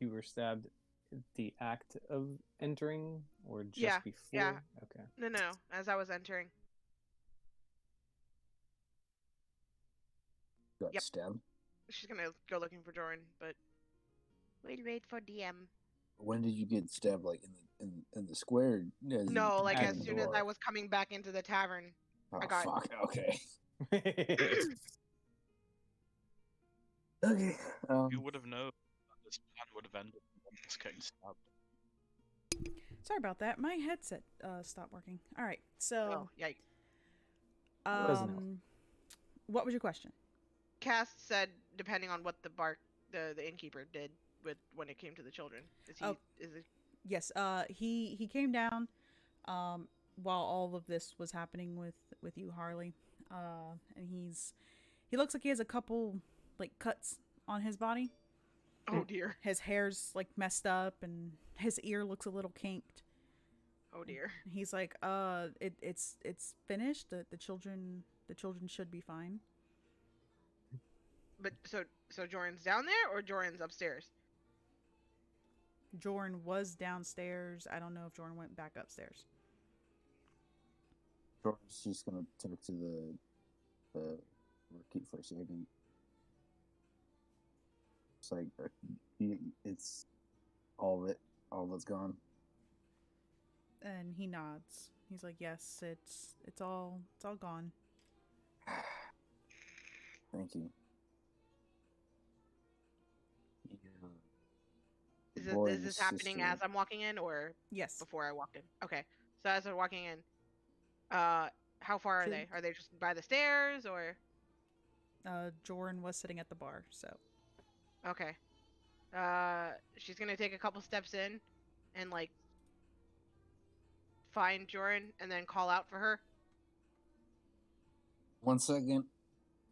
you were stabbed at the act of entering or just
Yeah,
before?
yeah.
Okay.
No. As I was entering.
Got
Yep.
stabbed.
She's gonna go looking for Joran, but we'll wait for DM.
When did you get stabbed? Like in the square? As
No, like
at
as
the
soon as
door?
I was coming back into the tavern.
Oh,
I got-
fuck. Okay. Okay.
You would have known that this plan would have ended with us getting stabbed.
Sorry about that. My headset stopped working. All right. So,
Oh, yikes.
Doesn't help.
What was your question?
Cass said, depending on what the innkeeper did when it came to the children. Is it
Yes. He came down while all of this was happening with you, Harley. And he looks like he has a couple like cuts on his body.
Oh dear.
His hair's like messed up and his ear looks a little kinked.
Oh dear.
He's like, it's finished. The children should be fine.
But so Joran's down there or Joran's upstairs?
Joran was downstairs. I don't know if Joran went back upstairs.
Jordan's just gonna talk to the rookie for a second. It's like it's all of it's gone.
And he nods. He's like, yes, it's all gone.
Thank you. Yeah.
Is this happening as I'm walking in or
Yes.
before I walked in? Okay. So as I'm walking in, how far are
Should-
they? Are they just by the stairs or?
Joran was sitting at the bar, so
Okay. She's gonna take a couple steps in, and like find Joran and then call out for her.
1 second.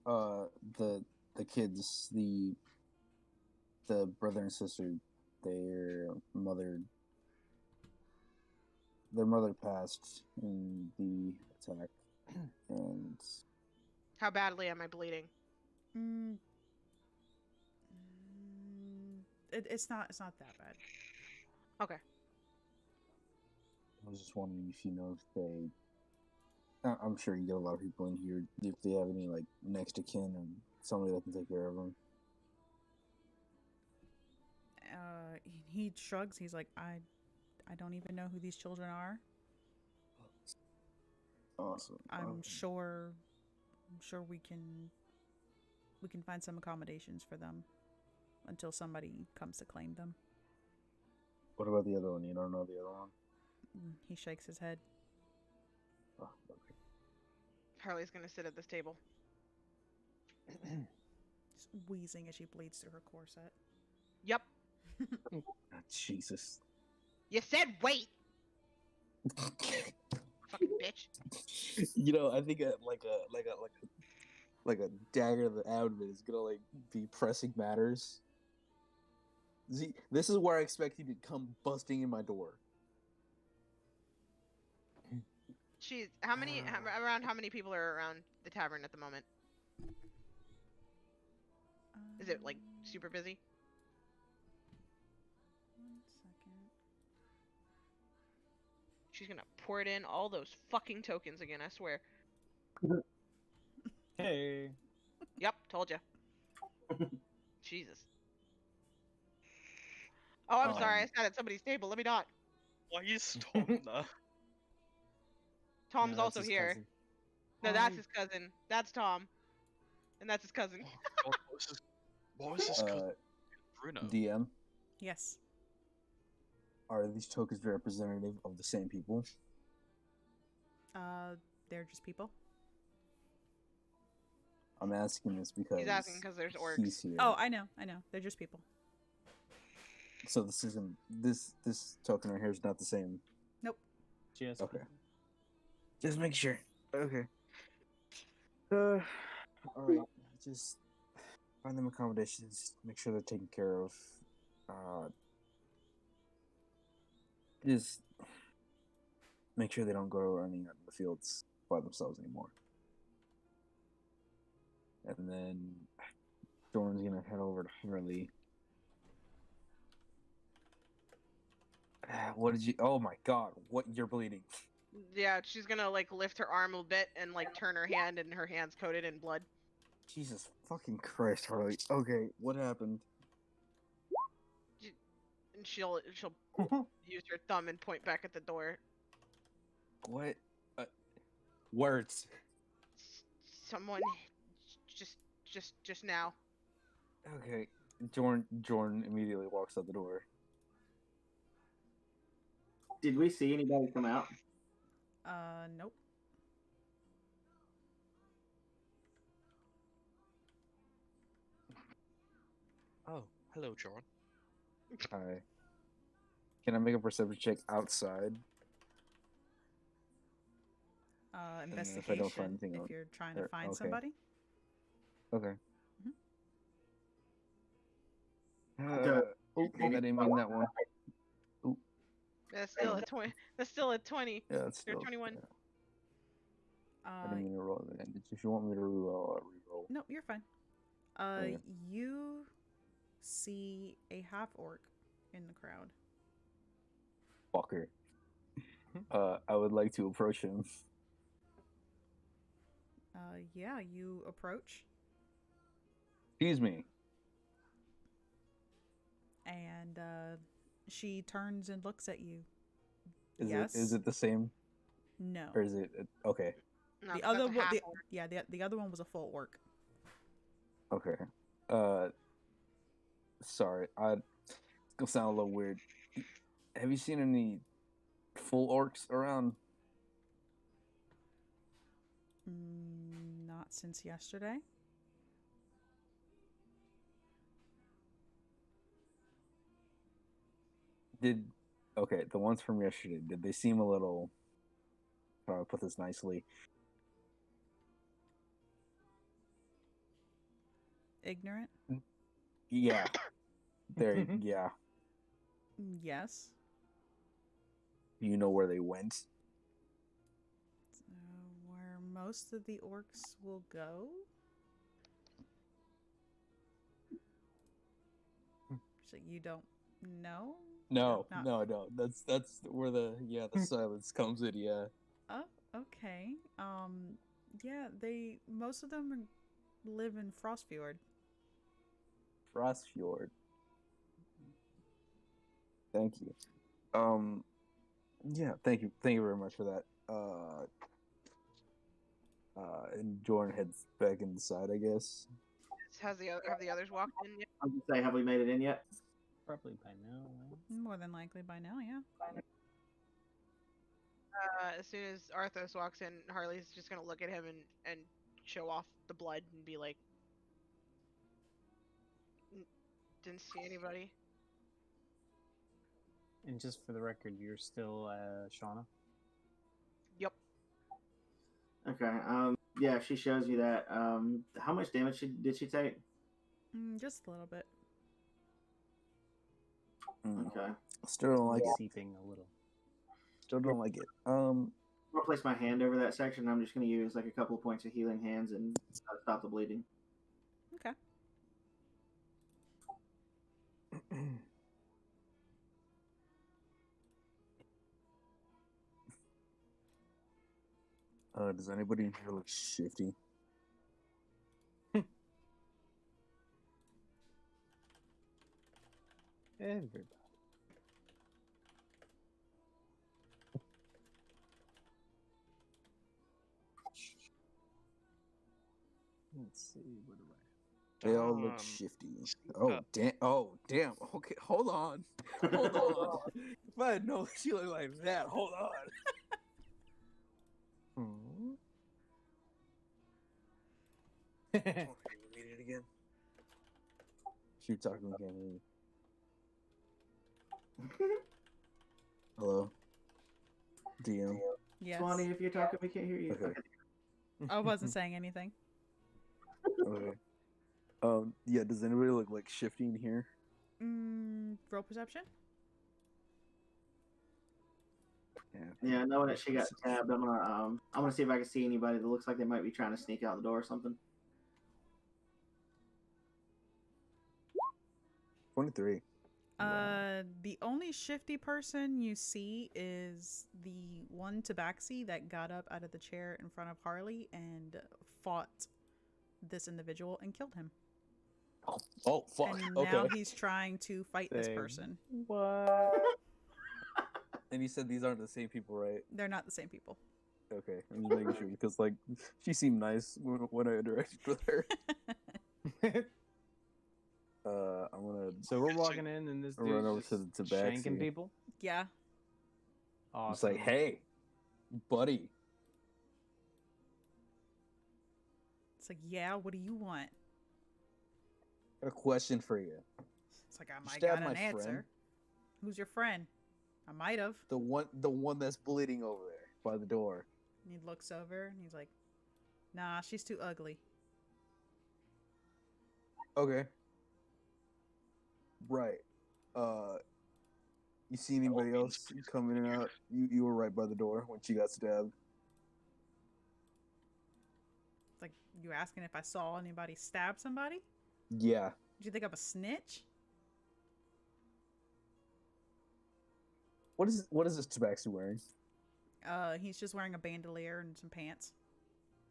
The kids, the brother and sister, their mother passed in the attack, and
How badly am I bleeding?
it's not that bad.
Okay.
I was just wondering if you know if they. I'm sure you get a lot of people in here. If they have any like next of kin or somebody that can take care of them.
He shrugs. He's like, I don't even know who these children are.
Awesome.
I'm sure we can find some accommodations for them until somebody comes to claim them.
What about the other one? You don't know the other one?
He shakes his head.
Oh, okay.
Harley's gonna sit at this table.
Just wheezing as she bleeds through her corset.
Yep.
Oh, Jesus.
You said wait. Fucking bitch.
You know, I think like a dagger to the abdomen is gonna like be pressing matters. See, this is where I expect you to come busting in my door.
She's around how many people are around the tavern at the moment? Is it like super busy?
1 second.
She's gonna pour it in all those fucking tokens again, I swear.
Hey.
Yep, told ya. Jesus. Oh, I'm sorry, I sat at somebody's table. Let me not.
Why are you storming there?
Tom's
No,
also
that's his
here.
cousin.
No, that's
Hi.
his cousin. That's Tom. And that's his cousin.
God, what was this cousin? Bruno?
DM,
Yes.
are these tokens representative of the same people?
They're just people.
I'm asking this because
He's asking because there's orcs.
he's here.
Oh, I know. They're just people.
So this isn't this token right here is not the same.
Nope.
Just
Okay. Just make sure. Okay. All right. Just find them accommodations. Make sure they're taken care of. Just make sure they don't go running out in the fields by themselves anymore. And then Jordan's gonna head over to Harley. What did you? Oh my God! What, you're bleeding?
Yeah, she's gonna like lift her arm a bit and like turn her hand, and her hand's coated in blood.
Jesus fucking Christ, Harley. Okay, what happened?
And she'll use her thumb and point back at the door.
What? Words.
Someone, just now.
Okay. Jordan immediately walks out the door.
Did we see anybody come out?
Nope.
Oh, hello, Jordan.
Hi. Can I make a perception check outside? then if I
Investigation.
don't find anything
If
else-
you're trying to find
okay.
somebody.
Okay.
Okay.
Oh, I didn't mean that one.
That's still a 20. That's still a 20.
Yeah, that's
You're
still.
21.
Yeah, I didn't mean to roll it. If you want me to re-roll, I'll re-roll.
No, you're fine.
Okay.
You see a half orc in the crowd.
Fucker. I would like to approach him.
Yeah, you approach,
Excuse me.
and she turns and looks at you.
Is
Yes.
it the same,
No.
or is it okay?
No,
The
'cause
other
that's a
one,
half orc.
the other one was a full orc.
Okay. Sorry, it's gonna sound a little weird. Have you seen any full orcs around?
Not since yesterday.
Okay, the ones from yesterday, did they seem a little, how do I put this nicely?
Ignorant.
Yeah. Yeah.
Yes.
You know where they went?
Where most of the orcs will go. So you don't know?
No,
Not-
no. That's where the silence comes in. Yeah.
Oh, okay. Yeah, most of them live in Frostfjord.
Frostfjord. Thank you. Yeah, thank you very much for that. And Jordan heads back inside, I guess.
Have the others walked in yet?
I was gonna say, have we made it in yet?
Probably by now. Right?
More than likely by now, yeah.
As soon as Arthos walks in, Harley's just gonna look at him and show off the blood and be like, "Didn't see anybody."
And just for the record, you're still Shauna.
Yep.
Okay. Yeah, she shows you that. How much damage did she take?
Just a little bit.
Okay.
Still don't like it.
Seeping a little.
Still don't like it.
I'm gonna place my hand over that section. I'm just gonna use like a couple of points of healing hands and stop the bleeding.
Okay.
Does anybody in here look shifty?
Everybody. Let's see. What do I?
They all look
Um,
shifty.
see
Oh
that.
damn! Oh damn! Okay, hold on, hold on. If I had known she looked like that, hold on. Read it again. Shoot, talking again. Hello, DM.
Yes.
Swanee, if you're talking, we can't hear you.
Okay.
I wasn't saying anything.
Okay. Yeah. Does anybody look like shifty in here?
Roll perception.
Yeah, knowing that she got stabbed, I'm gonna see if I can see anybody that looks like they might be trying to sneak out the door or something.
23.
The only shifty person you see is the one tabaxi that got up out of the chair in front of Harley and fought this individual and killed him.
Oh fuck.
And
Okay.
now he's trying to fight this
Say
person.
What?
And you said these aren't the same people, right?
They're not the same people.
Okay, I'm just making sure because like she seemed nice when I interacted with her. I'm gonna
So we're walking in, and this
run over
dude's
to
just
the tabaxi.
shanking people.
Yeah.
Awesome.
It's like, hey, buddy.
It's like, yeah, what do you want?
Got a question for you.
It's like, I
You
might
stabbed
got an
my
answer.
friend?
Who's your friend? I might have.
The one that's bleeding over there by the door.
And he looks over and he's like, nah, she's too ugly.
Okay. Right. You see anybody
means
else coming in and out? You were right by the door when she got stabbed.
It's like, you asking if I saw anybody stab somebody?
Yeah.
Do you think I'm a snitch?
What is this tabaxi wearing?
He's just wearing a bandolier and some pants.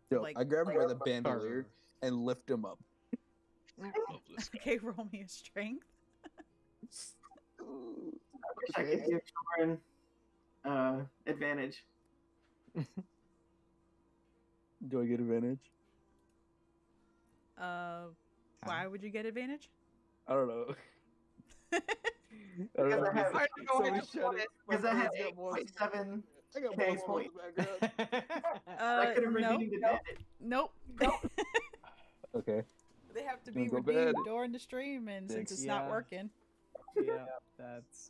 Yo,
Like-
I grab him by the bandolier and lift him up.
Love this guy.
Okay, roll me a strength.
I wish I could give Jordan advantage.
Do I get advantage?
Why would you get advantage?
I don't know. I
Because I have-
Somebody
I
shut it. My
Because I had
phone's got more-
8.7.
I got
K
more in
point.
the background.
I could have
No,
redeemed advantage.
nope.
Okay.
They have to
Doing
be
so
redeemed
bad.
during the stream, and since it's not
Yeah.
working,
Yeah, that's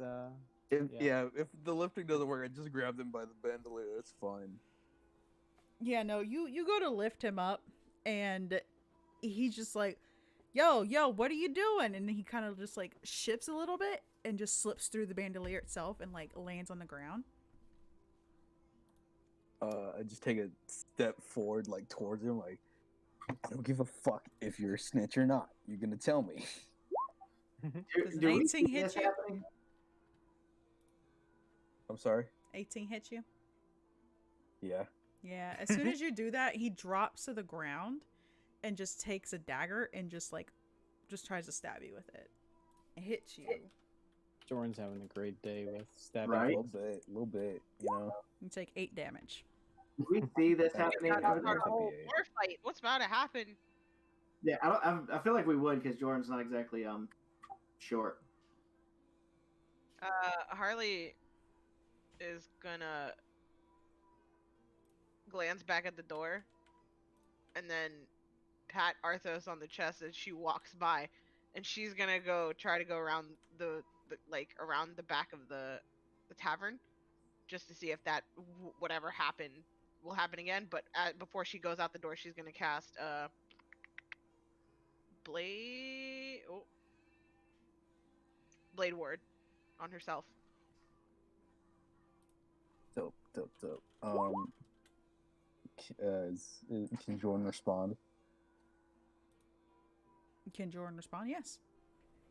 If the lifting doesn't work, I just grab them by the bandolier. It's fine.
yeah, no, you go to lift him up, and he's just like, yo, what are you doing? And he kind of just like shifts a little bit and just slips through the bandolier itself and like lands on the ground.
I just take a step forward, like towards him, like I don't give a fuck if you're a snitch or not. You're gonna tell me.
Does an
Do we
18
see
hit
this
you?
happening?
I'm sorry.
18 hits you.
Yeah.
Yeah, as soon as you do that, he drops to the ground and just takes a dagger and just tries to stab you with it. It hits you.
Jordan's having a great day with stabbing.
Right.
A little bit. You know.
You take 8 damage.
Do we see this happening?
Got
over
our
there?
whole
NBA.
war fight. What's about to happen?
Yeah, I feel like we would because Jordan's not exactly short.
Harley is gonna glance back at the door and then pat Arthos on the chest as she walks by, and she's gonna try to go around the around the back of the tavern just to see if that whatever happened will happen again. But before she goes out the door, she's gonna cast Blade Ward on herself.
Dope. Can Jordan respond?
Can Jordan respond? Yes.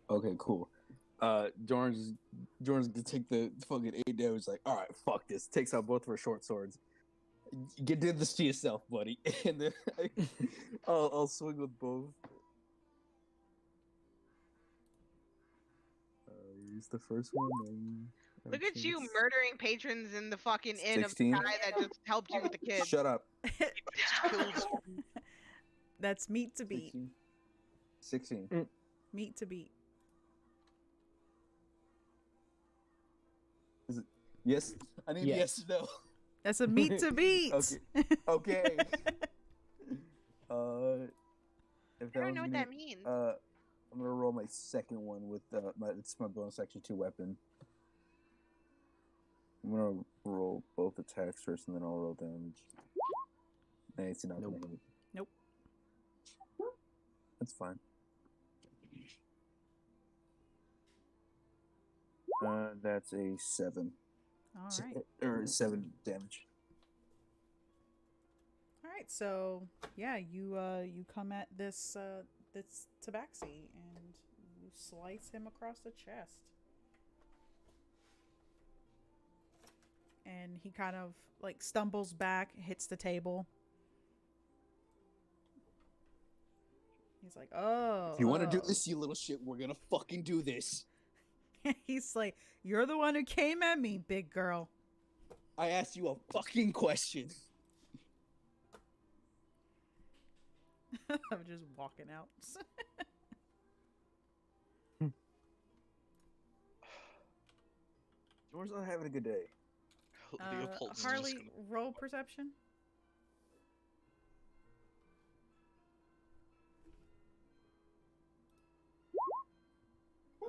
Okay, cool. Jordan's gonna take the fucking 8 damage. Like, all right, fuck this. Takes out both of her short swords. Did this to yourself, buddy. And then I'll swing with both. Use the first one. And
Look at you murdering patrons in the fucking inn of the
16?
guy that just helped you with the kids.
Shut up.
Kills
That's meat to beat.
16.
Meat to beat.
Is it? Yes. I need
Yes.
yes or no.
That's a meat to beat.
Okay. Okay. If that
I don't
one's
know what
gonna,
that means.
I'm gonna roll my second one with it's my bonus action 2 weapon. I'm gonna roll both attacks first, and then I'll roll damage. Nah, it's not
Nope.
gonna hit.
Nope.
That's fine. That's a 7.
All right.
Or 7 damage.
All right. So yeah, you come at this this tabaxi and you slice him across the chest. And he kind of like stumbles back, hits the table. He's like, "Oh,
If you want to do this, you little shit, we're gonna fucking do this.
He's like, "You're the one who came at me, big girl."
I asked you a fucking question.
I'm just walking out.
George's not having a good day.
Leopold's just
Harley,
gonna...
roll perception.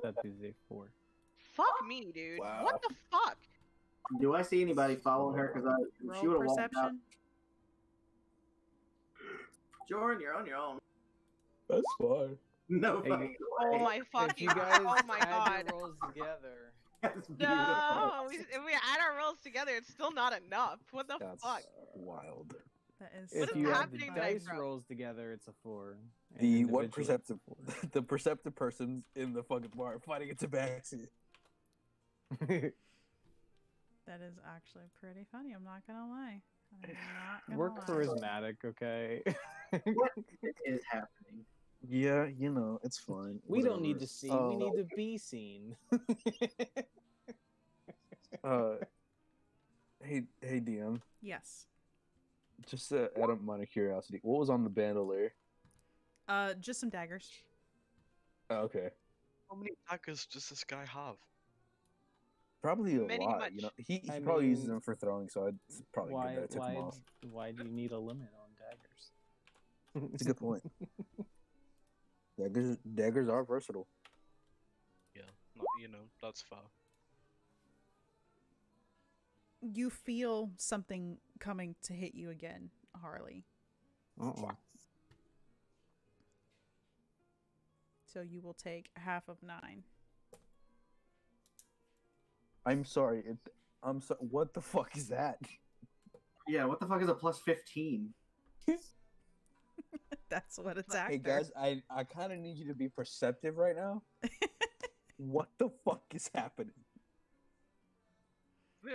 That is a 4.
Fuck me, dude.
Wow.
What the fuck?
Do I see anybody following her? Because she
Roll
would have walked out.
perception.
Jordan, you're on your own.
That's fine.
No
Hey,
fucking
Oh
way.
my fucking
If you guys
Oh my
add
god.
your rolls together,
That's beautiful.
No, if we add our rolls together, it's still not enough. What the
That's
fuck?
wild.
That is.
if
is
you add the
happening tonight,
dice
bro?
rolls together, it's a 4. and
The what
individually
perceptive
it's a
the perceptive persons in the fucking bar fighting a tabaxi.
4.
That is actually pretty funny. I'm not gonna lie. I'm not gonna
We're
lie.
charismatic, okay?
What is happening?
Yeah, you know, it's fine.
We don't need
Whatever.
to see, we need to be seen.
Hey DM,
Yes.
just out of minor curiosity, what was on the bandolier?
Just some daggers.
Oh, okay.
How many daggers does this guy have?
Probably a
Many
lot,
much.
you know. He
I
probably uses
mean,
them for throwing, so I'd probably
why,
good that I took them off.
why do you need a limit on daggers?
It's a good point. Daggers are versatile.
Yeah, you know, that's fair.
You feel something coming to hit you again, Harley.
Uh-uh.
So you will take half of 9.
I'm sorry. I'm so. What the fuck is that?
Yeah, what the fuck is a plus 15?
That's what it's after.
Hey guys, I kind of need you to be perceptive right now. What the fuck is happening?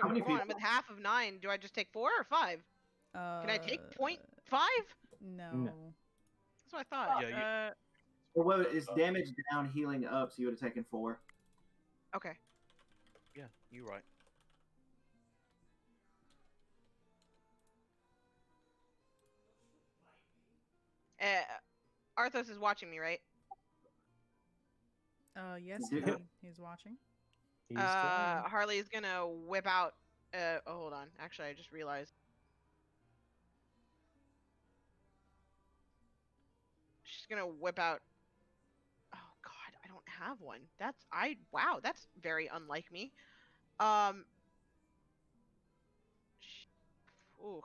How many
Come on,
people-
with half of 9, do I just take 4 or 5? Can I take 0.5?
No.
No.
That's what I thought.
Yeah,
Well, what is damage down, healing up, so you would have taken 4.
Okay.
Yeah, you're right.
Arthos is watching me, right?
Yes,
Yeah.
he's watching.
He's trying.
Harley's gonna whip out. Oh, hold on. Actually, I just realized. She's gonna whip out. Oh God, I don't have one. Wow, that's very unlike me. Ooh.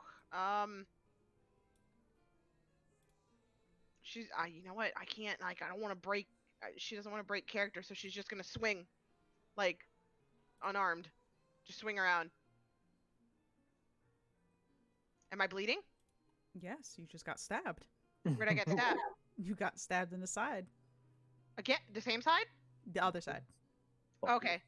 She's. You know what? I can't. Like, I don't want to break. She doesn't want to break character, so she's just gonna swing, like, unarmed. Just swing around. Am I bleeding?
Yes, you just got stabbed.
Where'd I get stabbed?
You got stabbed in the side.
Again, the same side?
The other side.
Okay.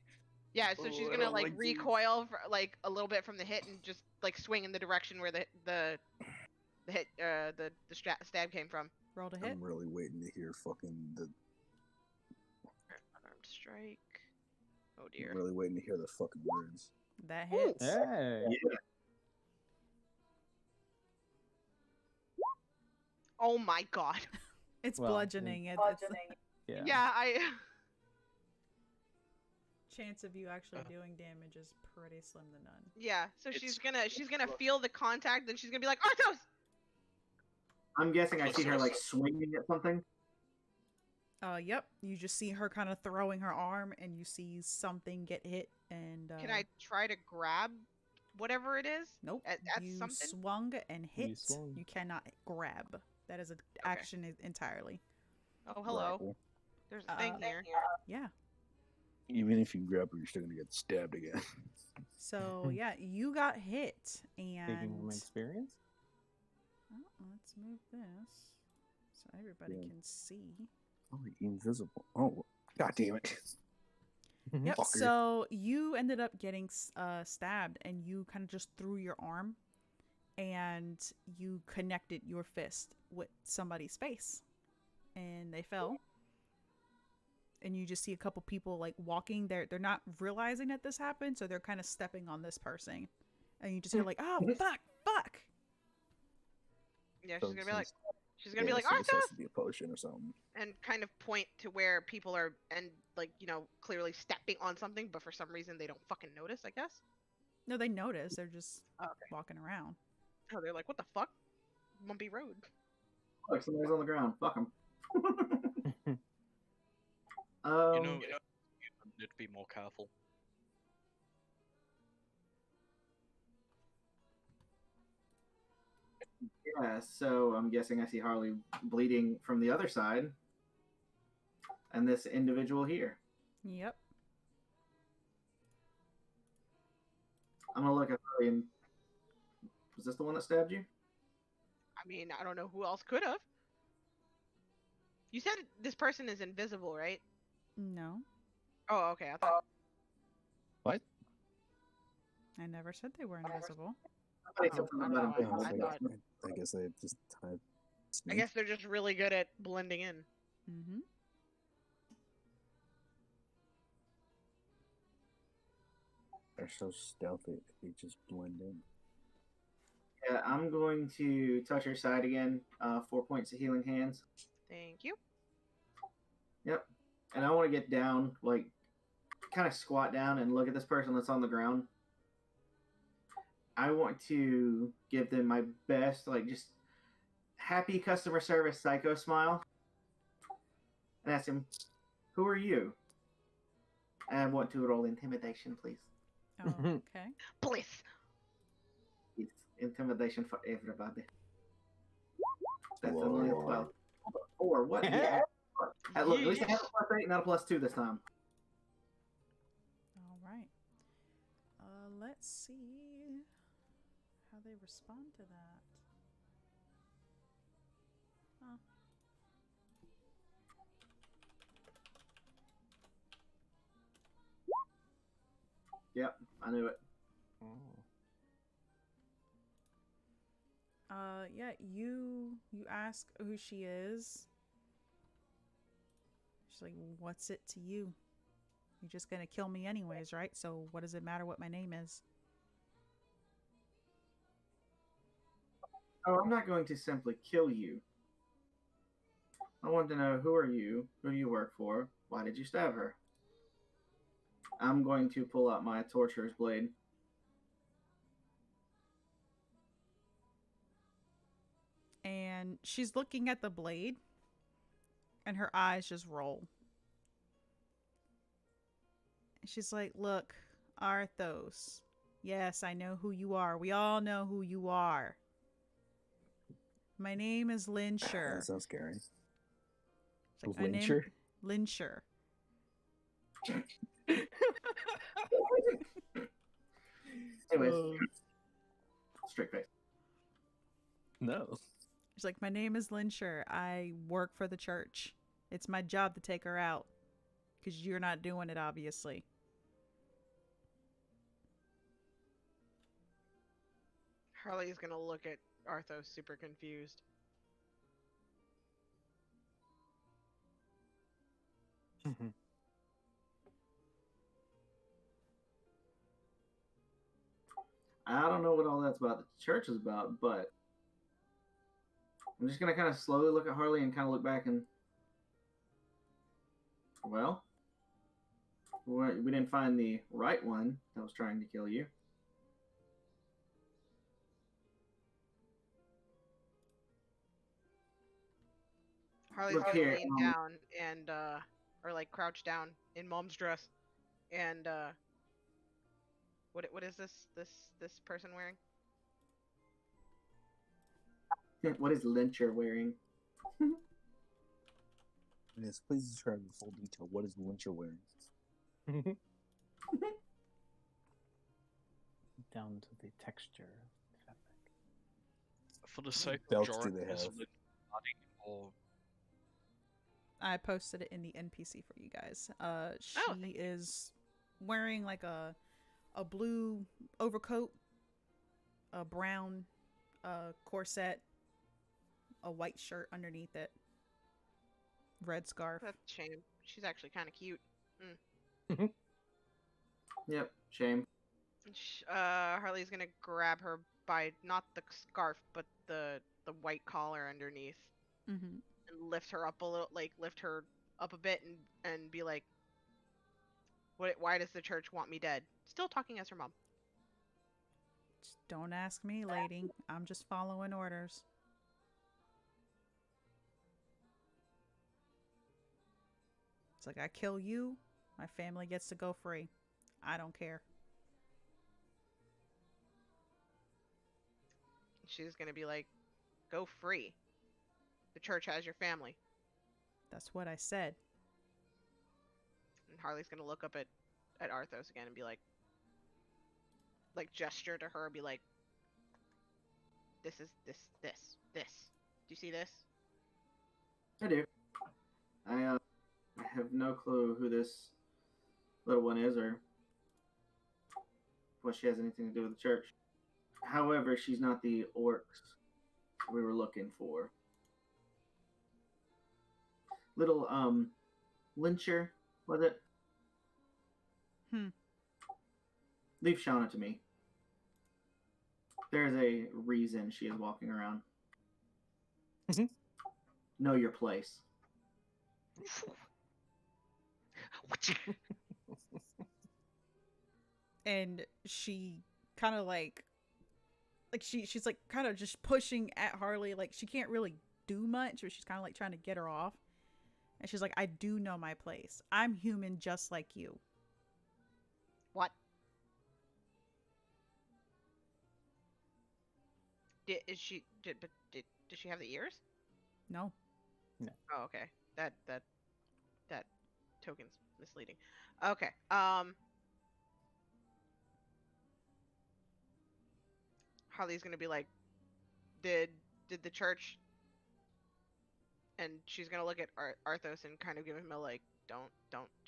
Yeah, so she's
Oh, I
gonna
don't
like
like these.
recoil for, like a little bit from the hit and just like swing in the direction where the hit the stab came from.
Roll to hit.
I'm really waiting to hear fucking the.
Unarmed strike. Oh
I'm
dear.
really waiting to hear the fucking words.
That hits.
Hey.
Oh my god.
It's
Well,
bludgeoning. It's
Yeah.
Yeah,
chance of you actually doing damage is pretty slim to none.
yeah. So
It's-
she's gonna feel the contact, and she's gonna be like, Arthos!
I'm guessing I see her like
Plus
swinging at something.
Yep. You just see her kind of throwing her arm, and you see something get hit, and
Can I try to grab whatever it is?
Nope.
At
You
something?
swung and hit.
swung.
You cannot grab. That is an action entirely.
Oh, hello.
Grapple.
There's a thing here.
Yeah.
Even if you grapple, you're still gonna get stabbed again.
So yeah, you got hit,
Taking
and
from experience.
oh, let's move this so everybody
Yeah.
can see.
Oh, invisible. Oh, god damn it.
Yep.
Fucker.
So you ended up getting stabbed, and you kind of just threw your arm, and you connected your fist with somebody's face, and they fell. And you just see a couple people like walking. They're not realizing that this happened, so they're kind of stepping on this person, and you just hear like, "Oh fuck!"
Yeah,
So
she's gonna be like,
so this has
Arthos!
to be a potion or something.
And kind of point to where people are, and like, clearly stepping on something, but for some reason they don't fucking notice, I guess.
No, they notice. They're just
Okay.
walking around.
Oh, they're like, what the fuck? Bumpy road.
Look, somebody's on the ground. Fuck him.
You know, you need to be more careful.
Yeah, so I'm guessing I see Harley bleeding from the other side. And this individual here.
Yep.
I'm gonna look at Harley and was this the one that stabbed you?
I mean, I don't know who else could have. You said this person is invisible, right?
No,
Oh, okay. I thought.
What?
I never said they were invisible.
Somebody
Oh,
said something
I don't
about
know.
him.
I thought.
I guess they just kind of
I guess they're just really good at blending in.
Mm-hmm.
They're so stealthy, they just blend in.
Yeah, I'm going to touch her side again. 4 points of healing hands.
Thank you.
Yep. And I want to get down, like, kind of squat down and look at this person that's on the ground. I want to give them my best, like, just happy customer service psycho smile. And ask him, who are you? And I want to roll intimidation, please.
Oh, okay.
Please.
It's intimidation for everybody. That's only a 12. 4. What? Yeah. Look, at least I have a +8, not a +2 this time.
All right. Let's see how they respond to that. Huh.
Yep, I knew it.
Yeah, you ask who she is. She's like, "What's it to you? You're just gonna kill me anyways, right? So what does it matter what my name is?"
Oh, I'm not going to simply kill you. I want to know, who are you? Who do you work for? Why did you stab her? I'm going to pull out my torturer's blade.
And she's looking at the blade, and her eyes just roll. She's like, "Look, Arthos. Yes, I know who you are. We all know who you are. My name is Lyncher."
That sounds scary.
She's like, "My name-
Lyncher?
Lyncher."
Anyways, straight face.
No.
She's like, "My name is Lyncher. I work for the church. It's my job to take her out. Because you're not doing it, obviously."
Harley's gonna look at Arthos super confused.
I don't know what all that's about. The church is about, but I'm just gonna kind of slowly look at Harley and kind of look back and, well, we didn't find the right one that was trying to kill you.
Harley's
Look
gonna
here,
lean down and or like crouch down in mom's dress, and what is this person wearing?
What is Lyncher wearing?
Yes, please describe in full detail. What is Lyncher wearing?
Down to the texture. Fabric.
For the sake of
belts do
Joran,
they
is
have?
Lynn adding or
I posted it in the NPC for you guys. She
thank you.
is wearing like a blue overcoat, a brown corset, a white shirt underneath it, red scarf.
That's a shame. She's actually kind of cute.
Yep, shame.
Harley's gonna grab her by not the scarf, but the white collar underneath,
Mm-hmm.
and lift her up a little, like lift her up a bit, and be like, "What? Why does the church want me dead?" Still talking as her mom.
Don't ask me, lady. I'm just following orders. It's like, I kill you, my family gets to go free. I don't care.
She's gonna be like, "Go free. The church has your family."
That's what I said.
And Harley's gonna look up at Arthos again and be like gesture to her, be like, "This is this. Do you see this?"
I do. I have no clue who this little one is or what she has anything to do with the church. However, she's not the orcs we were looking for. Little Lyncher, was it? Leave Shauna to me. There's a reason she is walking around. Know your place.
And she kind of like she's like kind of just pushing at Harley, like she can't really do much, or she's kind of like trying to get her off. And she's like, I do know my place. I'm human just like you.
What? Does she have the ears?
No.
Oh, okay. That token's misleading. Okay. Harley's gonna be like, did the church? And she's gonna look at Arthos and kind of give him a like, don't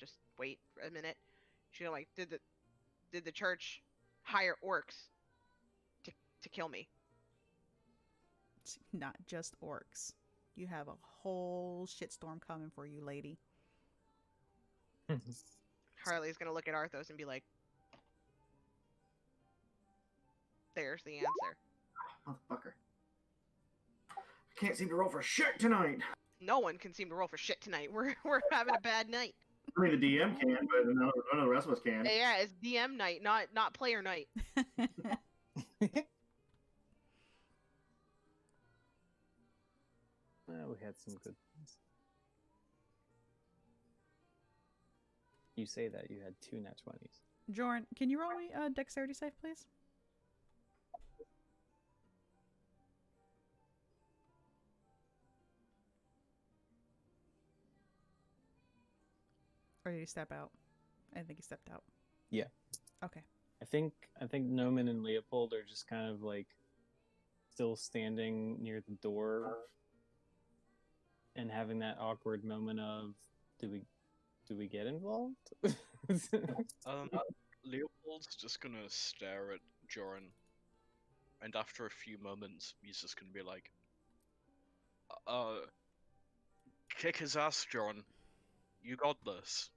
just wait for a minute. She's gonna like, did the church hire orcs to kill me?
It's not just orcs. You have a whole shitstorm coming for you, lady.
Harley's gonna look at Arthos and be like, there's the answer.
Motherfucker. I can't seem to roll for shit tonight.
No one can seem to roll for shit tonight. We're having a bad night.
I mean, the DM can, but none of the rest of us can.
Yeah, it's DM night, not player night.
We had some good ones. You say that you had 2 nat 20s.
Joran, can you roll me a dexterity save, please? Or did he step out? I think he stepped out.
Yeah.
Okay.
I think Noman and Leopold are just kind of like still standing near the door and having that awkward moment of, do we get involved?
Leopold's just gonna stare at Joran, and after a few moments, he's just gonna be like, kick his ass, Joran. You got this."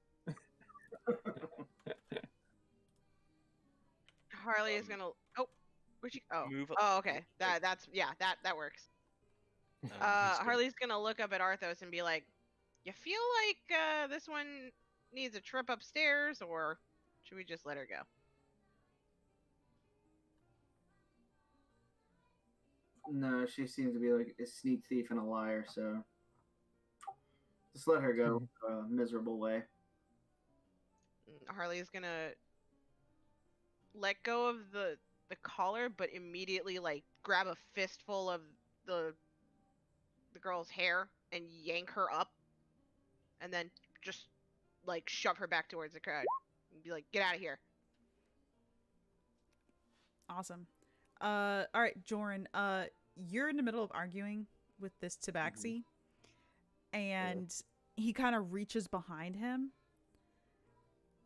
Harley is gonna. Oh, where'd you? Oh,
Move up.
oh, okay. That works.
And he's gonna-
Harley's gonna look up at Arthos and be like, "You feel like this one needs a trip upstairs, or should we just let her go?"
No, she seems to be like a sneak thief and a liar, so just let her go a miserable way.
Harley's gonna let go of the collar, but immediately like grab a fistful of the girl's hair and yank her up, and then just like shove her back towards the crowd and be like, "Get out of here!"
Awesome. All right, Joran. You're in the middle of arguing with this Tabaxi, and he kind of reaches behind him,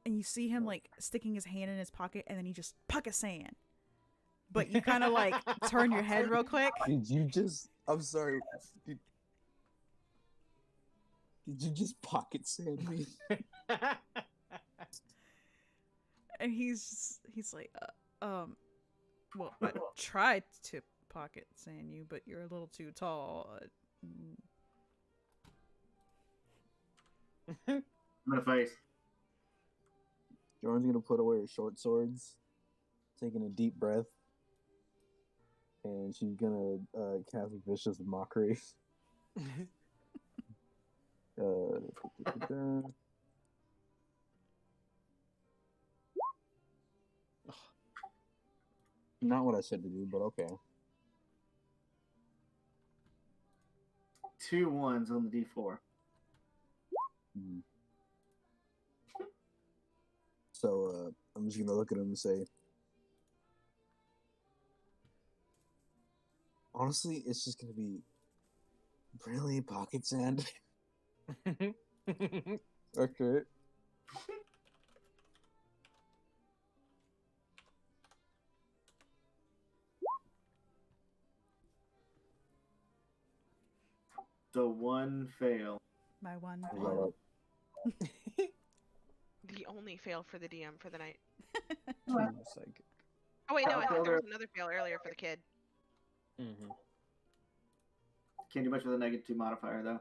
and you see him like sticking his hand in his pocket, and then he just puck sand. But you kind of like turn your head real quick.
Did you just? I'm sorry. Did you just pocket sand me?
And he's like, well, I tried to pocket sand you, but you're a little too tall.
I'm gonna face.
Jordan's gonna put away her short swords, taking a deep breath, and she's gonna cast a vicious mockery. Not what I said to do, but okay.
2 1s on the D4.
Mhm. So I'm just gonna look at him and say, honestly, it's just gonna be really pocket sand. Okay.
The 1 fail.
My one.
Well,
The only fail for the DM for the night.
Psychic.
Oh wait, no, I
Fail
think there
there.
was another fail earlier for the kid.
Mm-hmm.
Can't do much with a -2 modifier though.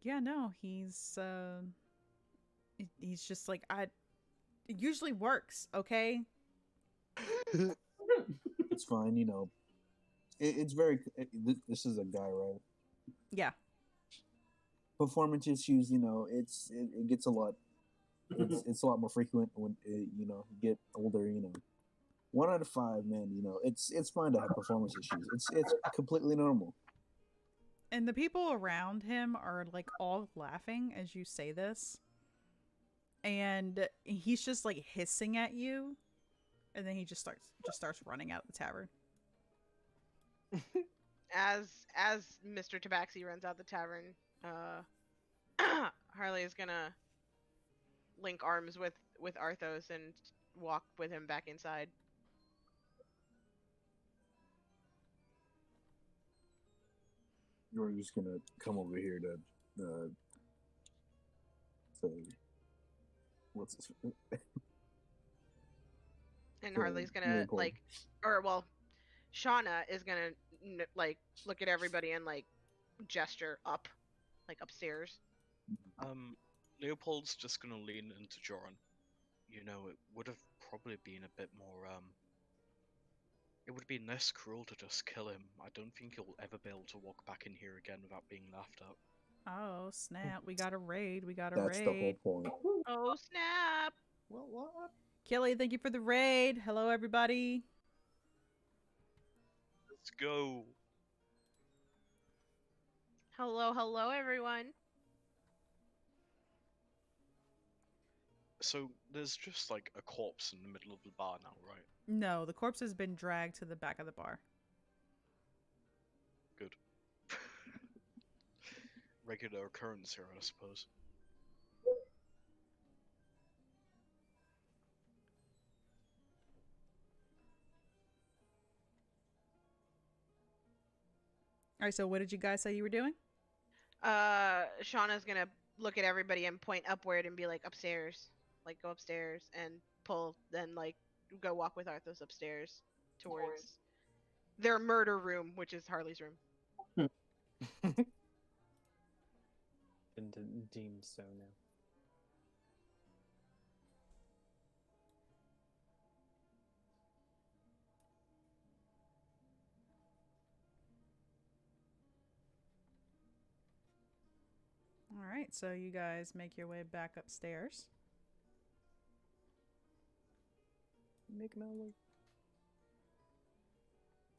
Yeah, no, he's just like, it usually works, okay?
it's fine, you know. It's very. This is a guy, right?
Yeah.
Performance issues, you know, it gets a lot. It's a lot more frequent when you know, you get older. You know, 1 out of 5, man. You know, it's fine to have performance issues. It's completely normal.
And the people around him are like all laughing as you say this. And he's just like hissing at you. And then he just starts running out of the tavern.
As Mr. Tabaxi runs out the tavern, Harley is gonna link arms with Arthos and walk with him back inside.
You're just gonna come over here to what's this?
And
To
Harley's gonna
Leopold.
like, or well, Shauna is gonna like look at everybody and like gesture up, like upstairs.
Leopold's just gonna lean into Joran. You know, it would have probably been a bit more, it would have been less cruel to just kill him. I don't think he'll ever be able to walk back in here again without being laughed at.
Oh, snap. We got a raid.
That's the whole point.
Oh snap!
Well, what?
Kelly, thank you for the raid. Hello, everybody.
Let's go!
Hello, everyone.
So, there's just like a corpse in the middle of the bar now, right?
No, the corpse has been dragged to the back of the bar.
Good. Regular occurrence here, I suppose.
All right, so what did you guys say you were doing?
Shauna's gonna look at everybody and point upward and be like, upstairs. Like, go upstairs and pull, then like go walk with Arthos upstairs towards their murder room, which is Harley's room.
Been deemed so now.
All right, so you guys make your way back upstairs.
Make him out of the way.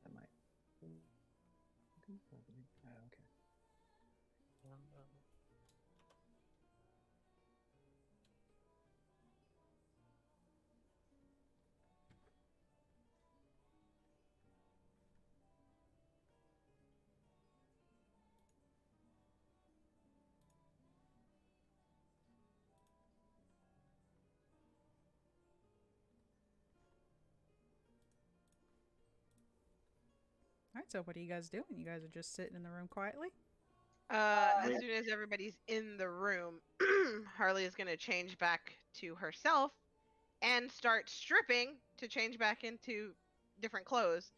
That might. Okay.
All right, so what are you guys doing? You guys are just sitting in the room quietly?
As soon as everybody's in the room, Harley is gonna change back to herself and start stripping to change back into different clothes.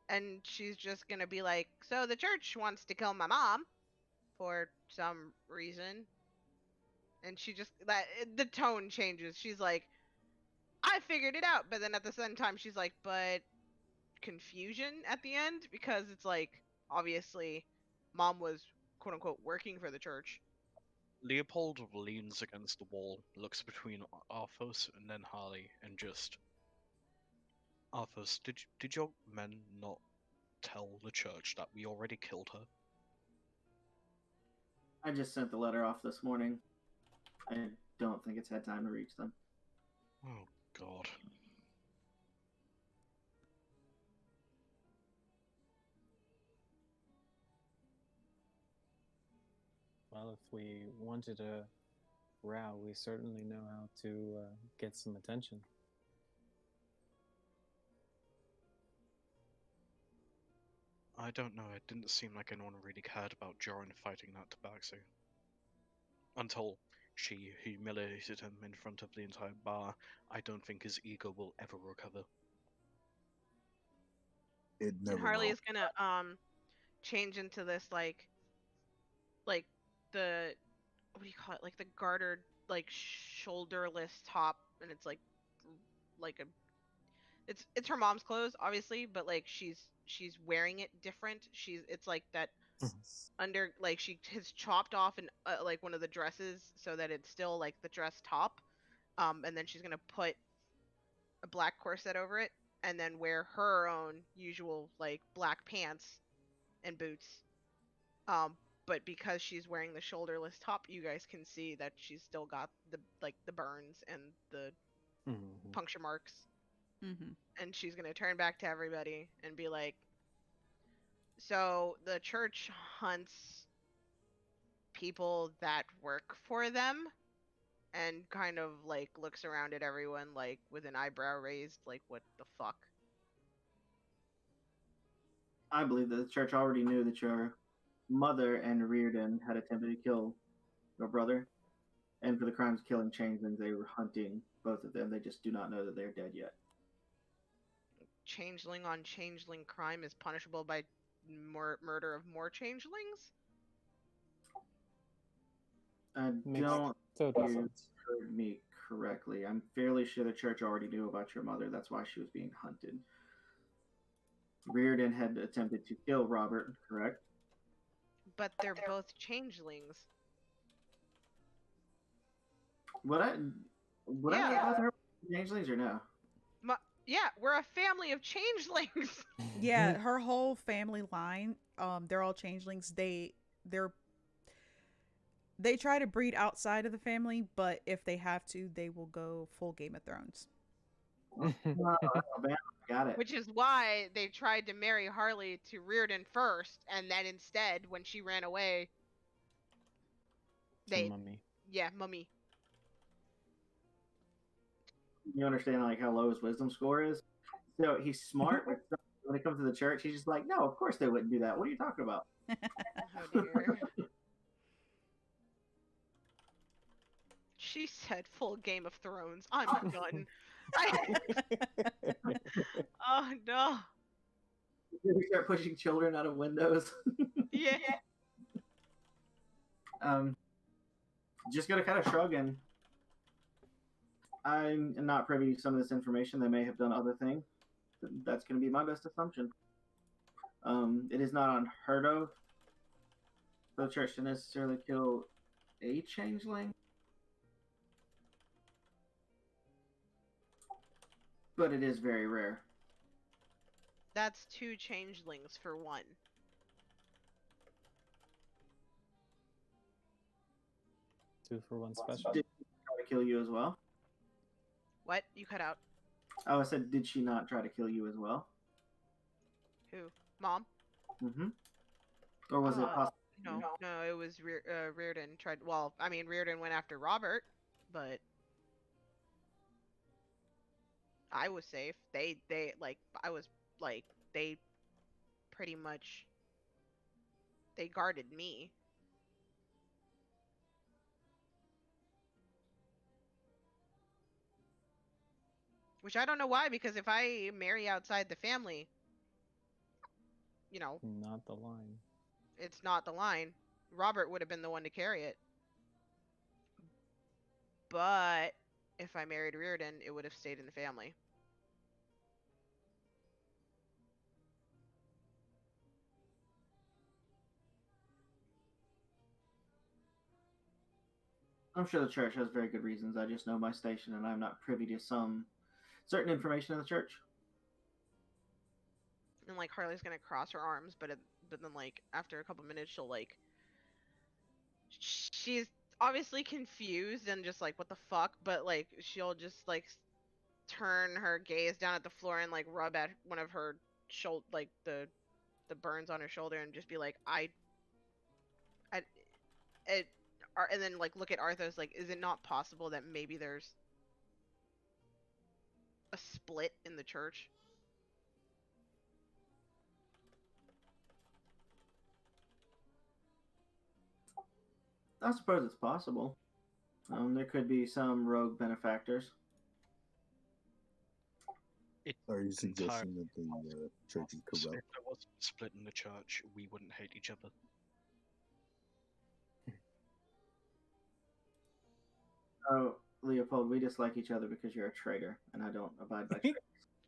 And she's just gonna be like, "So the church wants to kill my mom for some reason." And she just the tone changes. She's like, "I figured it out," but then at the same time, she's like, "But confusion at the end because it's like obviously, mom was quote unquote working for the church."
Leopold leans against the wall, looks between Arthos and then Harley, and just, Arthos, did your men not tell the church that we already killed her?
I just sent the letter off this morning. I don't think it's had time to reach them.
Oh God.
Well, if we wanted a row, we certainly know how to get some attention.
I don't know, it didn't seem like anyone really cared about Joran fighting that tabaxi. Until she humiliated him in front of the entire bar, I don't think his ego will ever recover.
It
And
never
Harley
will.
is gonna change into this like the what do you call it? Like the gartered like shoulderless top, and it's like a it's her mom's clothes obviously, but like she's wearing it different. It's like that under like she has chopped off and like one of the dresses so that it's still like the dress top, and then she's gonna put a black corset over it and then wear her own usual like black pants and boots. Um, but because she's wearing the shoulderless top, you guys can see that she's still got the burns and the puncture marks.
Mm-hmm.
And she's gonna turn back to everybody and be like, "So the church hunts people that work for them," and kind of like looks around at everyone like with an eyebrow raised, like, "What the fuck?"
I believe that the church already knew that your mother and Reardon had attempted to kill your brother, and for the crimes of killing changelings, they were hunting both of them. They just do not know that they're dead yet.
Changeling on changeling crime is punishable by murder of more changelings?
I
Makes
don't
total
you
sense.
heard me correctly. I'm fairly sure the church already knew about your mother. That's why she was being hunted. Reardon had attempted to kill Robert, correct?
But they're both changelings.
Would I
Yeah.
both her changelings or no?
Yeah, we're a family of changelings.
Yeah, her whole family line, they're all changelings. They try to breed outside of the family, but if they have to, they will go full Game of Thrones.
Oh, man, got it.
Which is why they tried to marry Harley to Reardon first, and then instead, when she ran away, they
Mummy.
yeah, mummy.
You understand like how low his wisdom score is? So he's smart, but when it comes to the church, he's just like, no, of course they wouldn't do that. What are you talking about?
Oh dear. She said full Game of Thrones. I'm done. Oh no.
We start pushing children out of windows.
Yeah.
Just gonna kind of shrug, and I'm not privy to some of this information. They may have done other things. That's gonna be my best assumption. It is not unheard of for the church to necessarily kill a changeling, but it is very rare.
That's 2 changelings for 1.
Two for one special.
Did she try to kill you as well?
What? You cut out.
Oh, I said, did she not try to kill you as well?
Who? Mom?
Mm-hmm. Or was it possible?
No, it was Reardon tried. Well, I mean, Reardon went after Robert, but I was safe. They like I was like they pretty much they guarded me. Which I don't know why, because if I marry outside the family, you know,
Not the line.
it's not the line. Robert would have been the one to carry it. But if I married Reardon, it would have stayed in the family.
I'm sure the church has very good reasons. I just know my station, and I'm not privy to some certain information in the church.
And like Harley's gonna cross her arms, but then like after a couple minutes, she'll like she's obviously confused and just like what the fuck, but like she'll just like turn her gaze down at the floor and like rub at one of her shoulder, like the burns on her shoulder, and just be like, it, and then like look at Arthos, like, is it not possible that maybe there's a split in the church?
I suppose it's possible. There could be some rogue benefactors.
Are you
It's
suggesting that the church is
So
corrupt?
if there was a split in the church, we wouldn't hate each other.
Oh, Leopold, we dislike each other because you're a traitor, and I don't abide by traitors.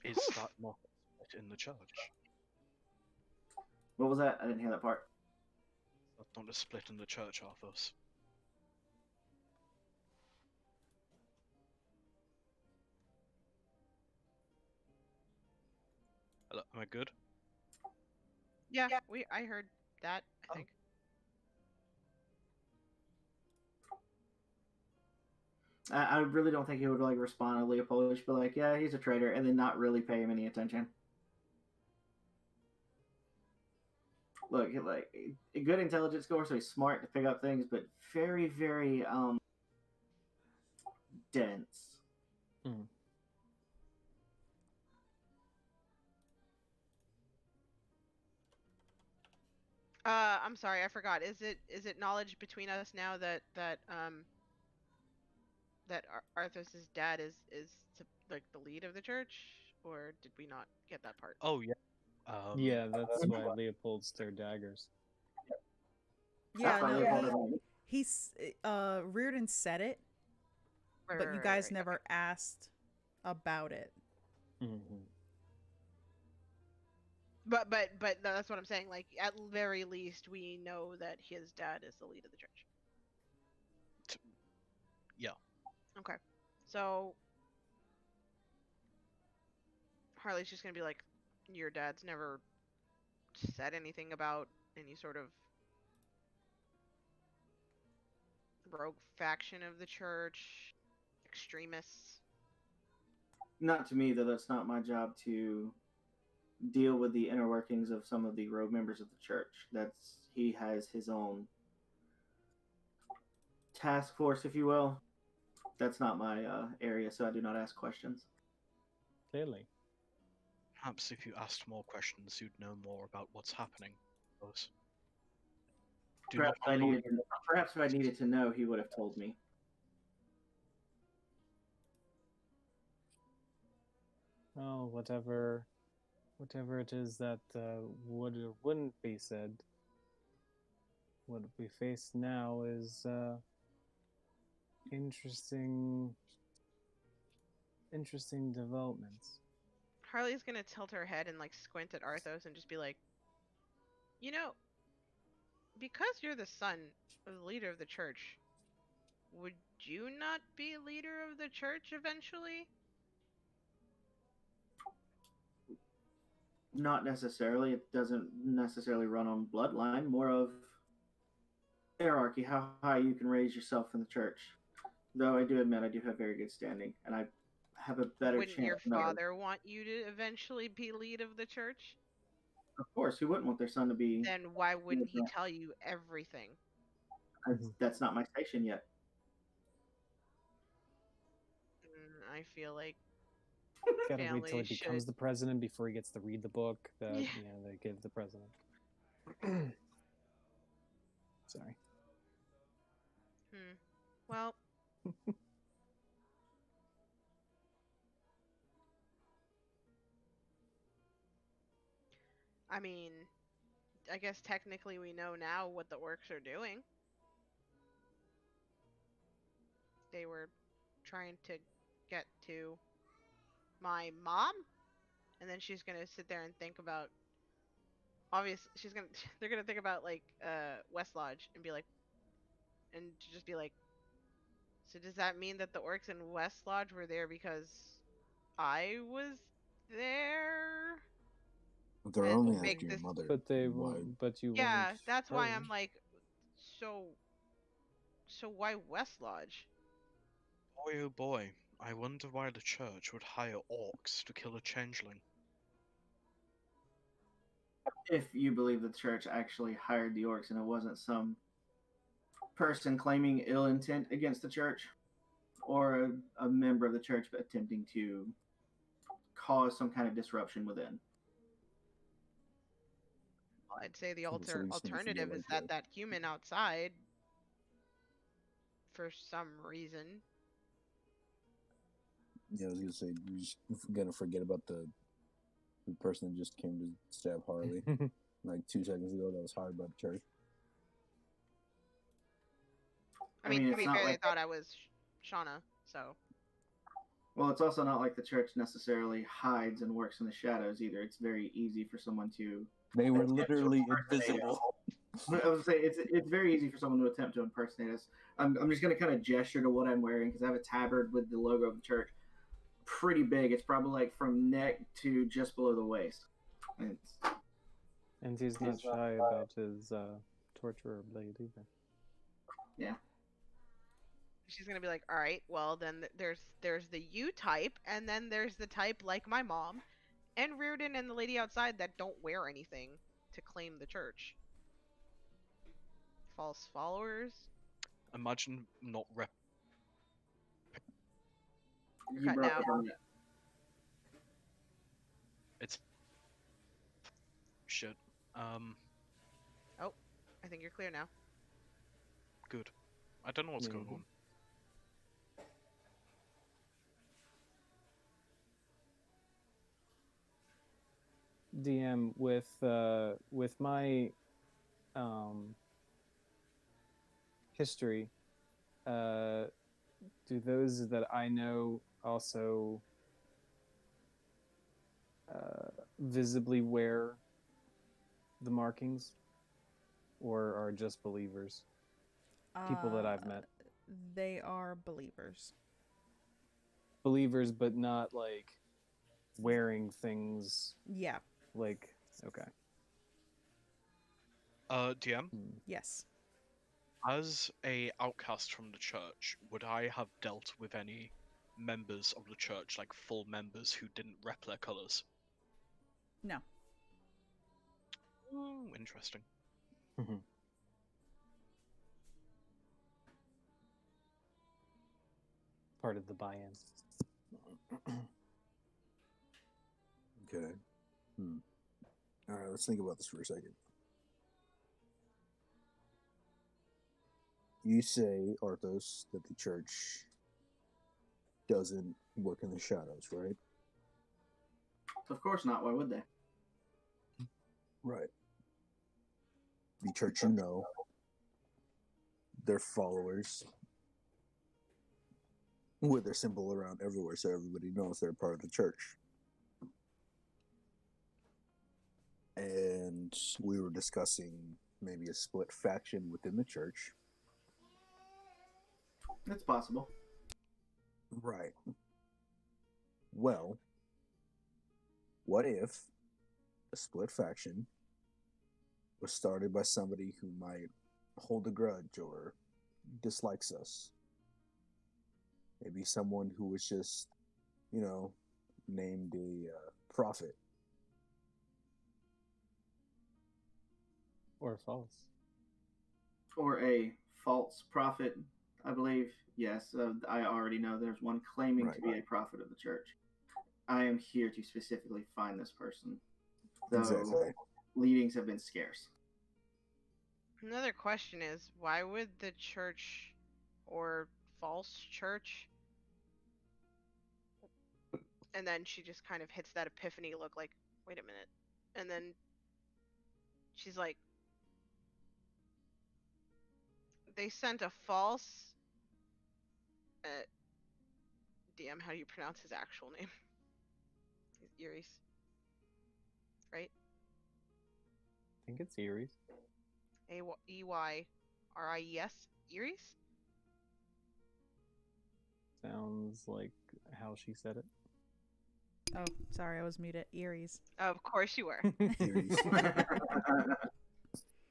Is that not a split in the church?
What was that? I didn't hear that part.
That's not a split in the church, Arthos. Hello, am I good?
Yeah, I heard that, I think.
I really don't think he would like respond to Leopold. He'd be like, "Yeah, he's a traitor," and then not really pay him any attention. Look, like a good intelligence score, so he's smart to pick up things, but very, very dense.
Mm.
I'm sorry, I forgot. Is it knowledge between us now that Arthos's dad is like the lead of the church, or did we not get that part?
Oh yeah.
Yeah, that's why Leopold's their daggers.
Yeah,
That's why
no,
Leopold doesn't-
he's Reardon said it,
Right,
but
right,
you
right,
guys
right,
never
okay.
asked about it.
Mm-hmm.
But that's what I'm saying. Like, at very least, we know that his dad is the lead of the church.
Yeah.
Okay. So Harley's just gonna be like, your dad's never said anything about any sort of rogue faction of the church, extremists.
Not to me, though. That's not my job to deal with the inner workings of some of the rogue members of the church. He has his own task force, if you will. That's not my area, so I do not ask questions.
Clearly.
Perhaps if you asked more questions, you'd know more about what's happening. Arthos. Do
Perhaps
not
if I needed to know, he would have told me.
Oh, whatever it is that would or wouldn't be said. What we face now is interesting developments.
Harley's gonna tilt her head and like squint at Arthos and just be like, you know, because you're the son of the leader of the church, would you not be leader of the church eventually?
Not necessarily. It doesn't necessarily run on bloodline. More of hierarchy, how high you can raise yourself in the church. Though I do admit I do have very good standing, and I have a better
Wouldn't
chance.
your
than others.
father want you to eventually be lead of the church?
Of course, who wouldn't want their son to be?
Then why wouldn't he tell you everything?
That's not my station yet.
I feel like
Gotta wait till he
families
becomes
should.
the president before he gets to read the book that
Yeah.
they give the president. Sorry.
Well, I mean, I guess technically we know now what the orcs are doing. They were trying to get to my mom, and then she's gonna sit there and think about. Obviously, they're gonna think about like West Lodge and be like, and to just be like, so does that mean that the orcs in West Lodge were there because I was there?
But they're
And
only
make
after your
this-
mother.
But they
Why?
won't. But you
Yeah,
weren't
that's why I'm
her.
like, so why West Lodge?
Boy, oh boy, I wonder why the church would hire orcs to kill a changeling.
If you believe the church actually hired the orcs and it wasn't some person claiming ill intent against the church, or a member of the church attempting to cause some kind of disruption within.
I'd say the
So we're just gonna forget
alternative is
like
that human outside, for some reason.
Yeah, I was gonna say you're just gonna forget about the person that just came to stab Harley like 2 seconds ago that was hired by the church.
I mean, to
it's
be
not
fair,
like
they thought I was Shauna, so.
Well, it's also not like the church necessarily hides and works in the shadows either. It's very easy for someone to.
They were
attempt to
literally
impersonate
invisible.
I was say it's very easy for someone to attempt to impersonate us. I'm just going to kind of gesture to what I'm wearing because I have a tabard with the logo of the church, pretty big. It's probably like from neck to just below the waist.
And he's not shy about his torturer blade either.
Yeah.
She's gonna be like, all right, well then there's the U type, and then there's the type like my mom, and Reardon and the lady outside that don't wear anything to claim the church. False followers.
Imagine not rep.
You're
You
cutting
broke
out.
up on it.
It's shit.
Oh, I think you're clear now.
Good. I don't know what's going
Maybe.
on.
DM with my history, do those that I know also visibly wear the markings, or are just believers? People that I've met.
They are believers.
Believers, but not like wearing things
Yeah.
like, okay.
DM,
Yes.
as a outcast from the church, would I have dealt with any members of the church, like full members who didn't rep their colors?
No.
Oh, interesting.
Part of the buy-in.
Okay. All right, let's think about this for a second. You say, Arthos, that the church doesn't work in the shadows, right?
Of course not. Why would they?
Right. The church, you know, their followers with their symbol around everywhere so everybody knows they're part of the church. And we were discussing maybe a split faction within the church.
It's possible.
Right. Well, what if a split faction was started by somebody who might hold a grudge or dislikes us? Maybe someone who was just, named a prophet.
Or false.
Or a false prophet, I believe. Yes, I already know there's one claiming to be a prophet of the church. I am here to specifically find this person, though
Exactly.
leadings have been scarce.
Another question is, why would the church or false church? And then she just kind of hits that epiphany look like, wait a minute. And then she's like, they sent a false DM, how do you pronounce his actual name? Iris. Right?
I think it's Eries.
Eyries? Iris?
Sounds like how she said it.
Oh, sorry, I was muted. Eries.
Of course you were.
Theories.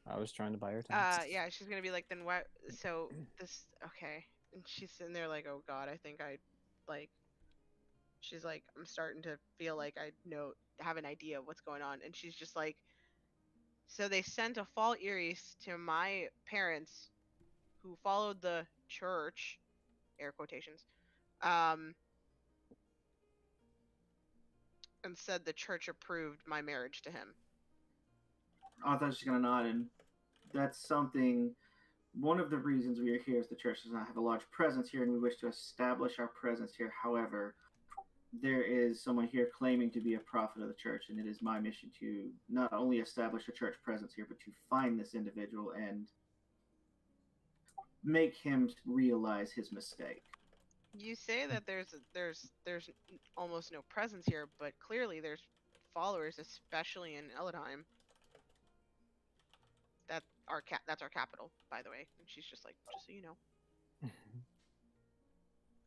I was trying to buy her time.
Yeah, she's gonna be like, then what? So this, okay. And she's sitting there like, oh god, I think I, like, she's like, I'm starting to feel like I have an idea of what's going on. And she's just like, so they sent a fall Iris to my parents who followed the church, air quotations, and said the church approved my marriage to him.
I thought she was going to nod, and that's something. One of the reasons we are here is the church does not have a large presence here, and we wish to establish our presence here. However, there is someone here claiming to be a prophet of the church, and it is my mission to not only establish a church presence here, but to find this individual and make him realize his mistake.
You say that there's almost no presence here, but clearly there's followers, especially in Eladheim. That's our capital, by the way. And she's just like, just so you know,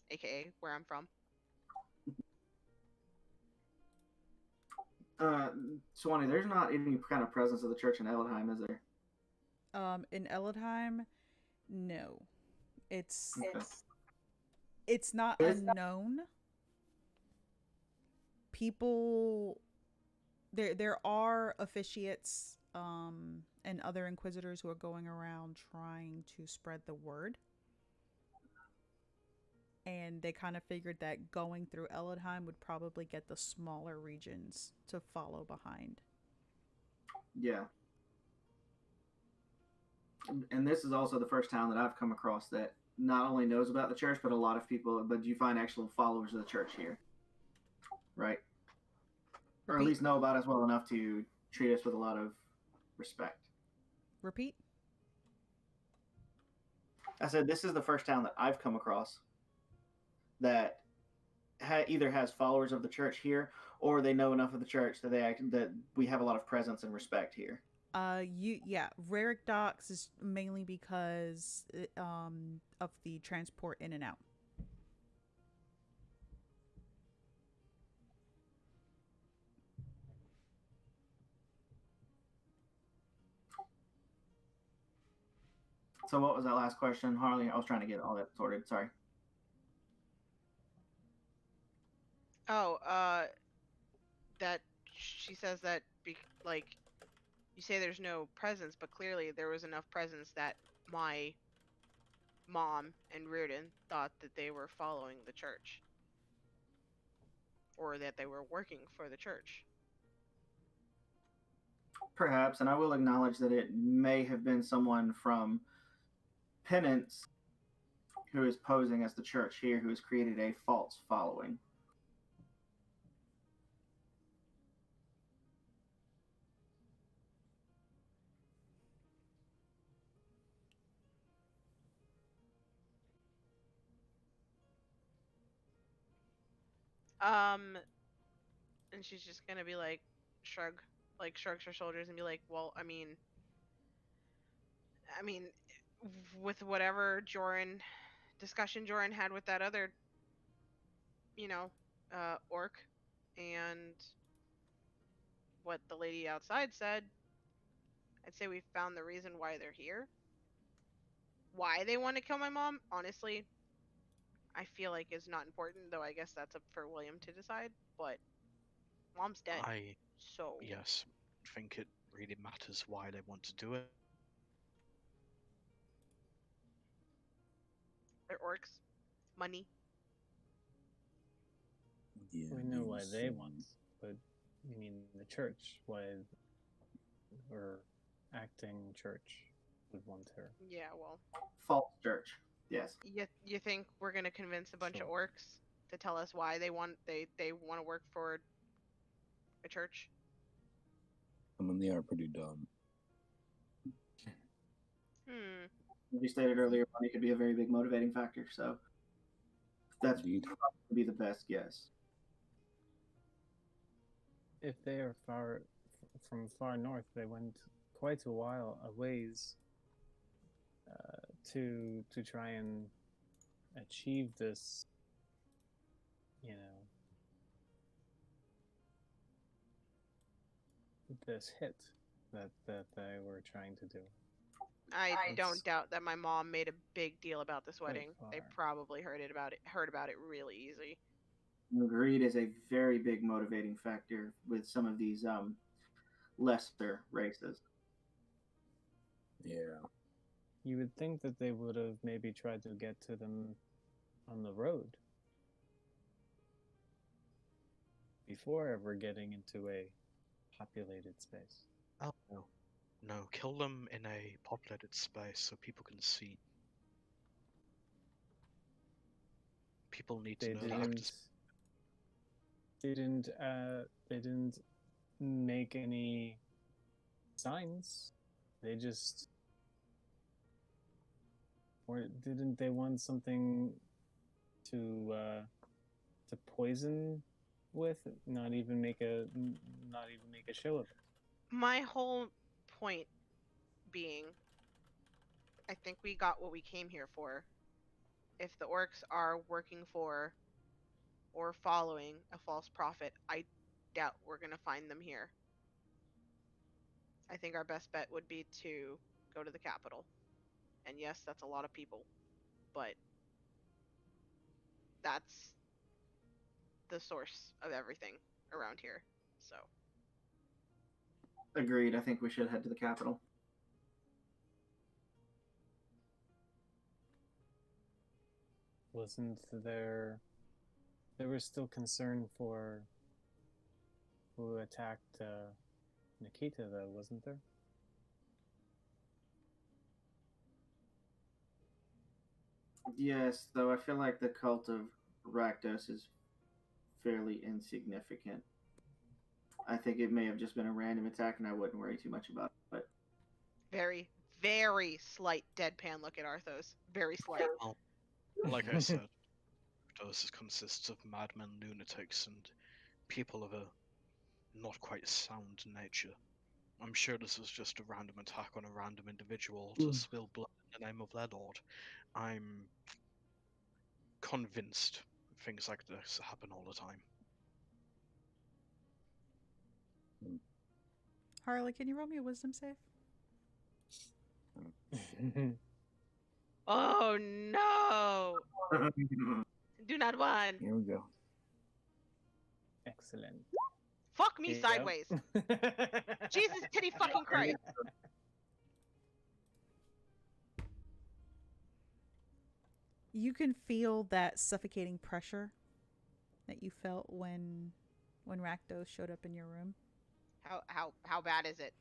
aka where I'm from.
Swanee, there's not any kind of presence of the church in Eldheim, is there?
In Eladheim, no. It's
Okay.
it's not unknown. People, there are officiates and other inquisitors who are going around trying to spread the word. And they kind of figured that going through Eladheim would probably get the smaller regions to follow behind.
Yeah. And this is also the first town that I've come across that not only knows about the church, but a lot of people, but you find actual followers of the church here. Right? Or at least know about us well enough to treat us with a lot of respect.
Repeat?
I said this is the first town that I've come across that either has followers of the church here, or they know enough of the church that that we have a lot of presence and respect here.
Rakdos is mainly because of the transport in and out.
So what was that last question, Harley? I was trying to get all that sorted. Sorry.
Oh, that she says that like, you say there's no presence, but clearly there was enough presence that my mom and Reardon thought that they were following the church, or that they were working for the church.
Perhaps, and I will acknowledge that it may have been someone from Penance who is posing as the church here, who has created a false following.
And she's just gonna be like, shrugs her shoulders and be like, well, I mean, with whatever discussion Joran had with that other, you know, orc, and what the lady outside said, I'd say we found the reason why they're here. Why they want to kill my mom, honestly, I feel like is not important, though I guess that's up for William to decide, but mom's dead.
I,
So,
yes, think it really matters why they want to do it.
they're orcs. Money.
Yeah,
We know why they
some-
want, but you mean the church? Why, or acting church would want her?
Yeah, well,
False church. Yes.
you think we're gonna convince a bunch of
Sure.
orcs to tell us why they want to work for a church?
I mean, they are pretty dumb.
Hmm.
As you stated earlier, money could be a very big motivating factor. So that's
Indeed.
probably be the best guess.
If they are from far north, they went quite a while a ways to try and achieve this, you know, this hit that they were trying to do.
I don't
It's
doubt that my mom made a big deal about this
quite
wedding. They
far.
probably heard about it really easy.
Greed is a very big motivating factor with some of these lesser races.
Yeah.
You would think that they would have maybe tried to get to them on the road before ever getting into a populated space.
Oh no. No, kill them in a populated space so people can see. People need to
They
know they have to.
they didn't make any signs. They just, or didn't they want something to poison with? Not even make a show of it.
My whole point being, I think we got what we came here for. If the orcs are working for or following a false prophet, I doubt we're gonna find them here. I think our best bet would be to go to the capital. And yes, that's a lot of people, but that's the source of everything around here. So,
Agreed. I think we should head to the capital.
Wasn't there was still concern for who attacked Nikita, though, wasn't there?
Yes, though I feel like the cult of Rakdos is fairly insignificant. I think it may have just been a random attack, and I wouldn't worry too much about it. But
very, very slight deadpan look at Arthos. Very slight.
Well, like I said, Rakdos consists of madmen, lunatics, and people of a not quite sound nature. I'm sure this was just a random attack on a random individual to spill blood in the name of their lord. I'm convinced things like this happen all the time.
Harley, can you roll me a wisdom save?
Oh no! Do not want.
Here we go.
Excellent.
Fuck me
Here you go.
sideways. Jesus titty fucking Christ.
You can feel that suffocating pressure that you felt when Rakdos showed up in your room.
How bad is it?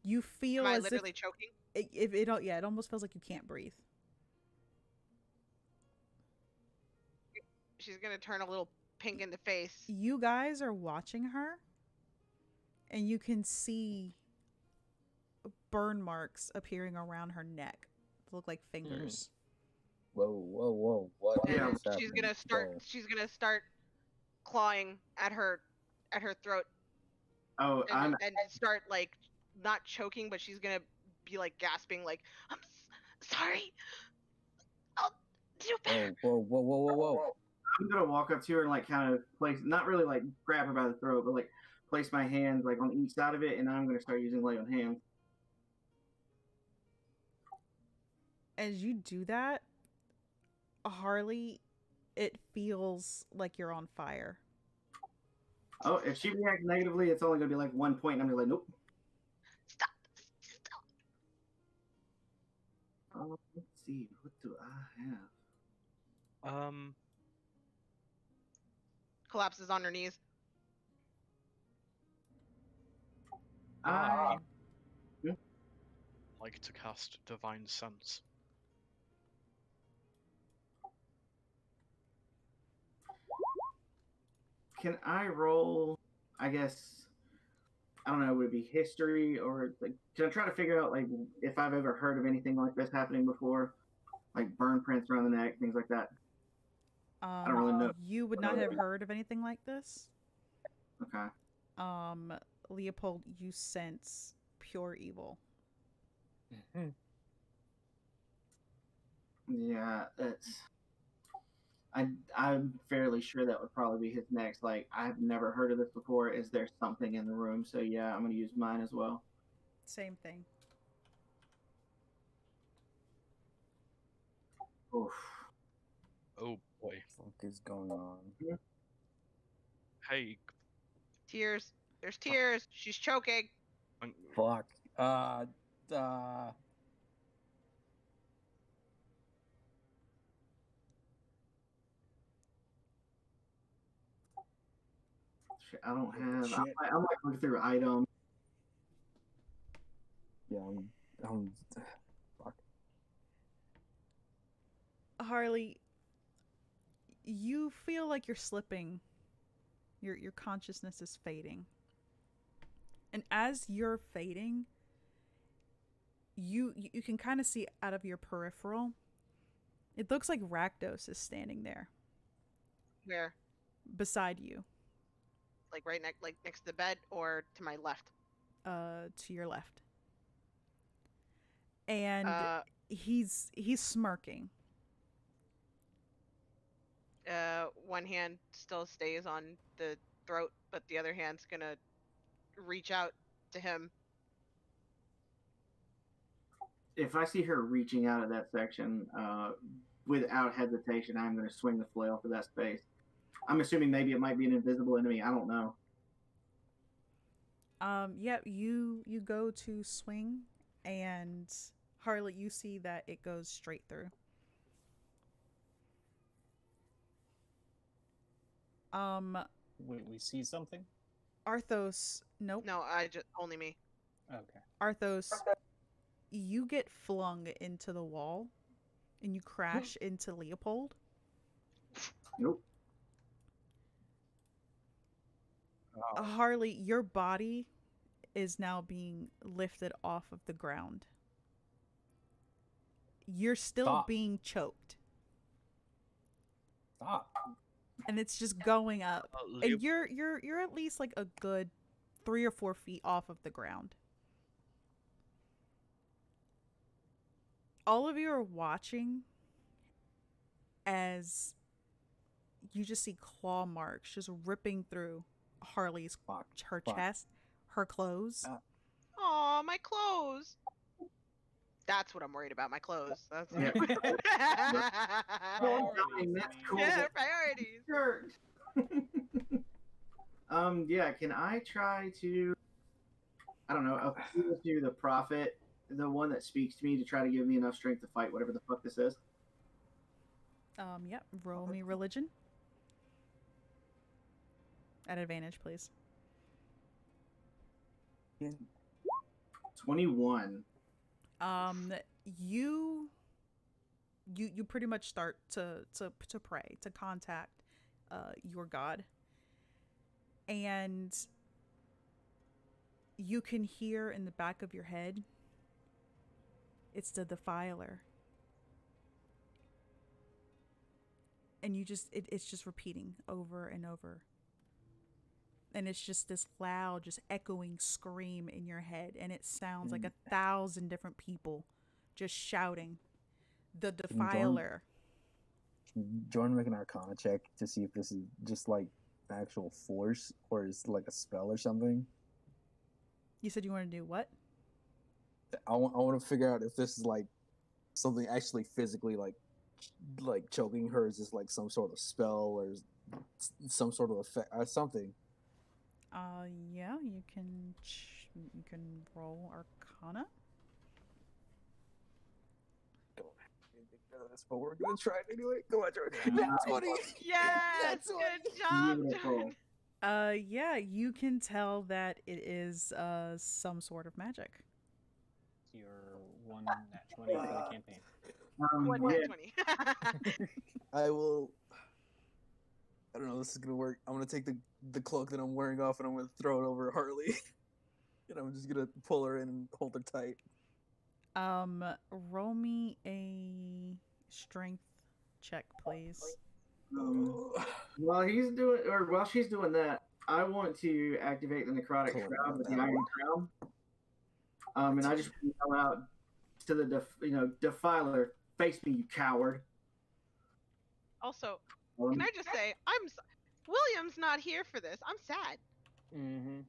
You feel
Am I
as
literally choking?
it almost feels like you can't breathe.
She's gonna turn a little pink in the face.
You guys are watching her, and you can see burn marks appearing around her neck. They look like fingers.
Whoa! What
And
Yeah.
is
she's
happening?
gonna start.
Whoa.
She's gonna start clawing at her throat
Oh, I'm
and start like not choking, but she's gonna be like gasping, like sorry. I'll do better.
Whoa!
I'm gonna walk up to her and like kind of place, not really like grab her by the throat, but like place my hands like on each side of it, and I'm gonna start using lay on hands.
As you do that, Harley, it feels like you're on fire.
Oh, if she reacts negatively, it's only gonna be like 1 point, and I'm gonna be like, nope.
Stop.
Let's see, what do I have?
Collapses on her knees.
I
Like to cast Divine Sense.
can I roll? I guess I don't know. Would it be history or like? Can I try to figure out like if I've ever heard of anything like this happening before, like burn prints around the neck, things like that? don't really know.
You would not have heard of anything like this.
Okay.
Leopold, you sense pure evil.
Yeah, it's. I'm fairly sure that would probably be his next. Like, I've never heard of this before. Is there something in the room? So yeah, I'm gonna use mine as well.
Same thing.
Oof.
Oh boy.
What is going on?
Hey,
Tears. There's tears. She's choking.
Fuck.
Shit, I don't have.
Shit.
I'm like looking through items.
Yeah, I'm fuck.
Harley, you feel like you're slipping. Your consciousness is fading. And as you're fading, you can kind of see out of your peripheral. It looks like Rakdos is standing there
Where?
beside you,
Like next to the bed or to my left?
to your left. And he's smirking.
One hand still stays on the throat, but the other hand's gonna reach out to him.
If I see her reaching out of that section, without hesitation, I'm going to swing the flail for that space. I'm assuming maybe it might be an invisible enemy. I don't know.
Yeah, you go to swing, and Harley, you see that it goes straight through.
Wait, we see something?
Arthos, nope.
No, only me.
Okay.
Arthos, you get flung into the wall, and you crash into Leopold.
Nope.
Harley, your body is now being lifted off of the ground. You're still
Stop.
being choked,
Stop.
and it's just going up.
Leo-
And you're at least like a good 3 or 4 feet off of the ground. All of you are watching as you just see claw marks just ripping through Harley's her
Fuck.
chest, her clothes.
Aw, my clothes. That's what I'm worried about. My clothes. That's
Yeah.
Priorities,
That's
I mean.
cool.
yeah, priorities.
Shirt. Yeah, can I try to, I don't know, appeal to the prophet, the one that speaks to me, to try to give me enough strength to fight whatever the fuck this is?
Yep. Roll me religion. At advantage, please.
21.
You pretty much start to pray, to contact your god, and you can hear in the back of your head, it's the defiler. and you just it's just repeating over and over. And it's just this loud, just echoing scream in your head, and it sounds like 1,000 different people just shouting, "The Defiler."
Jordan make an Arcana check to see if this is just like actual force or is like a spell or something.
You said you want to do what?
I want to figure out if this is like something actually physically like choking her, is this like some sort of spell or some sort of effect or something.
Yeah, you can roll Arcana.
That's what we're gonna try anyway. Go on, Jordan. That's 20.
Yes,
That's what-
good job,
Beautiful.
Jordan.
Yeah, you can tell that it is some sort of magic.
Your one nat 20 for the campaign.
One
Yeah.
20.
I will. I don't know. This is gonna work. I'm gonna take the cloak that I'm wearing off, and I'm gonna throw it over Harley, and I'm just gonna pull her in and hold her tight.
Roll me a strength check, please.
While he's doing, or while she's doing that, I want to activate the necrotic
Cool.
shroud with the iron crown. And I just yell out to the defiler, "Face me, you coward!"
Also, can I just say, William's not here for this. I'm sad.
Mm-hmm.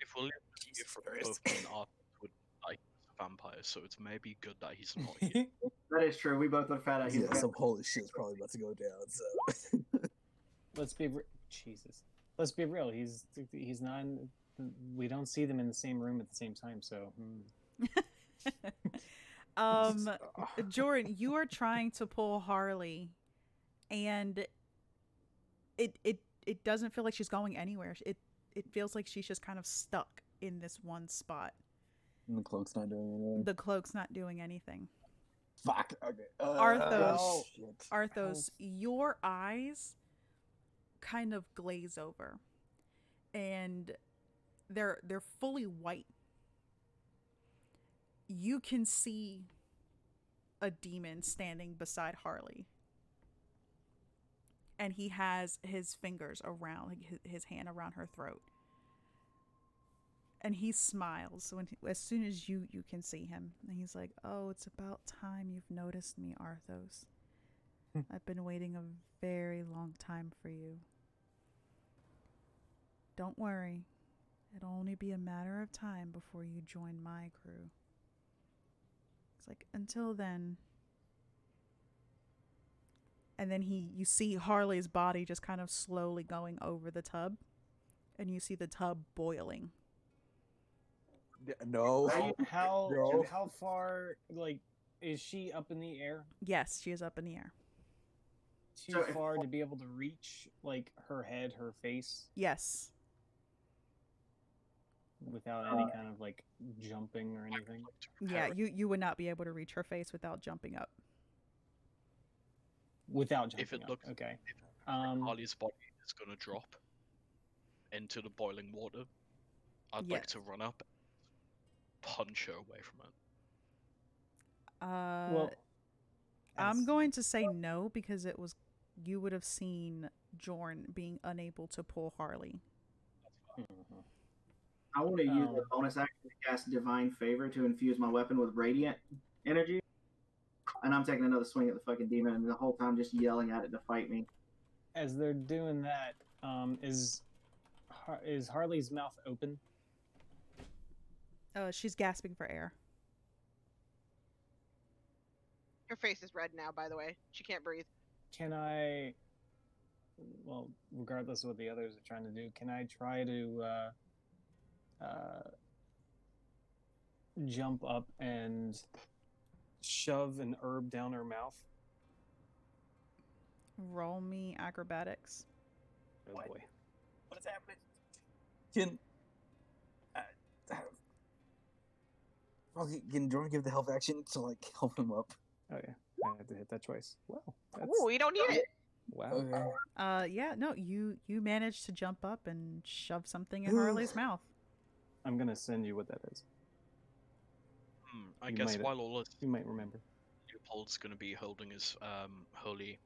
If William was here for both me and Arthur would like vampires, so it's maybe good that he's not here.
That is true. We both would have found out.
Yeah, some holy shit's probably about to go down. So
Let's be Jesus. Let's be real. He's not. We don't see them in the same room at the same time. So.
Jordan, you are trying to pull Harley, and it doesn't feel like she's going anywhere. It feels like she's just kind of stuck in this one spot.
and the cloak's not doing anything.
The cloak's not doing anything.
Fuck. Okay.
Arthos,
shit.
Arthos, your eyes kind of glaze over, and they're fully white. You can see a demon standing beside Harley, and he has his fingers around, like his hand around her throat, and he smiles as soon as you can see him, and he's like, "Oh, it's about time you've noticed me, Arthos. I've been waiting a very long time for you. Don't worry, it'll only be a matter of time before you join my crew." It's like, until then. And then you see Harley's body just kind of slowly going over the tub, and you see the tub boiling.
No.
How far, like, is she up in the air?
Yes, she is up in the air.
Too far to be able to reach, like, her head, her face,
Yes.
without any kind of, like, jumping or anything?
Yeah, you would not be able to reach her face without jumping up.
Without jumping
If it
up.
looks
Okay.
like Harley's body is gonna drop into the boiling water, I'd like
Yes.
to run up and punch her away from it.
Well,
I'm
as-
going to say no, because you would have seen Jorn being unable to pull Harley.
Mhm.
I want to use a bonus action to cast Divine Favor to infuse my weapon with radiant energy. And I'm taking another swing at the fucking demon, and the whole time just yelling at it to fight me.
As they're doing that, is Harley's mouth open?
She's gasping for air.
Her face is red now, by the way. She can't breathe.
Can I, well, regardless of what the others are trying to do, can I try to jump up and shove an herb down her mouth?
Roll me acrobatics.
Oh
What?
boy.
What is happening? Can can Jordan give the health action to like help him up?
Oh yeah, I have to hit that twice. Wow. That's,
Ooh, we don't need it.
wow.
Okay.
Yeah, no, you managed to jump up and shove something in Harley's mouth.
I'm gonna send you what that is.
I
You
guess
might-
while all this
You might remember.
Leopold's gonna be holding his holy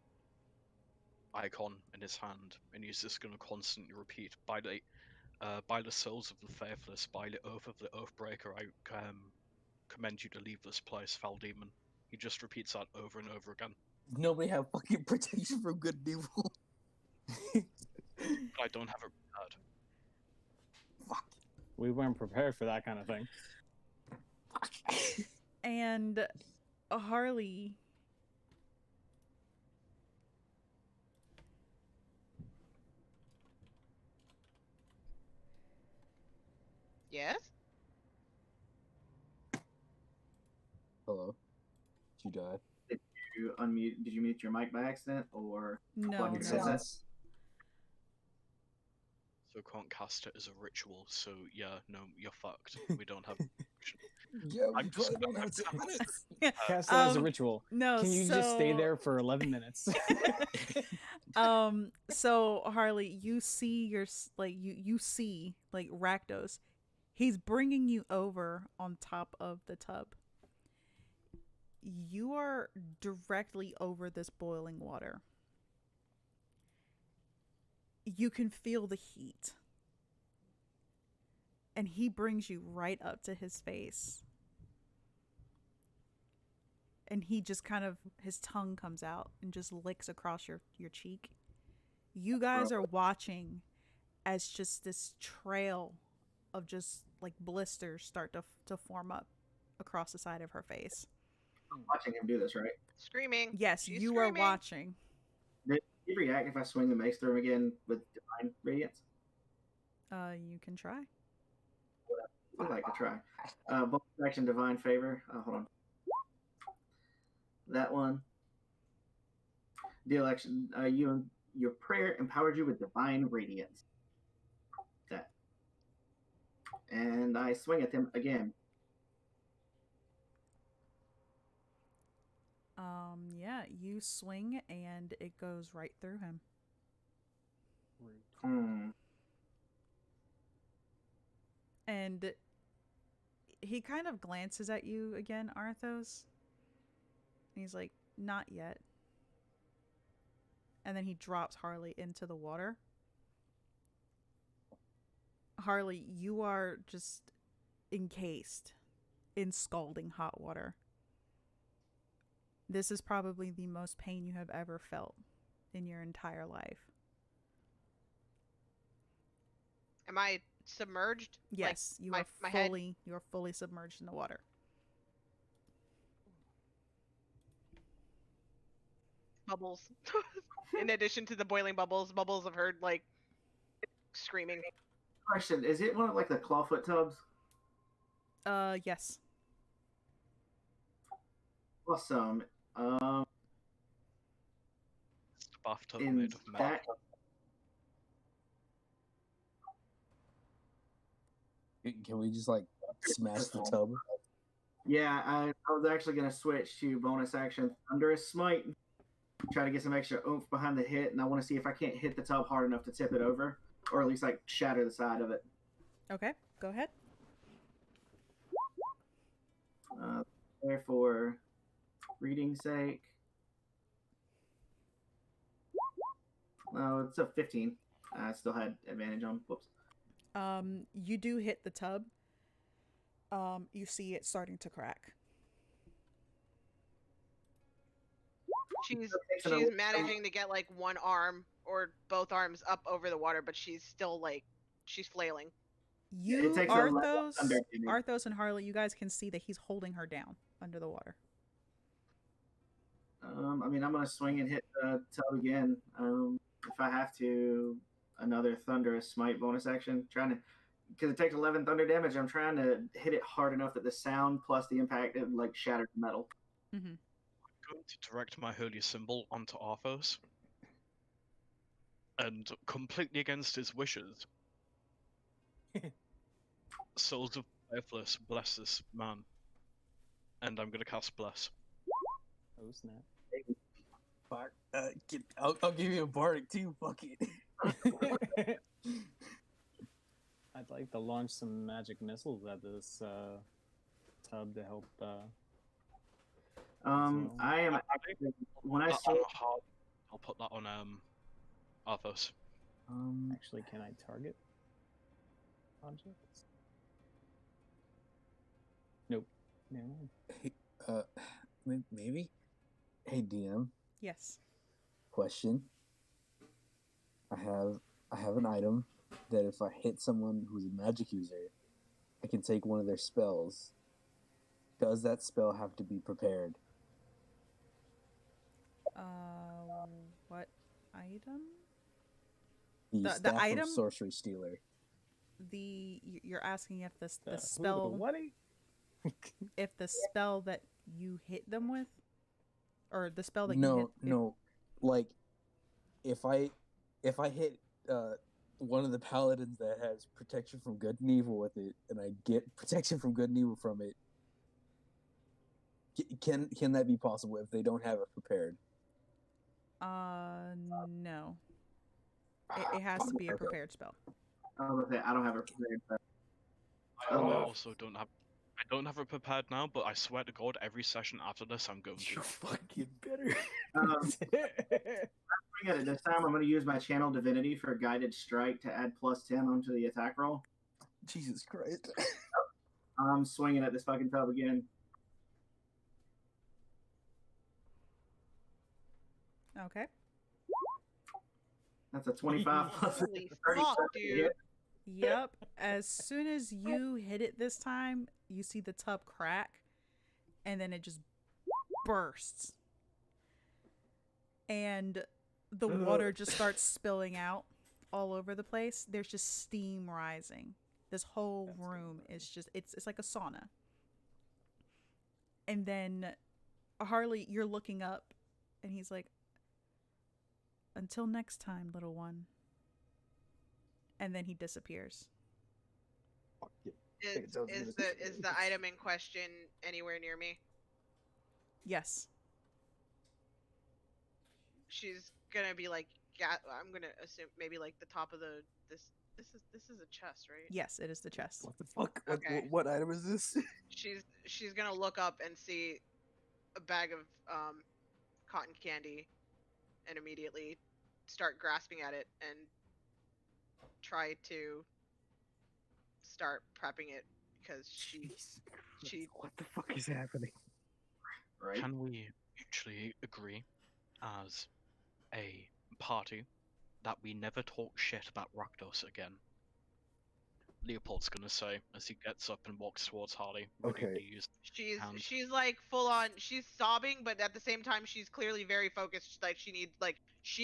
icon in his hand, and he's just going to constantly repeat, by the souls of the faithless, by the oath of the Oathbreaker, I commend you to leave this place, foul demon. He just repeats that over and over again.
Nobody have fucking protection from good and evil.
But I don't have it prepared.
Fuck.
We weren't prepared for that kind of thing.
And Harley,
Yes?
Hello. Did you die?
Did you mute your mic by accident, or
no,
plug your
no.
headset?
So can't cast it as a ritual, so yeah, no, you're fucked. We don't have...
Yeah, we
I'm just-
probably don't have 10 minutes.
Cast that as a
Um,
ritual.
No,
Can you just stay
so-
there for 11 minutes?
So Harley, you see you see like Rakdos. He's bringing you over on top of the tub. You are directly over this boiling water. You can feel the heat. And he brings you right up to his face. And he just kind of, his tongue comes out and just licks across your cheek. You guys are watching as just this trail of just like blisters start to form up across the side of her face.
I'm watching him do this, right?
Screaming.
Yes,
She's
you
screaming.
are watching.
Did he react if I swing the mace through him again with divine radiance?
You can try.
I'd like to try. Bonus action divine favor. Hold on. That one. Deal action. Your prayer empowers you with divine radiance. That. And I swing at him again.
Yeah, you swing and it goes right through him. And he kind of glances at you again, Arthos. And he's like, not yet. And then he drops Harley into the water. Harley, you are just encased in scalding hot water. This is probably the most pain you have ever felt in your entire life.
Am I submerged?
Yes, you
my
are
head-
fully submerged in the water.
Bubbles. In addition to the boiling bubbles of her like screaming.
Question: is it one of like the clawfoot tubs?
Yes.
Awesome.
It's the bathtub
In
made of metal.
that,
Can we just like smash the tub?
yeah, I was actually gonna switch to bonus action Thunderous Smite. Try to get some extra oomph behind the hit, and I want to see if I can't hit the tub hard enough to tip it over, or at least like shatter the side of it.
Okay, go ahead.
There for reading's sake. Oh, it's a 15. I still had advantage on. Whoops.
You do hit the tub. You see it starting to crack.
She's managing to get like one arm or both arms up over the water, but she's still like she's flailing.
You,
takes a lot of thunder.
Arthos and Harley, you guys can see that he's holding her down under the water.
I mean, I'm gonna swing and hit the tub again. If I have to, another Thunderous Smite bonus action. Trying to, because it takes 11 thunder damage. I'm trying to hit it hard enough that the sound plus the impact it like shattered metal.
Mm-hmm.
I'm going to direct my holy symbol onto Arthos. And completely against his wishes, souls of faithless, bless this man. And I'm gonna cast bless.
Oh snap!
Fuck. I'll give you a bardic too. Fuck it.
I'd like to launch some magic missiles at this tub to help.
I am when I
I'll
say
put that on Arthos.
Actually, can I target objects? Nope. Never mind.
Hey, maybe. Hey, DM.
Yes.
Question. I have an item that if I hit someone who's a magic user, I can take one of their spells. Does that spell have to be prepared?
What item?
The
The
staff
item?
of sorcery stealer.
You're asking if the
Who, the
spell
what-y?
if the spell that you hit them with, or the spell that you
No,
hit.
no. Like, if I hit one of the paladins that has protection from good and evil with it, and I get protection from good and evil from it, can that be possible if they don't have it prepared?
No. It has to be a prepared spell.
I was gonna say I don't have a prepared.
I
Oh.
also don't have. I don't have it prepared now, but I swear to God, every session after this, I'm going to.
You fucking better.
Swing at it this time. I'm going to use my channel divinity for guided strike to add +10 onto the attack roll.
Jesus Christ.
I'm swinging at this fucking tub again.
Okay.
That's a 25 plus
Holy
30.
fuck, dude.
Yep. As soon as you hit it this time, you see the tub crack, and then it just bursts. And the water just starts spilling out all over the place. There's just steam rising. This whole room is just, it's like a sauna. And then Harley, you're looking up, and he's like, "Until next time, little one." And then he disappears.
Is the item in question anywhere near me?
Yes.
She's gonna be like, I'm gonna assume maybe like the top of this is a chest, right?
Yes, it is the chest.
What the fuck?
Okay.
What item is this?
She's gonna look up and see a bag of cotton candy, and immediately start grasping at it and try to start prepping it because she
What the fuck is happening?
Right?
Can we mutually agree, as a party, that we never talk shit about Rakdos again? Leopold's gonna say as he gets up and walks towards Harley. ready
Okay.
to use hands.
She's like full on. She's sobbing, but at the same time, she's clearly very focused. Like she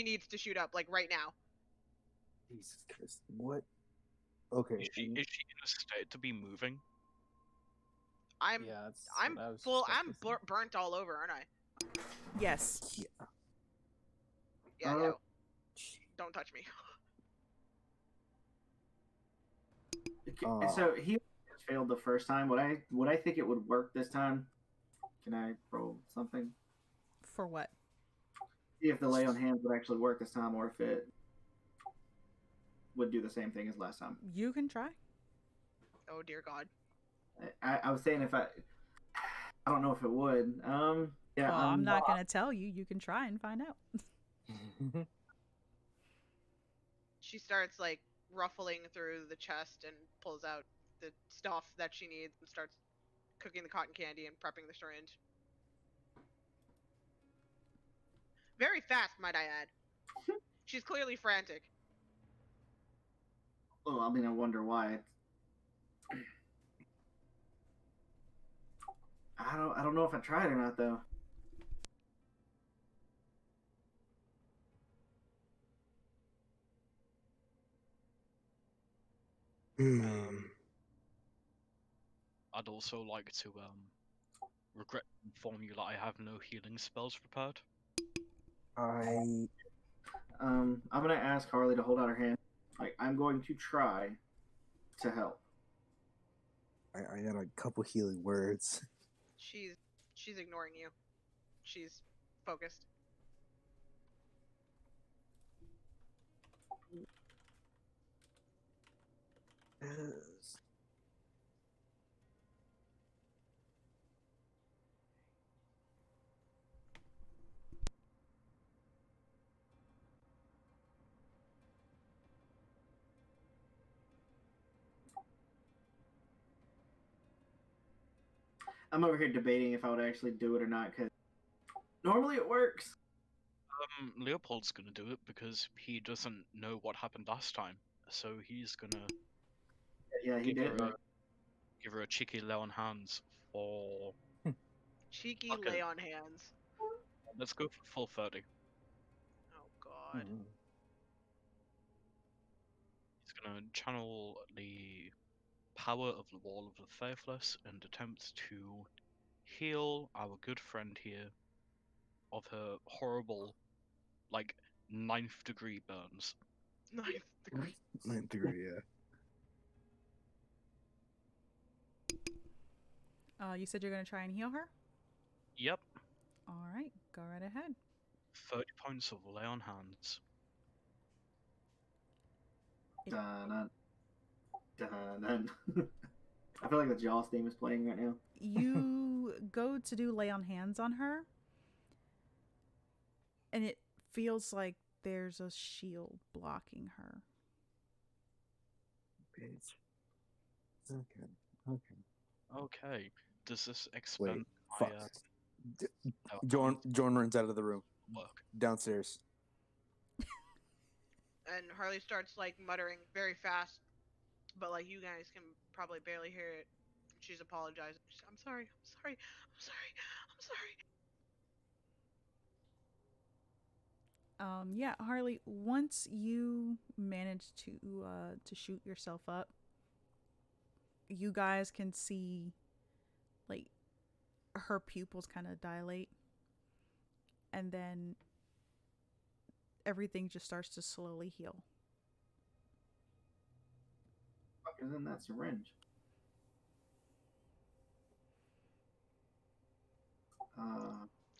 needs to shoot up like right now.
Jesus Christ. What? Okay.
Is she in a state to be moving?
I'm
Yeah, that's
I'm
what I was
full.
just about
I'm
to say.
burnt all over, aren't I?
Yes.
Yeah, no. Don't touch me.
So he failed the first time. Would I think it would work this time? Can I roll something?
For what?
See if the lay on hands would actually work this time, or if it would do the same thing as last time.
You can try.
Oh dear God.
I was saying if I don't know if it would. Yeah.
Well, I'm not gonna tell you. You can try and find out.
She starts like ruffling through the chest and pulls out the stuff that she needs and starts cooking the cotton candy and prepping the syringe. Very fast, might I add. She's clearly frantic.
Well, I mean, I wonder why. I don't know if I tried or not though.
I'd also like to regret to inform you that I have no healing spells prepared.
I'm
gonna ask Harley to hold out her hand. Like, I'm going to try to help.
I got a couple healing words.
She's ignoring you. She's focused.
I'm over here debating if I would actually do it or not because normally it works.
Leopold's gonna do it because he doesn't know what happened last time, so he's gonna
Yeah, he
give her
did.
give her a cheeky lay on hands for.
Cheeky
Okay.
lay on hands.
Let's go for full 30.
Oh god.
He's gonna channel the power of the Wall of the Faithless and attempt to heal our good friend here of her horrible, like, 9th degree burns.
9th degree.
9th degree, yeah.
You said you're gonna try and heal her.
Yep,
All right, go right ahead.
30 points of lay on hands.
Dun, dun, dun. I feel like the Jaws theme is playing right now.
You go to do lay on hands on her, and it feels like there's a shield blocking her.
Bitch. Okay. Okay.
Okay, does this expand
Wait.
my
Fuck.
power
Jordan runs out of the room.
work?
Downstairs.
And Harley starts like muttering very fast, but like you guys can probably barely hear it. She's apologizing. I'm sorry. I'm sorry. I'm sorry. I'm sorry.
Yeah, Harley. Once you manage to shoot yourself up, you guys can see, like, her pupils kind of dilate, and then everything just starts to slowly heal.
Fuck is in that syringe?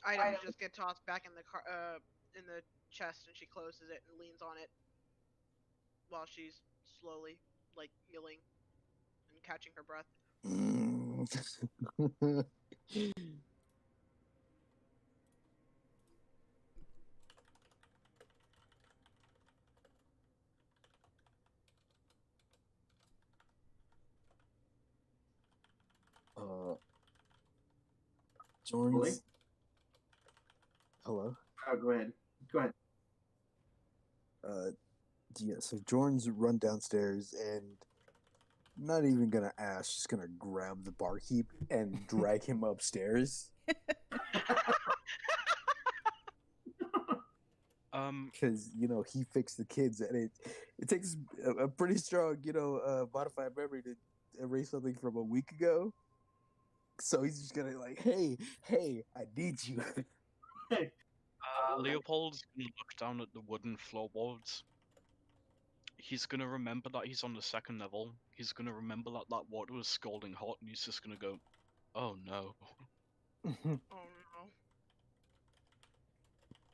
Items just get tossed back in the car, in the chest, and she closes it and leans on it while she's slowly like healing and catching her breath.
Jordan's. Hello?
Oh, go ahead. Go ahead.
Yeah, so Jordan's run downstairs and not even gonna ask, just gonna grab the barkeep and drag him upstairs. Because, he fixed the kids, and it takes a pretty strong, modified memory to erase something from a week ago. So he's just gonna hey, I need you.
Leopold's gonna look down at the wooden floorboards. He's gonna remember that he's on the 2nd level. He's gonna remember that that water was scalding hot, and he's just gonna go, "Oh no."
Oh no.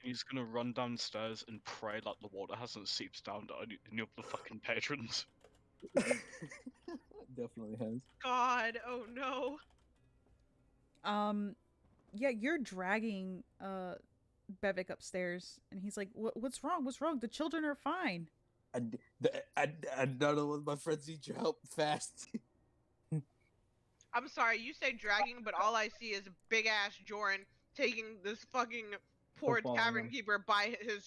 He's gonna run downstairs and pray that the water hasn't seeped down to any of the fucking patrons.
Definitely has.
God. Oh no.
Yeah, you're dragging Bevik upstairs, and he's like, "What's wrong? What's wrong? The children are fine."
I don't know. My friends need your help fast.
I'm sorry. You say dragging, but all I see is big ass Joran taking this fucking poor
Football,
tavern
yeah.
keeper by his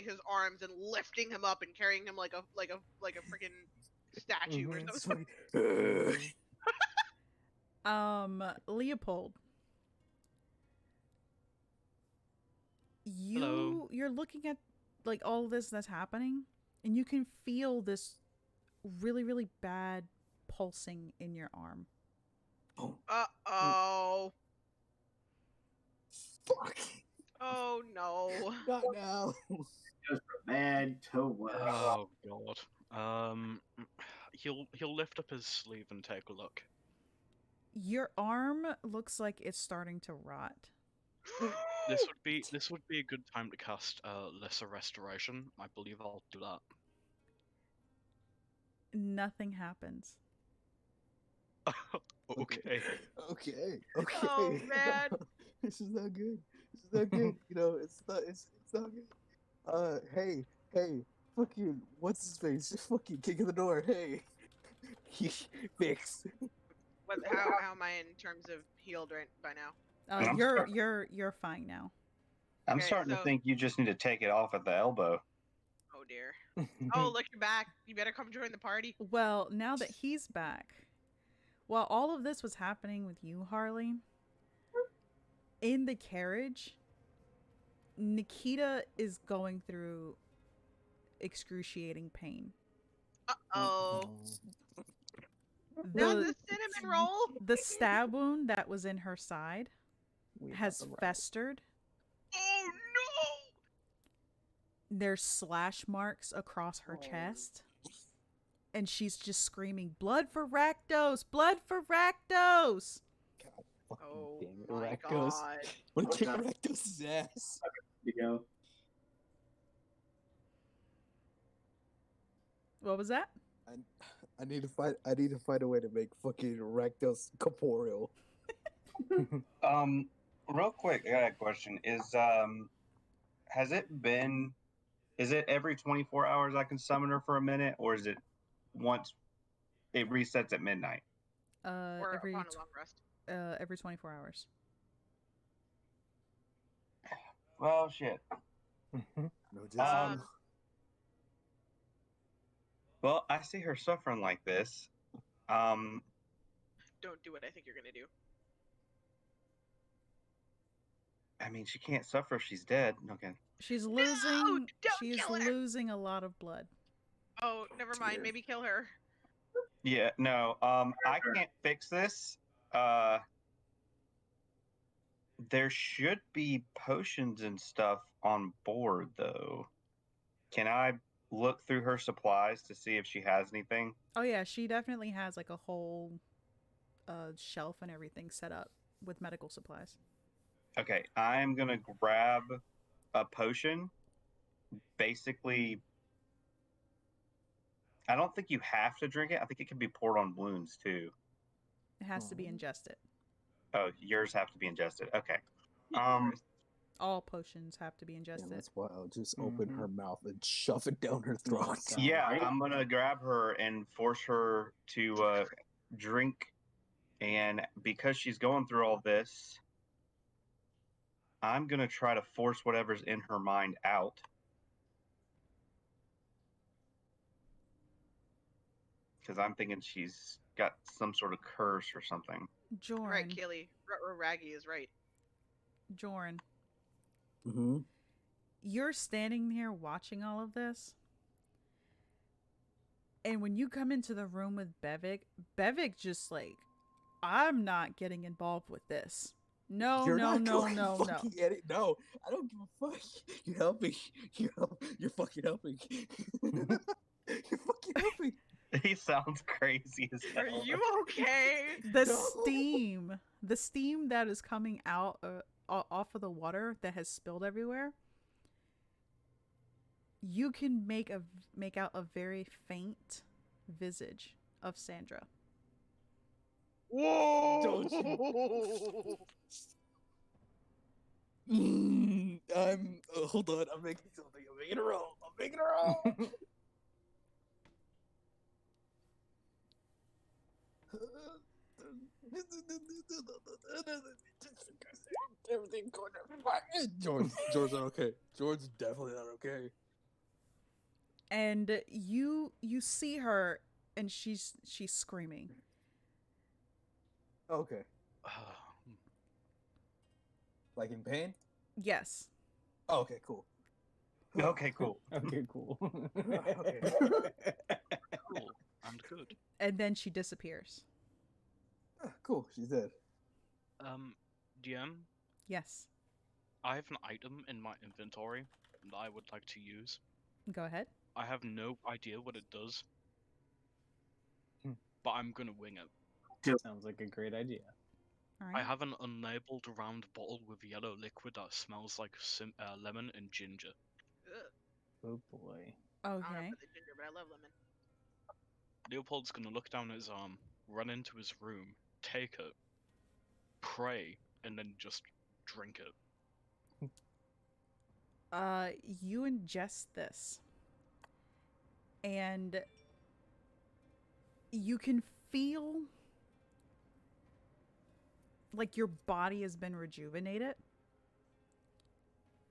his arms and lifting him up and carrying him like a freaking statue or something.
Leopold,
Hello.
you're looking at like all of this that's happening, and you can feel this really, really bad pulsing in your arm.
Uh-oh.
Fuck.
Oh no.
Not now.
Goes from bad to worse.
Oh god. He'll lift up his sleeve and take a look.
Your arm looks like it's starting to rot.
This would be a good time to cast Lesser Restoration. I believe I'll do that.
Nothing happens.
Okay.
Okay.
Oh man.
This is not good. This is not good. It's not good. Hey, fucking, what's his face? Just fucking kick in the door. Hey, fix.
How am I in terms of healed right by now?
I'm
You're fine now.
I'm
Okay,
starting to
so-
think you just need to take it off at the elbow.
Oh dear. Oh, look, you're back. You better come join the party.
Well, now that he's back, while all of this was happening with you, Harley, in the carriage, Nikita is going through excruciating pain.
Uh-oh. Not the cinnamon roll.
The stab wound that was in her side
We got
has
them right.
festered.
Oh no!
There's slash marks across her chest. And she's just screaming, "Blood for Rakdos! Blood for Rakdos!"
Oh
Damn it,
my
Rakdos.
god.
Want to kick
Okay.
Rakdos' ass?
You go.
What was that?
I need to find. I need to find a way to make fucking Rakdos corporeal.
Real quick, I got a question. Is it every 24 hours I can summon her for a minute, or is it once it resets at midnight?
Or
Every
upon a long rest.
every 24 hours.
Well, shit.
No, just
Well, I see her suffering like this.
Don't do what I think you're gonna do.
I mean, she can't suffer if she's dead. Okay.
She's losing.
don't
She's
kill her!
losing a lot of blood.
Oh, never mind.
Dear.
Maybe kill her.
Yeah, no. I can't fix this. There should be potions and stuff on board, though. Can I look through her supplies to see if she has anything?
Oh yeah, she definitely has like a whole shelf and everything set up with medical supplies.
Okay, I'm gonna grab a potion. Basically, I don't think you have to drink it. I think it can be poured on wounds too.
It has to be ingested.
Oh, yours have to be ingested. Okay.
All potions have to be
yeah,
ingested.
that's why I'll just open her
Mhm.
mouth and shove it down her throat.
Yeah,
Right.
I'm gonna grab her and force her to drink, and because she's going through all this, I'm gonna try to force whatever's in her mind out. Because I'm thinking she's got some sort of curse or something.
Jorn,
Right, Keely. Raggy is right.
Jorn,
Mm-hmm.
you're standing here watching all of this. And when you come into the room with Bevik just like, I'm not getting involved with this. No,
You're
no,
not
no,
going
no, no.
fucking at it. No, I don't give a fuck. You're helping. You're fucking helping. You're fucking helping.
He sounds crazy as hell.
Are you okay?
The
No.
steam that is coming out off of the water that has spilled everywhere, you can make out a very faint visage of Sandra.
Whoa!
Don't I'm. Hold on. I'm making something. I'm making a roll. I'm making a roll. Everything going fine. George's not okay. George's definitely not okay.
And you see her, and she's screaming.
Okay. Like in pain?
Yes.
Oh, okay, cool.
Okay, cool.
Okay, cool.
Okay.
Cool and good.
And then she disappears.
Cool, she's dead.
DM,
Yes.
I have an item in my inventory that I would like to use.
Go ahead.
I have no idea what it does,
Hmm.
but I'm gonna wing it.
Sounds like a great idea.
All
I
right.
have an unlabeled round bottle with yellow liquid that smells like lemon and ginger.
Ugh,
Oh boy.
I don't know
Okay.
about the ginger, but I love lemon.
Leopold's gonna look down at his arm, run into his room, take it, pray, and then just drink it.
You ingest this, and you can feel like your body has been rejuvenated.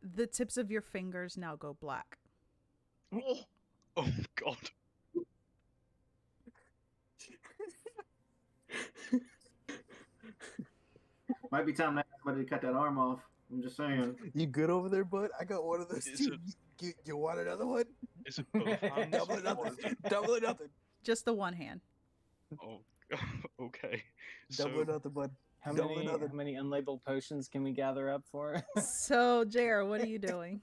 The tips of your fingers now go black.
Oh, oh God.
Might be time to ask somebody to cut that arm off. I'm just saying.
You good over there, bud? I got one of those
Is
too. You want another one?
Is it both hands?
Double or nothing. Double or nothing.
Just the one hand.
Oh, okay.
Double or nothing, bud.
How
Double or
many
nothing.
how many unlabeled potions can we gather up for?
So, JR, what are you doing?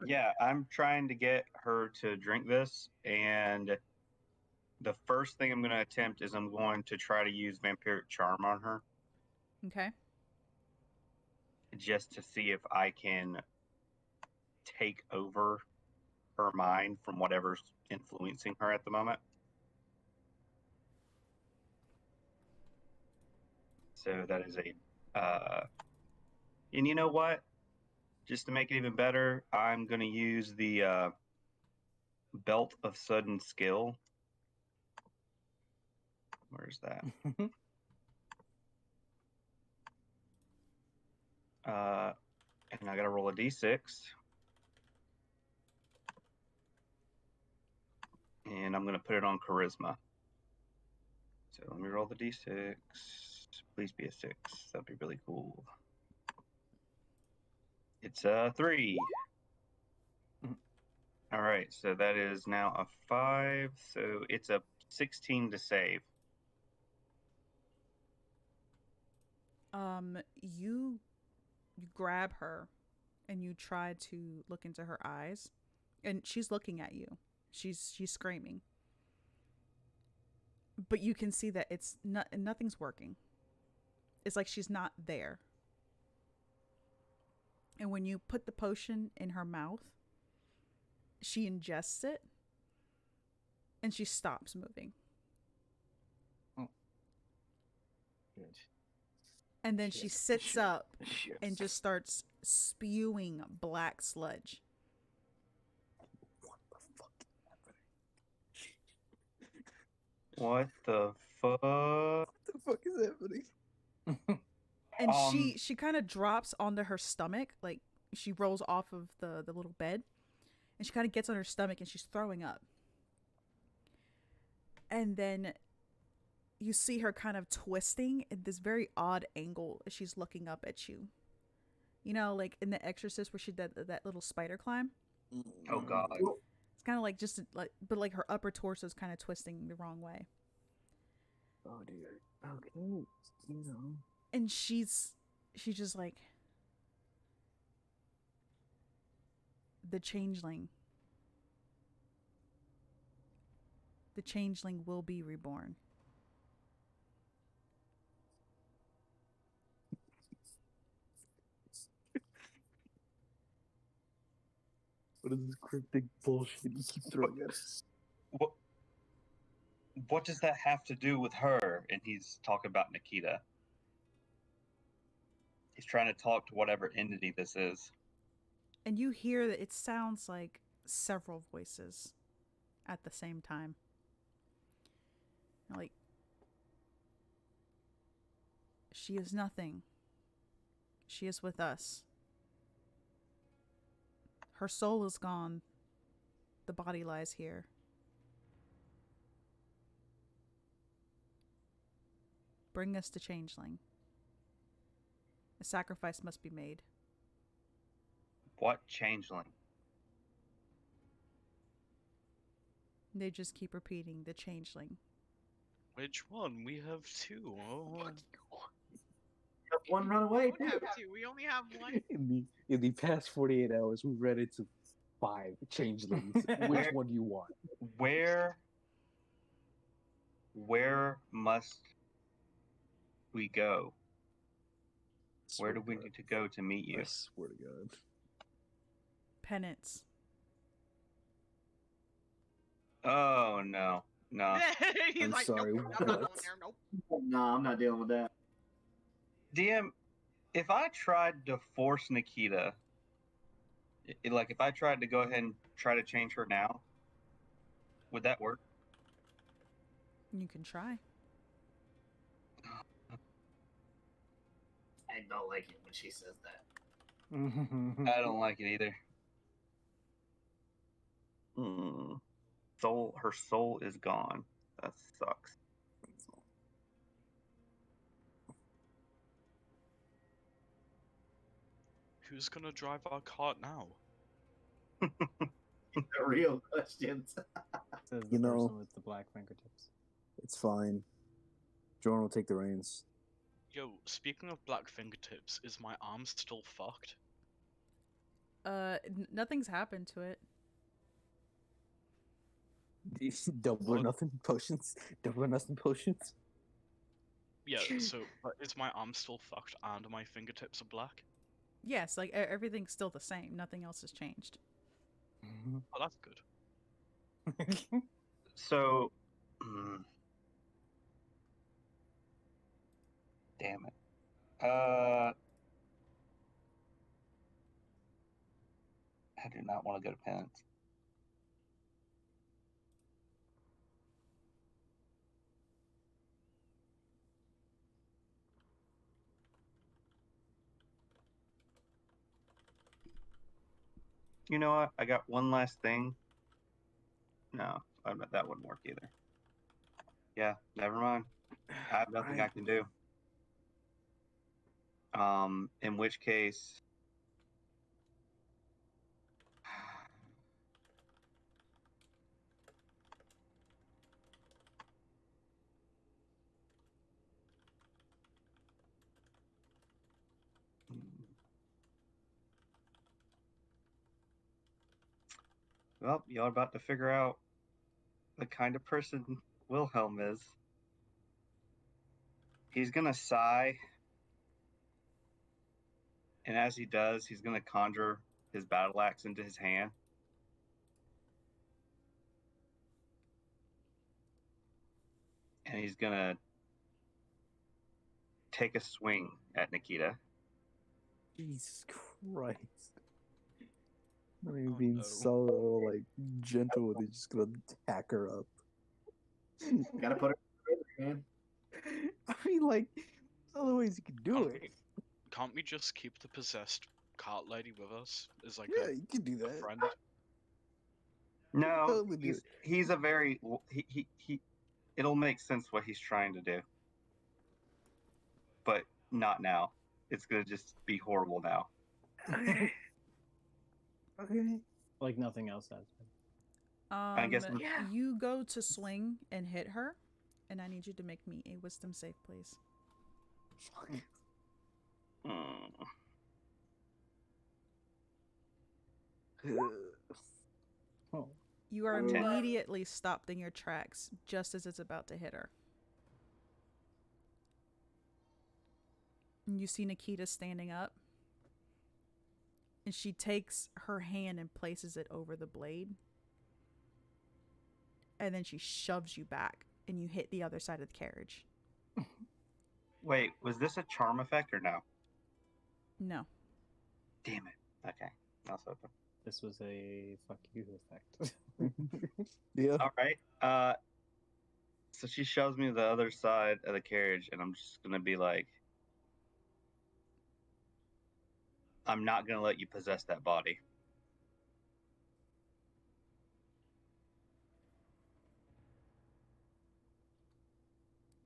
Yeah, I'm trying to get her to drink this, and the first thing I'm going to attempt is I'm going to try to use Vampiric Charm on her,
Okay.
just to see if I can take over her mind from whatever's influencing her at the moment. So that is and you know what? Just to make it even better, I'm going to use the Belt of Sudden Skill. Where's that? And I got to roll a d6. And I'm going to put it on Charisma. So let me roll the d6. Please be a 6. That'd be really cool. It's a 3. All right, so that is now a 5. So it's a 16 to save.
You grab her and you try to look into her eyes, and she's looking at you. She's screaming. But you can see that it's nothing's working. It's like she's not there. And when you put the potion in her mouth, she ingests it and she stops moving.
Oh. Good.
And then she sits up
Shit.
and just starts spewing black sludge.
What the fuck?
What the fuck is happening?
And she kind of drops onto her stomach, like she rolls off of the little bed, and she kind of gets on her stomach and she's throwing up. And then you see her kind of twisting in this very odd angle as she's looking up at you. You know, like in The Exorcist where she did that little spider climb.
Oh god.
It's kind of like just like, but like her upper torso is kind of twisting the wrong way.
Oh dear. Okay. You know.
And she's just like, the changeling will be reborn.
What is this cryptic bullshit you keep throwing at us?
What does that have to do with her? And he's talking about Nikita. He's trying to talk to whatever entity this is.
And you hear that it sounds like several voices at the same time. Like, she is nothing. She is with us. Her soul is gone. The body lies here. Bring us the changeling. A sacrifice must be made.
What changeling?
They just keep repeating the changeling.
Which one? We have 2. Oh.
One run away.
We don't have 2. We only have 1.
In the past 48 hours, we ran into 5 changelings. Which one do you want?
Where must we go? Where do we need to go to meet you?
I swear to God.
Penance.
Oh no.
He's
I'm
like,
sorry,
nope, I'm not going
what?
there. Nope.
No, I'm not dealing with that.
DM, if I tried to force Nikita, like if I tried to go ahead and try to change her now, would that work?
You can try.
I don't like it when she says that.
I don't like it either. Her soul is gone. That sucks.
Who's gonna drive our cart now?
The real questions.
Says
You
the
know-
person with the black fingertips.
It's fine. Jordan will take the reins.
Yo, speaking of black fingertips, is my arm still fucked?
Nothing's happened to it.
Double or nothing potions. Double or nothing potions.
Yeah, so but is my arm still fucked and my fingertips are black?
Yes, like everything's still the same. Nothing else has changed.
Oh, that's good.
So, damn it. I do not want to go to penance. You know what? I got one last thing. No, that wouldn't work either. Yeah, never mind. I have nothing I can do. In which case, well, y'all are about to figure out the kind of person Wilhelm is. He's gonna sigh, and as he does, he's gonna conjure his battle axe into his hand. And he's gonna take a swing at Nikita.
Jesus Christ. Not even
Oh,
being
no.
so like gentle with it, just gonna tack her up.
Gotta put her in, man.
I mean, like, there's other ways you can do it.
Can't we just keep the possessed cart lady with us as like
Yeah, you can do
a
that.
friend?
No,
Totally do
he's a very he. It'll make sense what he's trying to do, but not now. It's gonna just be horrible now.
Okay. Okay.
Like nothing else has been.
I guess I'm-
You go to swing and hit her, and I need you to make me a wisdom save, please.
Oh.
You are
Ten.
immediately stopped in your tracks just as it's about to hit her. And you see Nikita standing up, and she takes her hand and places it over the blade. And then she shoves you back, and you hit the other side of the carriage.
Wait, was this a charm effect or no?
No.
Damn it. Okay, that's open.
This was a fuck you effect.
Yeah.
All right. So she shoves me to the other side of the carriage, and I'm just gonna be like, I'm not gonna let you possess that body.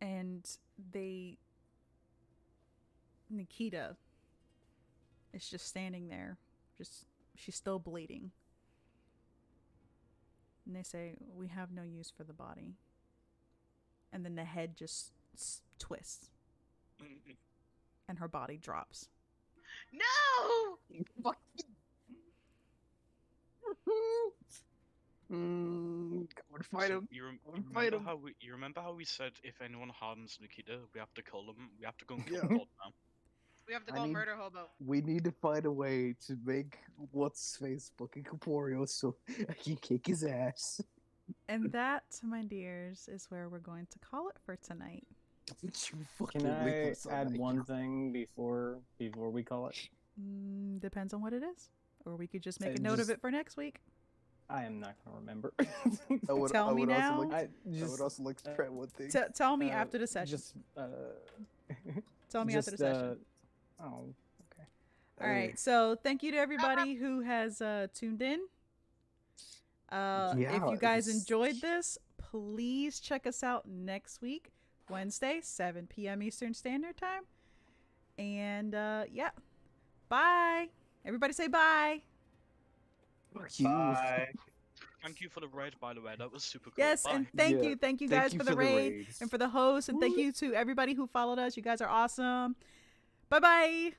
And Nikita is just standing there. She's still bleeding. And they say, we have no use for the body. And then the head just twists. And her body drops.
No!
Go and fight
So
him.
you
Fight
remember
him.
how you remember how we said if anyone harms Nikita, we have to kill them. We have to go and kill
Yeah.
them now.
We have to
I
go
need-
murder hobo.
We need to find a way to make what's face fucking corporeal so I can kick his ass.
And that, my dears, is where we're going to call it for tonight.
You fucking
Can
leave
I
us on
add
that.
one thing before we call it?
Depends on what it is. Or we could just make
Say
a note of
just-
it for next week.
I am not gonna remember.
Tell me now.
Also like,
I
I
just
would also like to try one thing.
Tell me
uh,
after the session.
just
Tell me after the session.
Oh, okay.
All right. So thank you to everybody who has tuned in. If
Yeah,
you guys
it's-
enjoyed this, please check us out next week, Wednesday, 7 p.m. Eastern Standard Time. And yeah, bye. Everybody say bye.
Fuck you.
Bye.
Thank you for the raid, by the way. That was super cool.
Yes,
Bye.
and
Yeah,
thank you
thank
guys
you
for the
for the
raid
raid.
and for the host, and thank you to everybody who followed us. You guys are awesome. Bye bye.